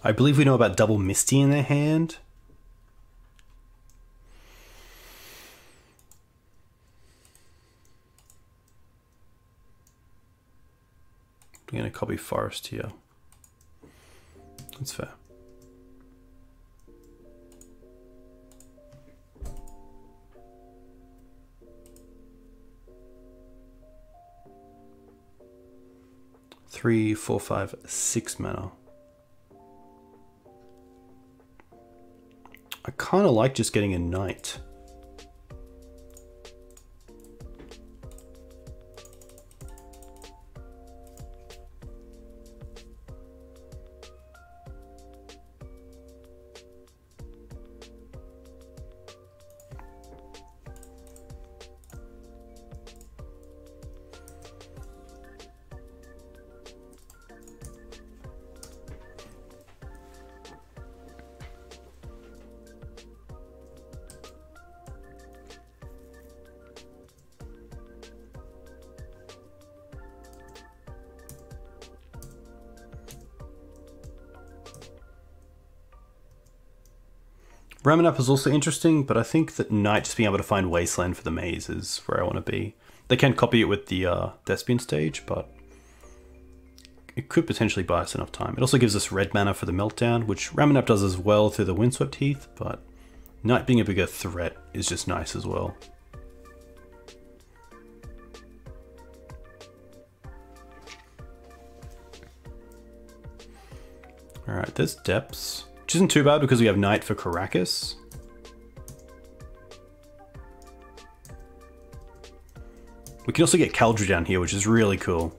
I believe we know about double Misty in their hand. I'm going to copy Forest here. That's fair. Three, 4, 5, 6 mana. I kind of like just getting a knight. Ramen Up is also interesting, but I think that Knight just being able to find Wasteland for the maze is where I want to be. They can copy it with the Thespian stage, but it could potentially buy us enough time. It also gives us red mana for the Meltdown, which Ramen Up does as well through the Windswept Heath, but Knight being a bigger threat is just nice as well. Alright, there's Depths. Which isn't too bad because we have Knight for Caracas. We can also get Kaldra down here, which is really cool.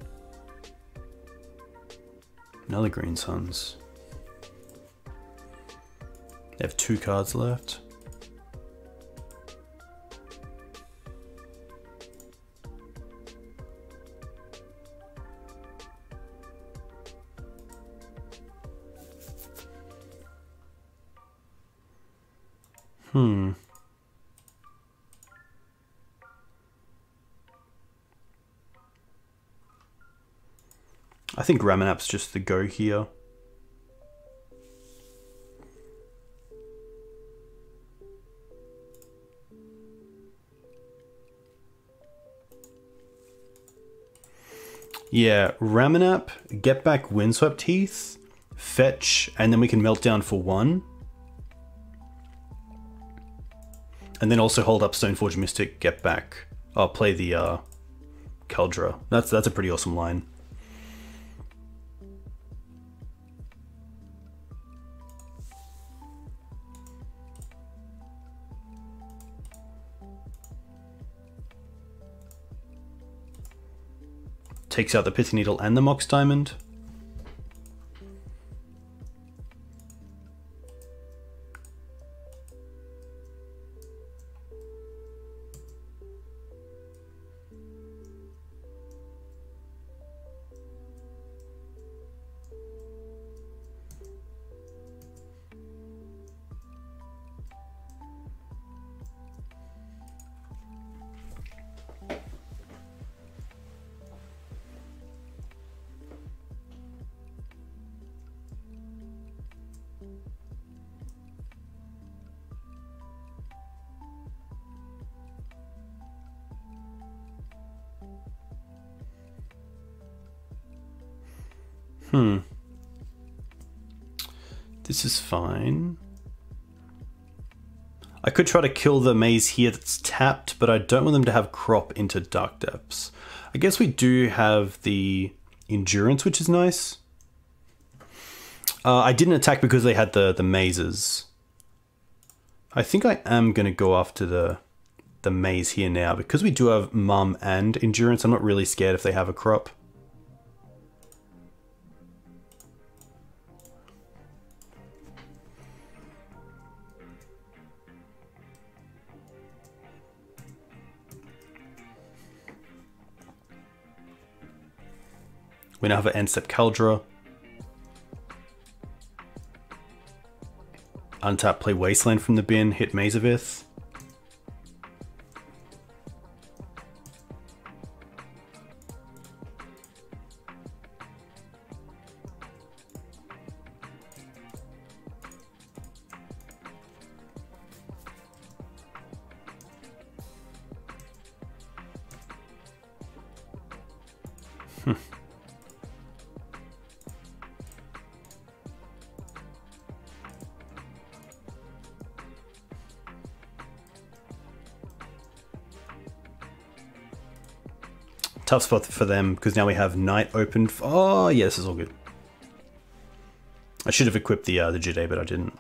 Another Green Suns. They have 2 cards left. I think Ramen Up's just the go here. Yeah, Ramen Up, get back Windswept Heath, fetch, and then we can melt down for 1. And then also hold up Stoneforge Mystic, get back. Oh, play the Kaldra. That's a pretty awesome line. Takes out the Pithing Needle and the Mox Diamond. This is fine. I could try to kill the maze here that's tapped, but I don't want them to have crop into Dark Depths. I guess we do have the Endurance, which is nice. I didn't attack because they had the mazes. I think I am going to go after the maze here now. Because we do have Mum and Endurance, I'm not really scared if they have a crop. We now have an end step Kaldra. Untap, play Wasteland from the bin, hit Maze of Ith. Tough spot for them because now we have Knight open. Oh yeah, this is all good. I should have equipped the Jide, but I didn't.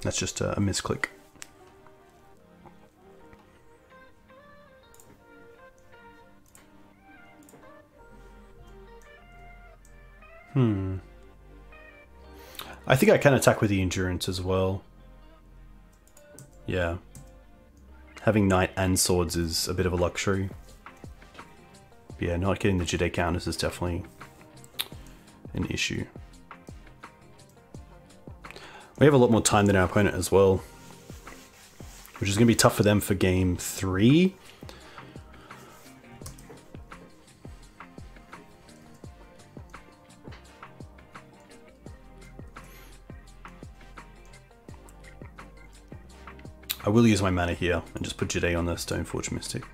That's just a misclick. I think I can attack with the endurance as well. Yeah. Having knight and swords is a bit of a luxury. But yeah, not getting the Jide counters is definitely an issue. We have a lot more time than our opponent as well, which is going to be tough for them for game 3. I will use my mana here and just put Jide on the Stoneforge Mystic.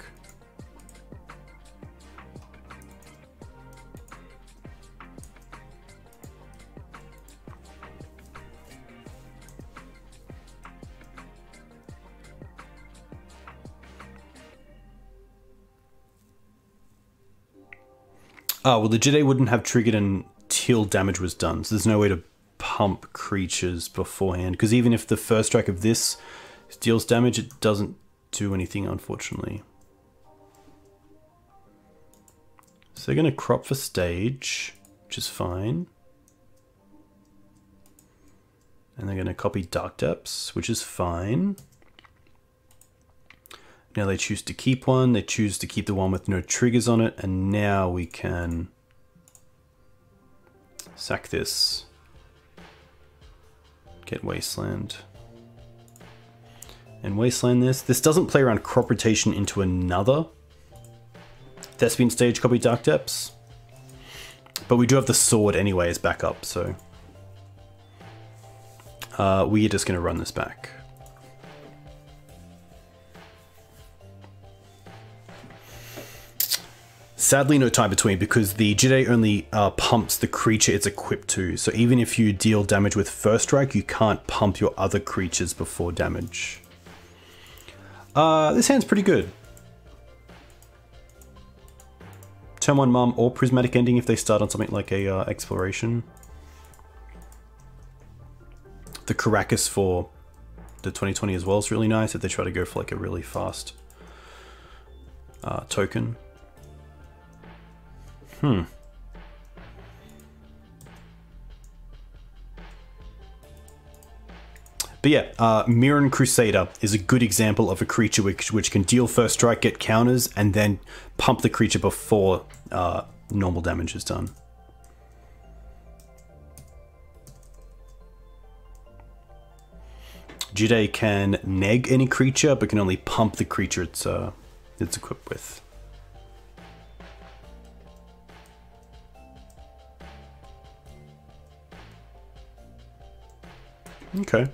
Oh, well the Jide wouldn't have triggered until damage was done, so there's no way to pump creatures beforehand, because even if the first strike of this deals damage, it doesn't do anything, unfortunately. So they're going to crop for stage, which is fine. And they're going to copy Dark Depths, which is fine. Now they choose to keep one, they choose to keep the one with no triggers on it, and now we can sack this. Get Wasteland. And Wasteland this. This doesn't play around crop rotation into another Thespian stage copy Dark Depths. But we do have the sword anyway as backup, so we are just going to run this back. Sadly, no time between, because the Jide only pumps the creature it's equipped to. So even if you deal damage with first strike, you can't pump your other creatures before damage. This hand's pretty good. Turn 1 Mum or Prismatic Ending if they start on something like a Exploration. The Caracas for the 2020 as well is really nice if they try to go for like a really fast token. But yeah, Mirren Crusader is a good example of a creature which can deal first strike, get counters, and then pump the creature before normal damage is done. Jide can neg any creature, but can only pump the creature it's equipped with. Okay.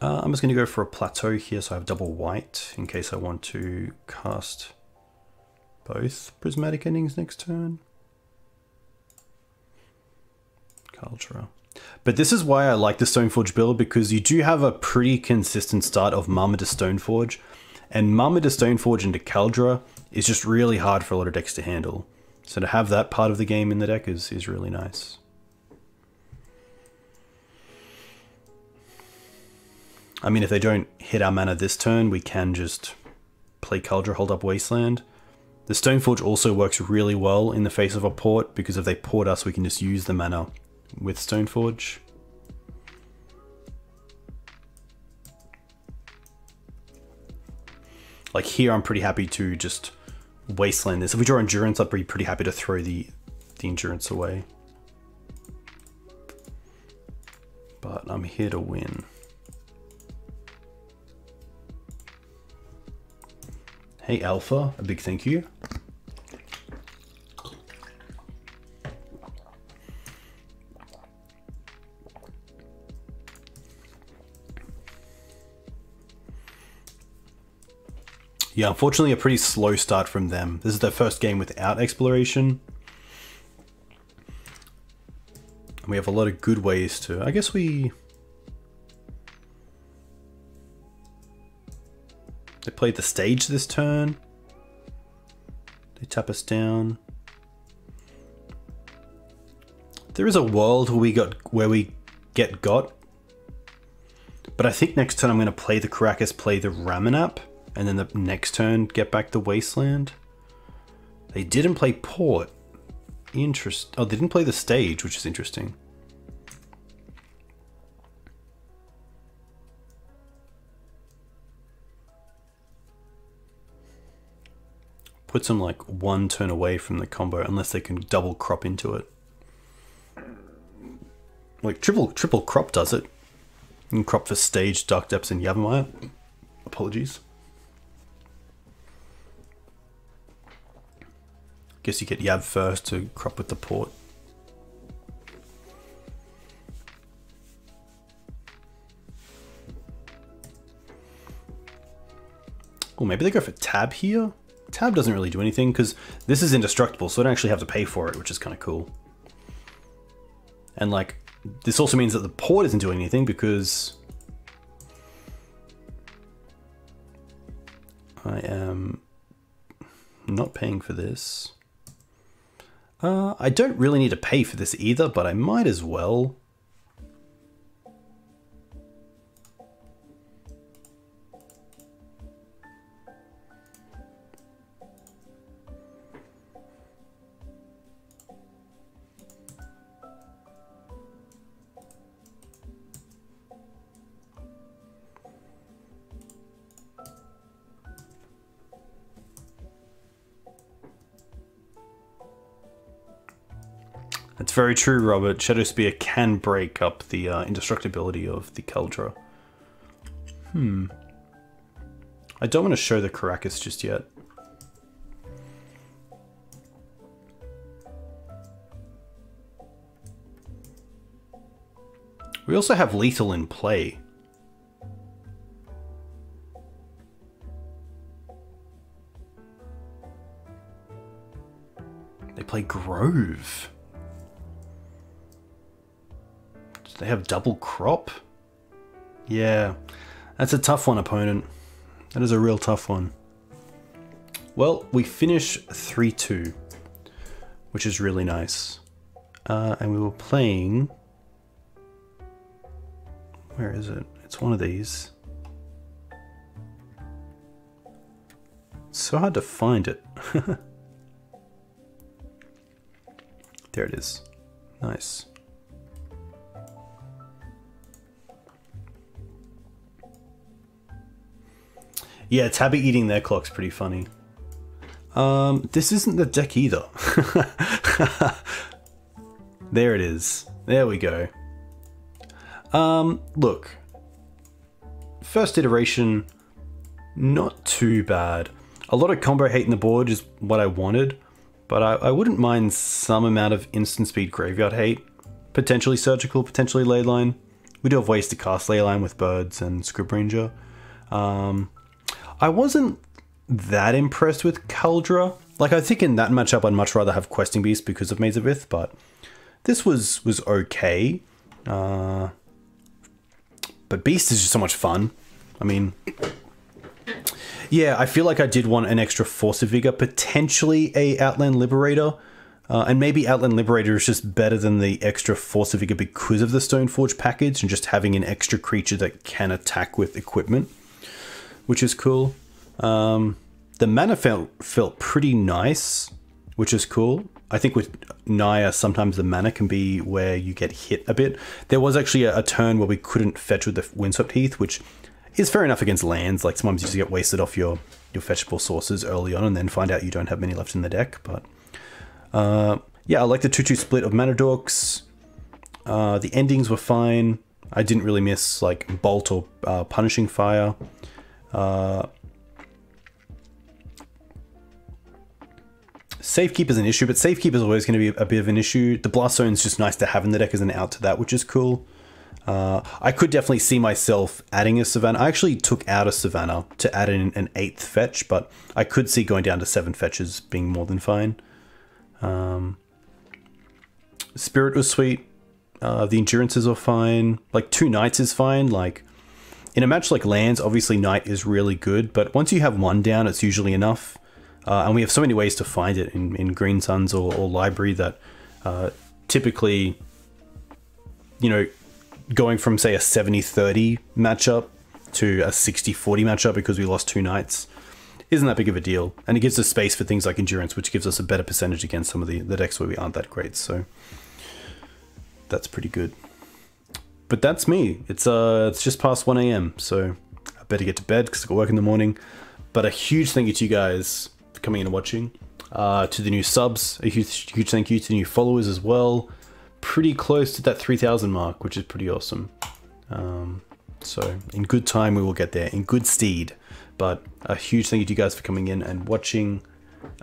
I'm just going to go for a plateau here so I have double white in case I want to cast both Prismatic Endings next turn. Caldra. But this is why I like the Stoneforge build, because you do have a pretty consistent start of Mama to Stoneforge, and Mama to Stoneforge into Caldra is just really hard for a lot of decks to handle. So to have that part of the game in the deck is really nice. I mean, if they don't hit our mana this turn, we can just play Caldra, hold up Wasteland. The Stoneforge also works really well in the face of a port, because if they port us, we can just use the mana with Stoneforge. Like here, I'm pretty happy to just Wasteland this. If we draw Endurance, I'd be pretty happy to throw the Endurance away. But I'm here to win. Hey Alpha, a big thank you. Yeah, unfortunately a pretty slow start from them. This is their first game without Exploration. And we have a lot of good ways to... I guess we They played the stage this turn. They tap us down. There is a world where we get got. But I think next turn I'm going to play the Karakas, play the Ramanap, and then the next turn get back the Wasteland. They didn't play Port. Oh, they didn't play the stage, which is interesting. Puts them like one turn away from the combo unless they can double crop into it. Like triple crop does it. You can crop for stage, Dark Depths, and Yavimaya. Apologies. Guess you get Yav first to crop with the Port. Oh, maybe they go for Tab here? Tab doesn't really do anything because this is indestructible, so I don't actually have to pay for it, which is kind of cool. And like, this also means that the Port isn't doing anything because I am not paying for this. I don't really need to pay for this either, but I might as well. That's very true, Robert. Shadow Spear can break up the indestructibility of the Keldra. I don't want to show the Karakas just yet. We also have Lethal in play. They play Grove. Do they have double crop? Yeah, that's a tough one, opponent. That is a real tough one. Well, we finish 3-2, which is really nice. And we were playing... Where is it? It's one of these. It's so hard to find it. There it is. Nice. Yeah, Tabby eating their clock's pretty funny. This isn't the deck either. There it is. There we go. Look. First iteration, not too bad. A lot of combo hate in the board is what I wanted, but I wouldn't mind some amount of instant speed graveyard hate. Potentially surgical, potentially leyline. We do have ways to cast leyline with birds and Scrib Ranger. I wasn't that impressed with Keldra. Like, I think in that matchup I'd much rather have Questing Beast because of Maze of Ith, but this was okay. But Beast is just so much fun. I mean, yeah, I feel like I did want an extra Force of Vigor, potentially a Outland Liberator. And maybe Outland Liberator is just better than the extra Force of Vigor because of the Stoneforge package and just having an extra creature that can attack with equipment, which is cool. The mana felt pretty nice, which is cool. I think with Naya, sometimes the mana can be where you get hit a bit. There was actually a turn where we couldn't fetch with the Windswept Heath, which is fair enough against lands. Like, sometimes you just get wasted off your fetchable sources early on and then find out you don't have many left in the deck. But yeah, I like the 2-2 split of Mana Dorks. The endings were fine. I didn't really miss like Bolt or Punishing Fire. Safekeep is an issue, but Safekeep is always going to be a bit of an issue. The Blast Zone is just nice to have in the deck as an out to that, which is cool. I could definitely see myself adding a Savannah. I actually took out a Savannah to add in an 8th fetch, but I could see going down to 7 fetches being more than fine. Spirit was sweet. The Endurances are fine. Like, 2 Knights is fine. Like, In a match like Lands, obviously Knight is really good, but once you have one down, it's usually enough. And we have so many ways to find it in Green Suns or Library that typically, you know, going from, say, a 70-30 matchup to a 60-40 matchup because we lost 2 Knights isn't that big of a deal. And it gives us space for things like Endurance, which gives us a better percentage against some of the decks where we aren't that great. So that's pretty good. But that's me. It's just past 1 AM, so I better get to bed because I've got work in the morning. But a huge thank you to you guys for coming in and watching. To the new subs, a huge thank you to the new followers as well. Pretty close to that 3,000 mark, which is pretty awesome. So in good time we will get there, in good stead. But a huge thank you to you guys for coming in and watching.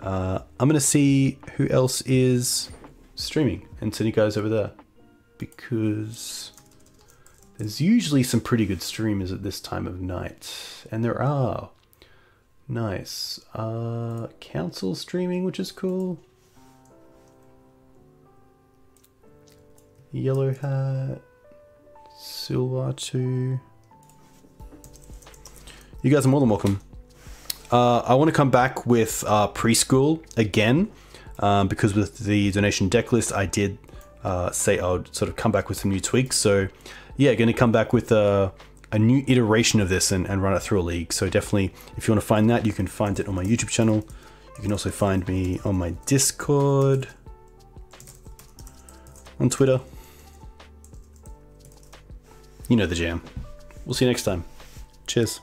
I'm gonna see who else is streaming and send you guys over there, because there's usually some pretty good streamers at this time of night, and there are. Nice. Council streaming, which is cool. Yellow Hat, Silvatu. You guys are more than welcome. I want to come back with preschool again, because with the donation deck list, I did say I would sort of come back with some new tweaks. So yeah, going to come back with a new iteration of this and run it through a league. So definitely, if you want to find that, you can find it on my YouTube channel. You can also find me on my Discord, on Twitter. You know the jam. We'll see you next time. Cheers.